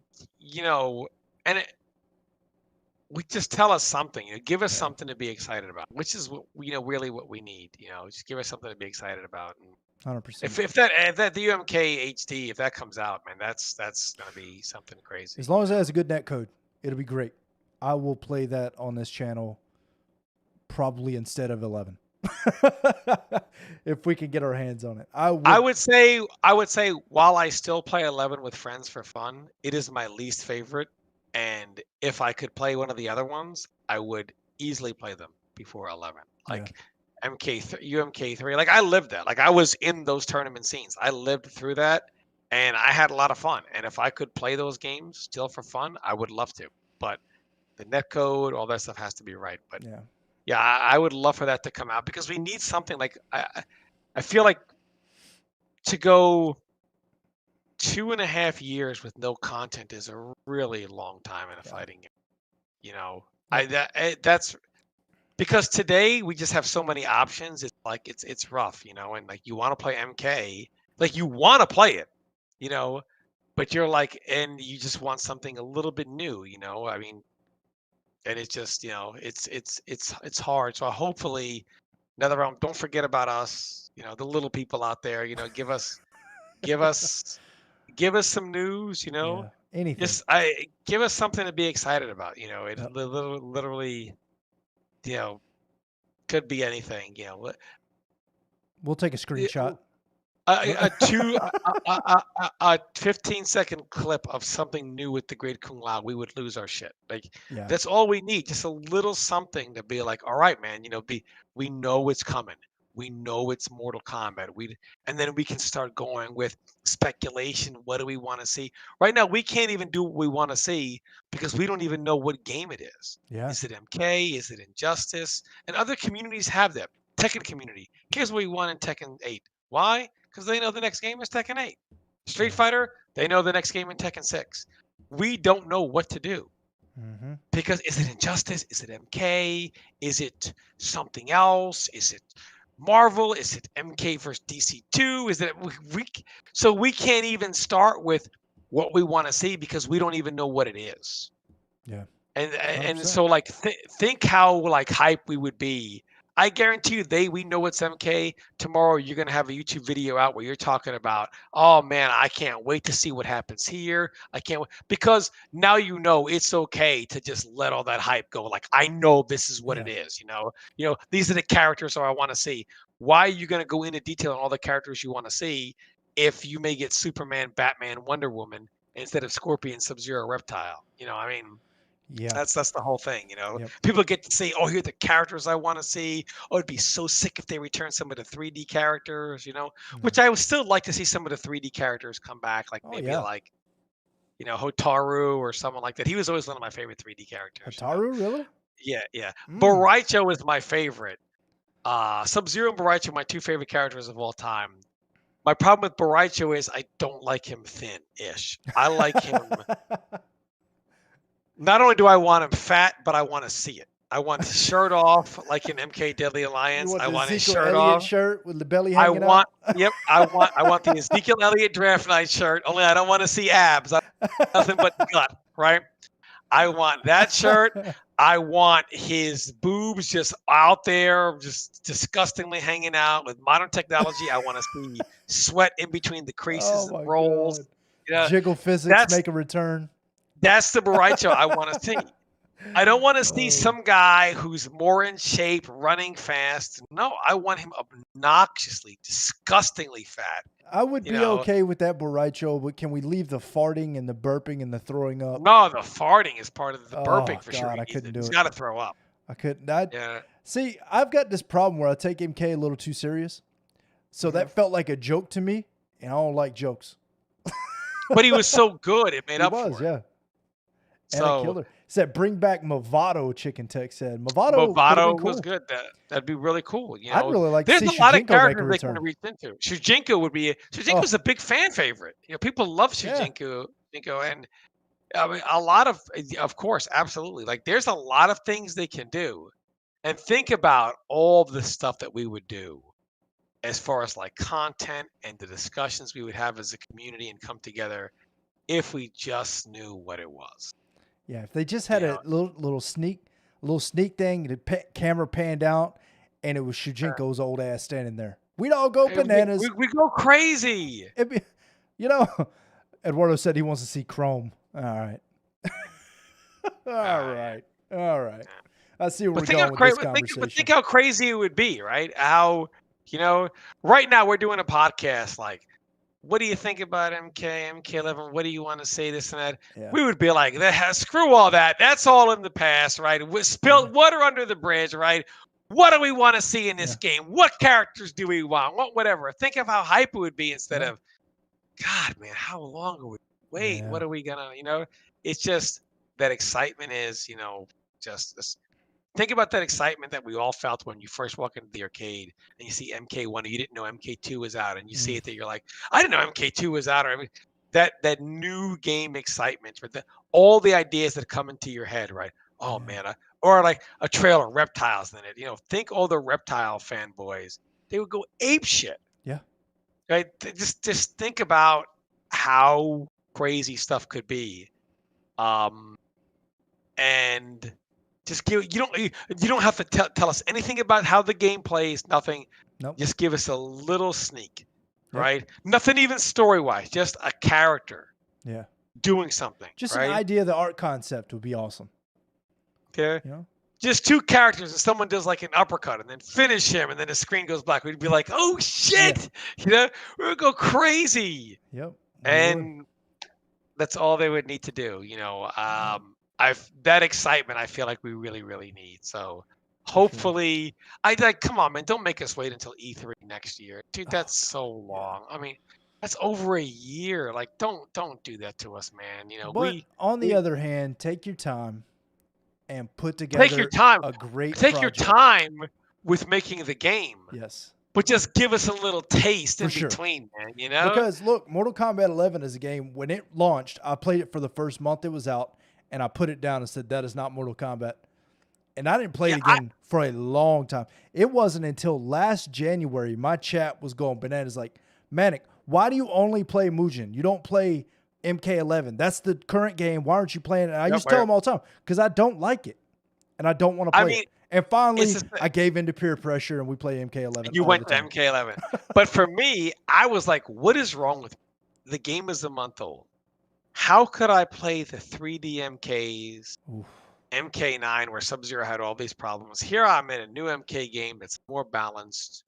we just tell us something. Give us something to be excited about, which is what, really what we need. Just give us something to be excited about. And 100%. if that the UMK HD, if that comes out, man, that's gonna be something crazy. As long as it has a good net code, it'll be great. I will play that on this channel probably instead of 11. If we can get our hands on it. I would say while I still play 11 with friends for fun, it is my least favorite. And if I could play one of the other ones, I would easily play them before 11. Like UMK3. Like, I lived that. Like, I was in those tournament scenes. I lived through that, and I had a lot of fun. And if I could play those games still for fun, I would love to. But the netcode, all that stuff has to be right. But yeah, I would love for that to come out because we need something. Like, I feel like to go 2.5 years with no content is a really long time in a fighting game. That's because today we just have so many options. It's like it's rough, and like you want to play MK, like you want to play it, but you're like, and you just want something a little bit new, I mean, and it's just, it's hard. So hopefully, NetherRealm, don't forget about us, the little people out there, give us some news, anything. Just give us something to be excited about, it literally, could be anything, We'll take a screenshot. A 15-second clip of something new with the Great Kung Lao, we would lose our shit. Like, that's all we need. Just a little something to be like, all right, man, we know it's coming. We know it's Mortal Kombat. And then we can start going with speculation. What do we want to see? Right now, we can't even do what we want to see because we don't even know what game it is. Yeah. Is it MK? Is it Injustice? And other communities have that. Tekken community. Here's what we want in Tekken 8. Why? Because they know the next game is Tekken 8. Street Fighter, they know the next game in Tekken 6. We don't know what to do. Because is it Injustice? Is it MK? Is it something else? Is it Marvel? Is it MK versus DC2? Is it so we can't even start with what we want to see because we don't even know what it is. Yeah. And so like think how like hype we would be. I guarantee you we know it's MK. Tomorrow you're going to have a YouTube video out where you're talking about, oh man, I can't wait to see what happens here. I can't wait. Because now it's okay to just let all that hype go. Like, I know this is what it is, these are the characters I want to see. Why are you going to go into detail on all the characters you want to see if you may get Superman, Batman, Wonder Woman instead of Scorpion, Sub-Zero, Reptile? I mean, yeah, that's the whole thing, People get to say, oh, here are the characters I want to see. Oh, it'd be so sick if they return some of the 3D characters, which I would still like to see some of the 3D characters come back, like like, Hotaru or someone like that. He was always one of my favorite 3D characters. Hotaru, really? Yeah. Boraicho is my favorite. Sub-Zero and Boraicho are my two favorite characters of all time. My problem with Boraicho is I don't like him thin-ish. I like him. Not only do I want him fat, but I want to see it. I want his shirt off, like in MK Deadly Alliance. I want his shirt off. Shirt with the belly hanging out. Yep. I want the Ezekiel Elliott draft night shirt. Only I don't want to see abs. Nothing but gut. Right. I want that shirt. I want his boobs just out there, just disgustingly hanging out with modern technology. I want to see sweat in between the creases and rolls. Jiggle physics make a return. That's the Baricho I want to see. I don't want to see Oh. some guy who's more in shape, running fast. No, I want him obnoxiously, disgustingly fat. I would You be know, okay with that Baricho, but can we leave the farting and the burping and the throwing up? no, the farting is part of the burping Oh for sure. God, I couldn't do He's it. got to throw up. I couldn't. I Yeah. see. I've got this problem where I take MK a little too serious, so that felt like a joke to me, and I don't like jokes. But he was so good, it made He up was, for it. yeah, and a So killer. Said, "Bring back Movado." Chicken Tech said, "Movado could have been Movado cool." was good. That'd be really cool. You I'd know, really like to there's see a lot of Shujinko make a characters they can return. reach into. Shujinko would be. Shujinko's a big fan favorite. You know, people love Shujinko. And I mean, a lot of course, absolutely. Like, there's a lot of things they can do, and think about all the stuff that we would do as far as like content and the discussions we would have as a community and come together if we just knew what it was. Yeah, if they just had You a know, little sneak thing, the camera panned out, and it was Shujinko's old ass standing there, we'd all go bananas. we go crazy. It'd be, you know, Eduardo said he wants to see Chrome. All right. All right. All right. I see where But we're think going how with crazy. this conversation. But think how crazy it would be, right? How, you know, right now we're doing a podcast. Like, what do you think about MK11? What do you want to say? This and that. Yeah. We would be like, screw all that. That's all in the past, right? We spilled water under the bridge, right? What do we want to see in this game? What characters do we want? Whatever. Think of how hype it would be instead of, God, man, how long would we wait? Yeah. What are we gonna, It's just that excitement is, just this. Think about that excitement that we all felt when you first walk into the arcade and you see MK1 and you didn't know MK2 was out, and you see it there, you're like, I didn't know MK2 was out, or that new game excitement for all the ideas that come into your head, right? Oh man, or like a trailer, reptiles in it. Think all the reptile fanboys, they would go ape shit. Yeah. Right? Just think about how crazy stuff could be. And just give you don't have to tell us anything about how the game plays, nothing. Nope. Just give us a little sneak. Right? Nothing even story-wise, just a character. Yeah. Doing something. Just right? an idea, the art concept would be awesome. Okay. Just two characters and someone does like an uppercut and then finish him and then the screen goes black. We'd be like, oh shit. We would go crazy. Yep. And that's all they would need to do. That excitement I feel like we really, really need. So hopefully come on, man, don't make us wait until E3 next year. Dude, that's so long. I mean, that's over a year. Like, don't do that to us, man. But on the other hand, take your time and put together take your time. a great Take project. your time with making the game. Yes. But just give us a little taste in sure. between, man, Because look, Mortal Kombat 11 is a game, when it launched, I played it for the first month it was out, and I put it down and said, that is not Mortal Kombat. And I didn't play it again for a long time. It wasn't until last January my chat was going bananas like, Manic, why do you only play Mugen? You don't play MK11. That's the current game. Why aren't you playing it? And I used to tell them all the time, because I don't like it, and I don't want to play it. And finally, I gave in to peer pressure, and we play MK11. You went to MK11. But for me, I was like, what is wrong with me? The game is a month old. How could I play the 3D MKs, MK9, where Sub-Zero had all these problems? Here I'm in a new MK game that's more balanced.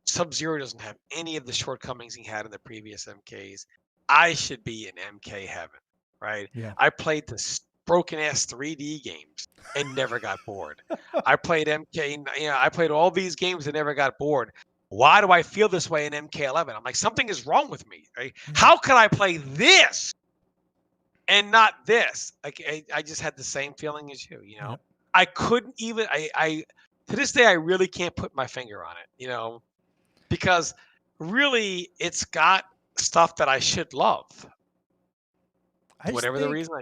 Sub-Zero doesn't have any of the shortcomings he had in the previous MKs. I should be in MK heaven, right? Yeah. I played this broken-ass 3D games and never got bored. I played MK, I played all these games and never got bored. Why do I feel this way in MK11? I'm like, something is wrong with me. Right? How could I play this and not this? Like, I just had the same feeling as you. Yep. I couldn't even. I to this day I really can't put my finger on it. Because really it's got stuff that I should love. Whatever the reason.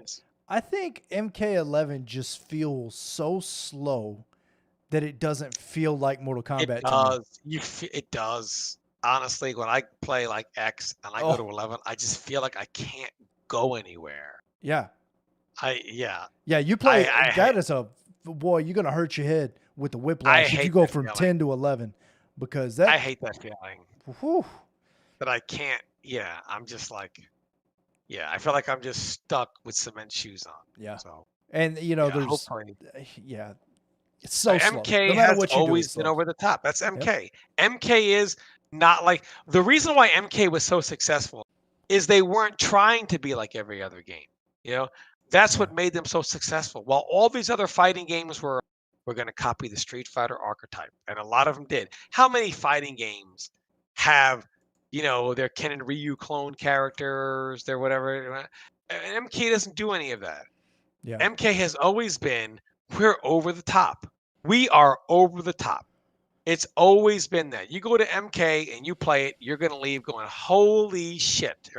I think MK11 just feels so slow that it doesn't feel like Mortal Kombat to me. It does. Honestly, when I play like X and I go to 11, I just feel like I can't go anywhere. Yeah. Yeah, you play that is boy, you're gonna hurt your head with the whiplash if you go from 10 to 11, because I hate that feeling. Whew. That I can't. Yeah, I'm just like, Yeah, I feel like I'm just stuck with cement shoes on. Yeah. So And yeah, there's hopefully. yeah, it's so slow. MK No matter has what you do, always it's been slow. over the top. That's Yep. MK. MK is not like the reason why MK was so successful is they weren't trying to be like every other game. You know, that's Yeah. what made them so successful. While all these other fighting games were going to copy the Street Fighter archetype, and a lot of them did. How many fighting games have, their Ken and Ryu clone characters, their whatever? MK doesn't do any of that. Yeah. MK has always been, we're over the top. We are over the top. It's always been that. You go to MK and you play it, you're going to leave going, holy shit.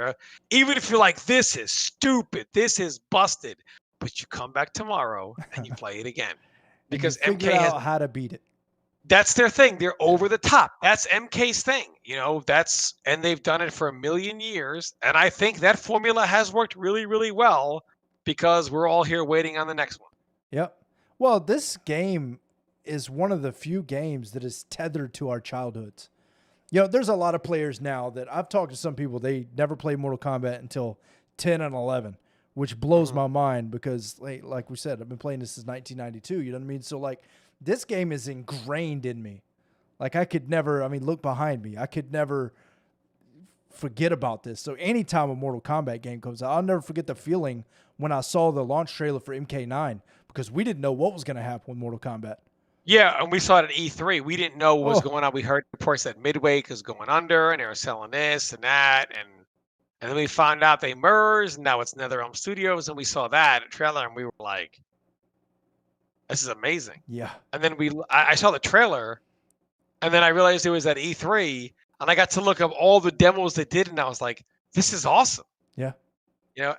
Even if you're like, this is stupid, this is busted. But you come back tomorrow and you play it again. And you Because figure MK has, out how to beat it. that's their thing. They're Yeah. over the top. That's MK's thing. And they've done it for a million years. And I think that formula has worked really, really well because we're all here waiting on the next one. Yep. Well, this game is one of the few games that is tethered to our childhoods. There's a lot of players now that I've talked to some people, they never played Mortal Kombat until 10 and 11, which blows my mind because, like we said, I've been playing this since 1992. You know what I mean? So, this game is ingrained in me. I could never, look behind me. I could never forget about this. So, anytime a Mortal Kombat game comes out, I'll never forget the feeling when I saw the launch trailer for MK9 because we didn't know what was going to happen with Mortal Kombat. Yeah, and we saw it at E3. We didn't know what was Oh. going on. We heard reports that Midway was going under, and they were selling this and that, and then we found out they merged. And now it's NetherRealm Studios, and we saw that trailer, and we were like, "This is amazing." Yeah. And then I saw the trailer, and then I realized it was at E3, and I got to look up all the demos they did, and I was like, "This is awesome." Yeah.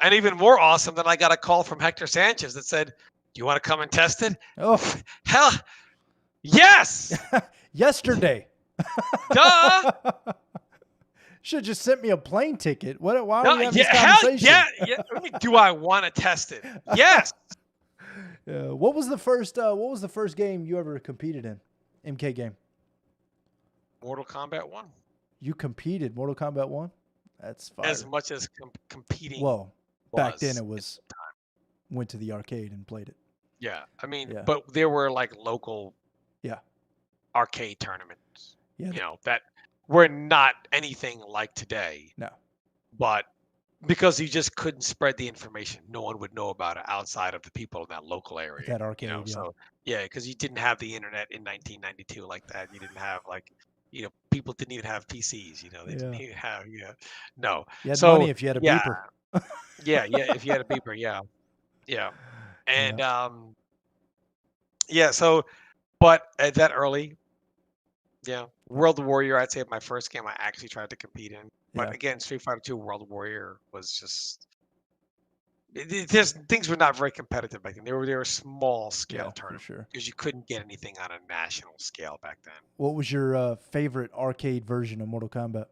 And even more awesome than I got a call from Hector Sanchez that said, "Do you want to come and test it?" Oh. Hell, yes. Yesterday. Duh. Should just sent me a plane ticket. Why are No, we having yeah, this hell conversation? yeah. I mean, do I want to test it? Yes. What was the first game you ever competed in? MK game. Mortal Kombat 1. You competed Mortal Kombat 1? That's fire. As much as competing. Well, back then it was was went to the arcade and played it. Yeah. I mean, Yeah. but there were like local Yeah. arcade tournaments, Yeah. that were not anything like today. No. But because you just couldn't spread the information, no one would know about it outside of the people in that local area. That arcade, yeah. So yeah, because you didn't have the internet in 1992 like that. You didn't have people didn't even have PCs. They didn't even have no. You had So money if you had a yeah, beeper. yeah, if you had a beeper, yeah, and So, but at that early, World Warrior, I'd say my first game I actually tried to compete in. But Yeah. again, Street Fighter 2 World Warrior was just things were not very competitive back then. They were small scale Yeah, for tournaments sure. because you couldn't get anything on a national scale back then. What was your favorite arcade version of Mortal Kombat?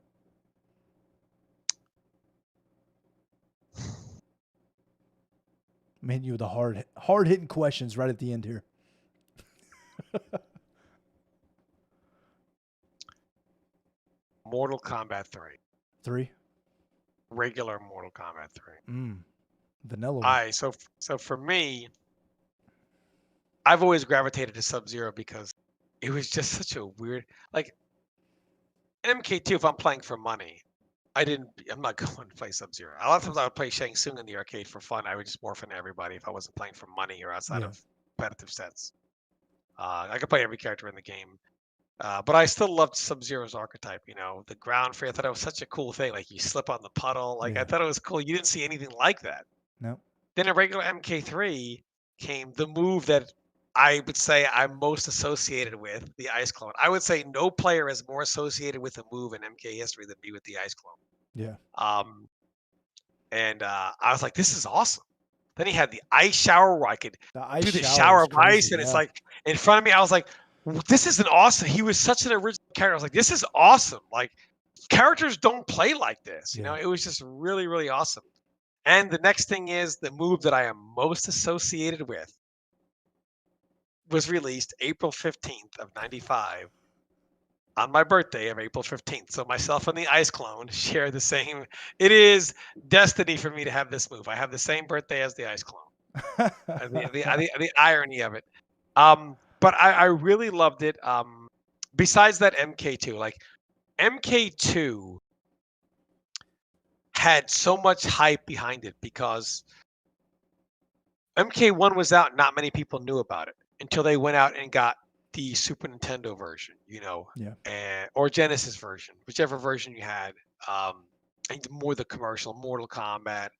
Man, you with the hard hitting questions right at the end here. Mortal Kombat 3. 3? Regular Mortal Kombat 3. Vanilla one. So for me, I've always gravitated to Sub-Zero because it was just such a weird, like MK2. If I'm playing for money, I'm not going to play Sub-Zero. A lot of times I would play Shang Tsung in the arcade for fun. I would just morph into everybody if I wasn't playing for money or outside of competitive sets. I could play every character in the game. But I still loved Sub-Zero's archetype, the ground free. I thought it was such a cool thing. Like you slip on the puddle. I thought it was cool. You didn't see anything like that. No. Then a regular MK3 came, the move that I would say I'm most associated with, the Ice Clone. I would say no player is more associated with a move in MK history than me with the Ice Clone. Yeah. And I was like, this is awesome. Then he had the ice shower where I could do the shower of ice, and it's like in front of me. I was like, this is awesome. He was such an original character. I was like, this is awesome. Like characters don't play like this. It was just really, really awesome. And the next thing is the move that I am most associated with was released April 15th of 95 on my birthday of April 15th. So myself and the Ice Clone share the same. It is destiny for me to have this move. I have the same birthday as the Ice Clone. The irony of it. But I really loved it. Besides that MK2, like MK2 had so much hype behind it because MK1 was out, not many people knew about it until they went out and got the Super Nintendo version, Yeah. or Genesis version, whichever version you had. And more the commercial, Mortal Kombat,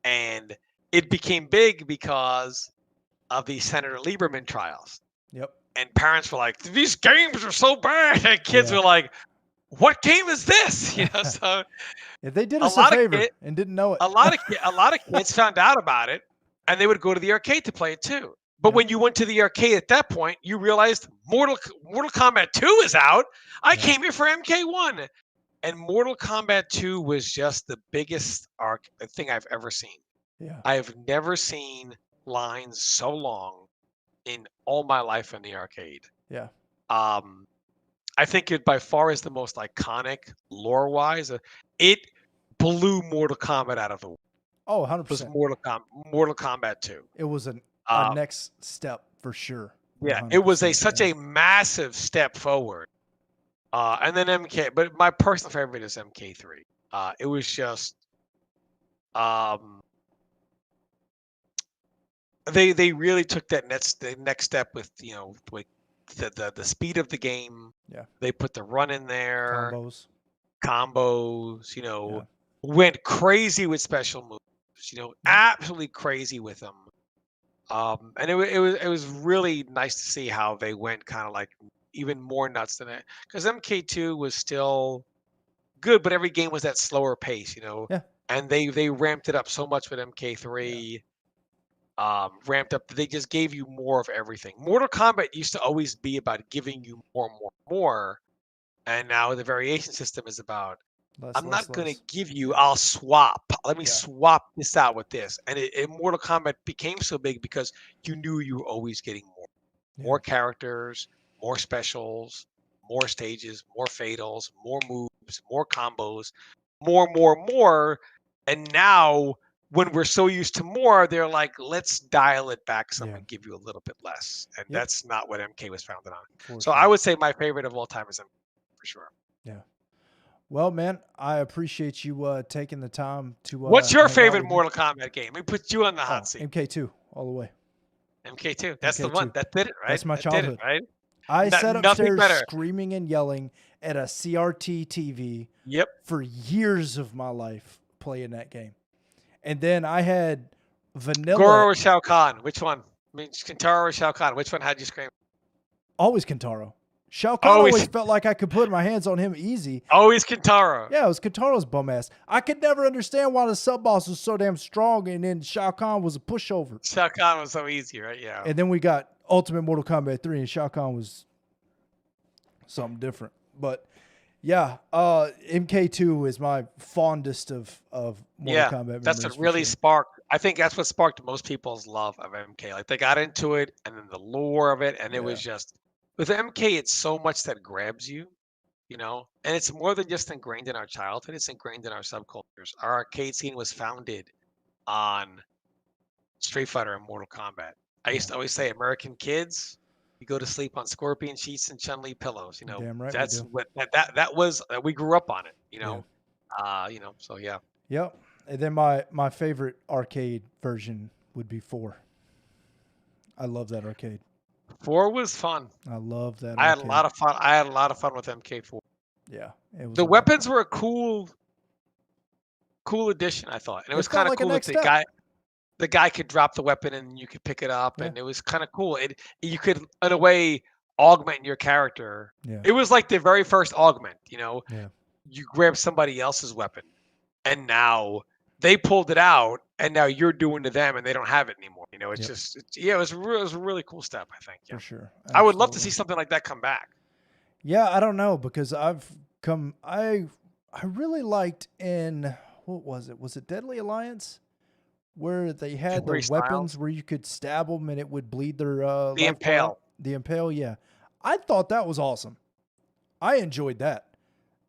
and it became big because of the Senator Lieberman trials. Yep. And parents were like, "These games are so bad," and kids Yeah. were like, "What game is this?" So If they did a us a lot of favor kid, and didn't know it. a lot of kids found out about it, and they would go to the arcade to play it too. But Yeah. when you went to the arcade at that point, you realized Mortal Kombat 2 is out. I came here for MK1, and Mortal Kombat 2 was just the biggest thing I've ever seen. Yeah. I have never seen lines so long in all my life in the arcade. Yeah. I think it by far is the most iconic lore-wise. It blew Mortal Kombat out of the water. Oh, It was 100%. Mortal Kombat 2. It was a next step for sure. Yeah, it was 100%, such a massive step forward. And then MK, but my personal favorite is MK3. It was just they really took the next step with with the speed of the game. Yeah. They put the run in there, combos. combos. Went crazy with special moves. Absolutely crazy with them. And it was really nice to see how they went kind of like even more nuts than it, because MK2 was still good, but every game was at slower pace. Yeah. And they ramped it up so much with MK3. Yeah. Ramped up. They just gave you more of everything. Mortal Kombat used to always be about giving you more, and now the variation system is about I'm not going to give you. I'll swap. Let me swap this out with this. And Mortal Kombat became so big because you knew you were always getting more characters, more specials, more stages, more fatals, more moves, more combos, more. And now, when we're so used to more, they're like, let's dial it back some and give you a little bit less. And that's not what MK was founded on. So I would say my favorite of all time is MK for sure. Yeah. Well, man, I appreciate you taking the time to. What's your favorite Mortal Kombat game? Let me put you on the hot seat. MK2, all the way. MK2. That's the one. That did it, right? That's my childhood. Right? I sat upstairs screaming and yelling at a CRT TV for years of my life playing that game. And then I had vanilla. Goro or Shao Kahn? Which one? I mean, Kintaro or Shao Kahn? Which one had you scream? Always Kintaro. Shao Kahn always felt like I could put my hands on him easy. Always Kintaro. Yeah, it was Kintaro's bum ass. I could never understand why the sub boss was so damn strong, and then Shao Kahn was a pushover. Shao Kahn was so easy, right? Yeah. And then we got Ultimate Mortal Kombat 3, and Shao Kahn was something different. But yeah, MK2 is my fondest of Mortal Kombat memories. That's what really sparked. I think that's what sparked most people's love of MK. Like they got into it, and then the lore of it, and it was just. With MK, it's so much that grabs you, and it's more than just ingrained in our childhood. It's ingrained in our subcultures. Our arcade scene was founded on Street Fighter and Mortal Kombat. I used to always say, American kids, you go to sleep on scorpion sheets and Chun-Li pillows. Damn right that's what that was. We grew up on it. So yeah. Yep. And then my favorite arcade version would be 4. I love that arcade. 4 was fun. I love that. I had a lot of fun. I had a lot of fun with MK4. Yeah, the weapons were a cool addition, I thought, and it was kind of cool that the guy could drop the weapon and you could pick it up, and it was kind of cool. You could, in a way, augment your character. Yeah. It was like the very first augment. You grab somebody else's weapon, and now they pulled it out, and now you're doing to them, and they don't have it anymore. It was a really cool step, I think. Yeah. For sure. Absolutely. I would love to see something like that come back. Yeah, I don't know, because I really liked in, what was it? Was it Deadly Alliance? Where they had the weapons where you could stab them and it would bleed their the Impale. The Impale, yeah. I thought that was awesome. I enjoyed that,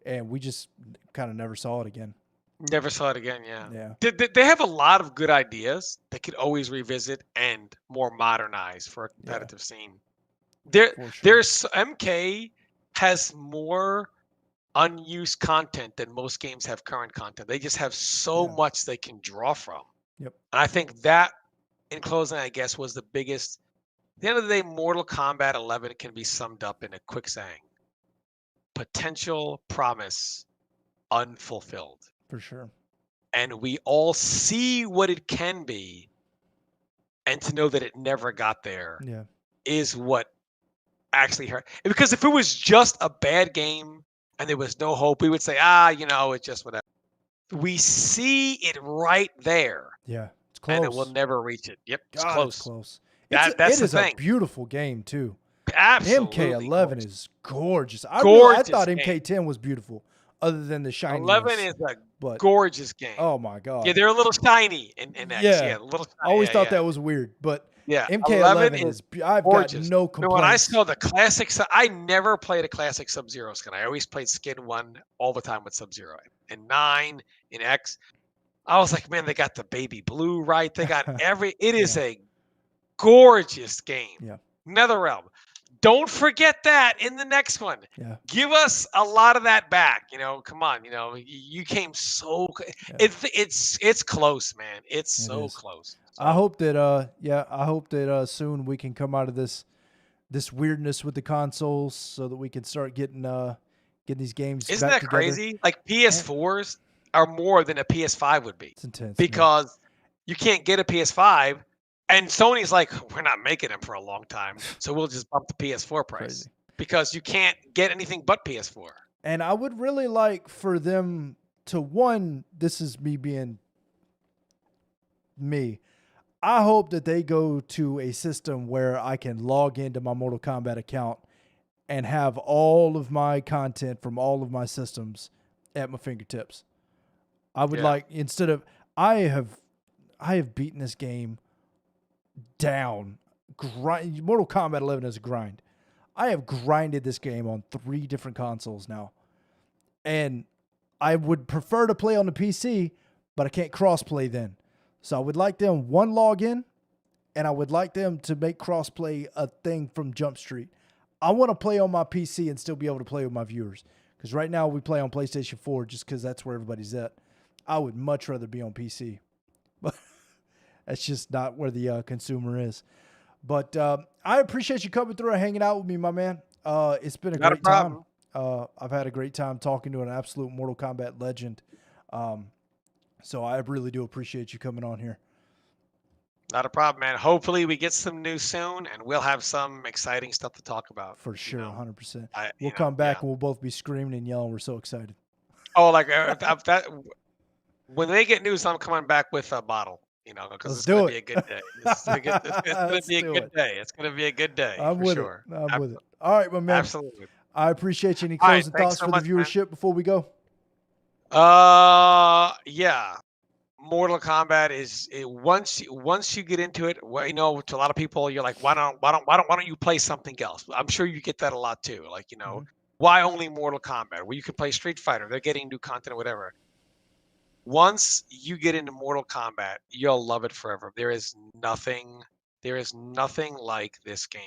and we just kind of never saw it again. Never saw it again. Yeah. Yeah. They have a lot of good ideas they could always revisit and more modernize for a competitive scene. For sure. There's MK has more unused content than most games have current content. They just have so much they can draw from. Yep. And I think that, in closing, I guess, was the biggest. At the end of the day, Mortal Kombat 11 can be summed up in a quick saying: potential, promise, unfulfilled. For sure. And we all see what it can be, and to know that it never got there is what actually hurt. Because if it was just a bad game and there was no hope, we would say, it's just whatever. We see it right there. Yeah, it's close. And it will never reach it. Yep, it's close. It's close. That's the thing. A beautiful game, too. Absolutely. MK11 is gorgeous. I thought MK10 was beautiful, other than the shiny. 11 is a gorgeous game. Oh, my God. Yeah, they're a little shiny in X. Yeah, a little shiny. I always thought that was weird, but yeah, MK11 is I've gorgeous. got no complaints. When I saw the classic, I never played a classic Sub-Zero skin. I always played Skin 1 all the time with Sub-Zero. In 9, in X, I was like, man, they got the baby blue right. They got it is a gorgeous game. Yeah. NetherRealm. Don't forget that in the next one. Yeah. Give us a lot of that back. Come on. You came so. It's close, man. It's so close. So. I hope that soon we can come out of this weirdness with the consoles, so that we can start getting these games. Isn't back that together. crazy? Like PS4s are more than a PS5 would be. It's intense because you can't get a PS5. And Sony's like, we're not making them for a long time, so we'll just bump the PS4 price because you can't get anything but PS4. And I would really like for them to this is me being me. I hope that they go to a system where I can log into my Mortal Kombat account and have all of my content from all of my systems at my fingertips. I would like, instead of I have beaten this game down. Mortal Kombat 11 is a grind. I have grinded this game on 3 different consoles now. And I would prefer to play on the PC, but I can't cross-play then. So I would like them login, and I would like them to make cross-play a thing from Jump Street. I want to play on my PC and still be able to play with my viewers. Because right now we play on PlayStation 4 just because that's where everybody's at. I would much rather be on PC. But that's just not where the consumer is. But I appreciate you coming through and hanging out with me, my man. It's been a great time. I've had a great time talking to an absolute Mortal Kombat legend. So I really do appreciate you coming on here. Not a problem, man. Hopefully we get some news soon, and we'll have some exciting stuff to talk about. For sure, 100%. We'll come back and we'll both be screaming and yelling. We're so excited. Oh, like that. When they get news, I'm coming back with a bottle. Because it's going to be a good day. It's going to be a good day. It's going to be a good day. I'm with it. I'm with it. All right, my man. Absolutely. I appreciate you. Any closing thoughts for the viewership before we go? Yeah. Mortal Kombat is once you get into it. To a lot of people, you're like, why don't you play something else? I'm sure you get that a lot too. Like, why only Mortal Kombat? Well, you can play Street Fighter. They're getting new content or whatever. Once you get into Mortal Kombat, you'll love it forever. There is nothing like this game.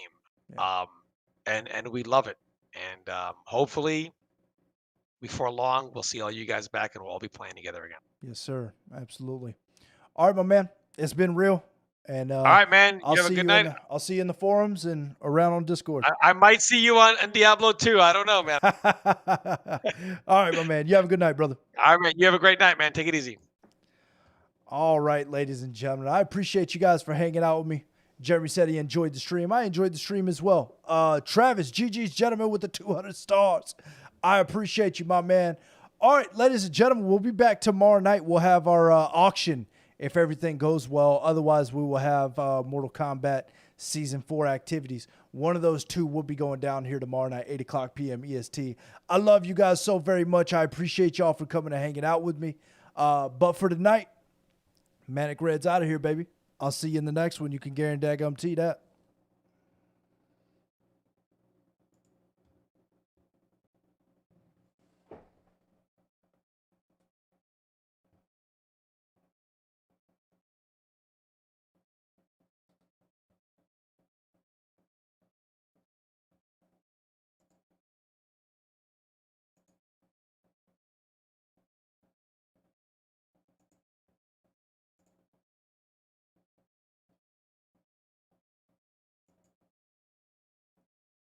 Yeah. And we love it. And hopefully before long, we'll see all you guys back and we'll all be playing together again. Yes, sir. Absolutely. All right, my man. It's been real. And all right, man. You have a good night. I'll see you in the forums and around on Discord. I might see you on Diablo 2. I don't know, man. All right, my man. You have a good night, brother. All right, man. You have a great night, man. Take it easy. All right, ladies and gentlemen. I appreciate you guys for hanging out with me. Jeremy said he enjoyed the stream. I enjoyed the stream as well. Travis, GG's gentleman with the 200 stars. I appreciate you, my man. All right, ladies and gentlemen, we'll be back tomorrow night. We'll have our auction if everything goes well. Otherwise, we will have Mortal Kombat Season 4 activities. One of those 2 will be going down here tomorrow night, 8 o'clock p.m. EST. I love you guys so very much. I appreciate y'all for coming and hanging out with me. But for tonight, Manic Red's out of here, baby. I'll see you in the next one. You can guarantee that.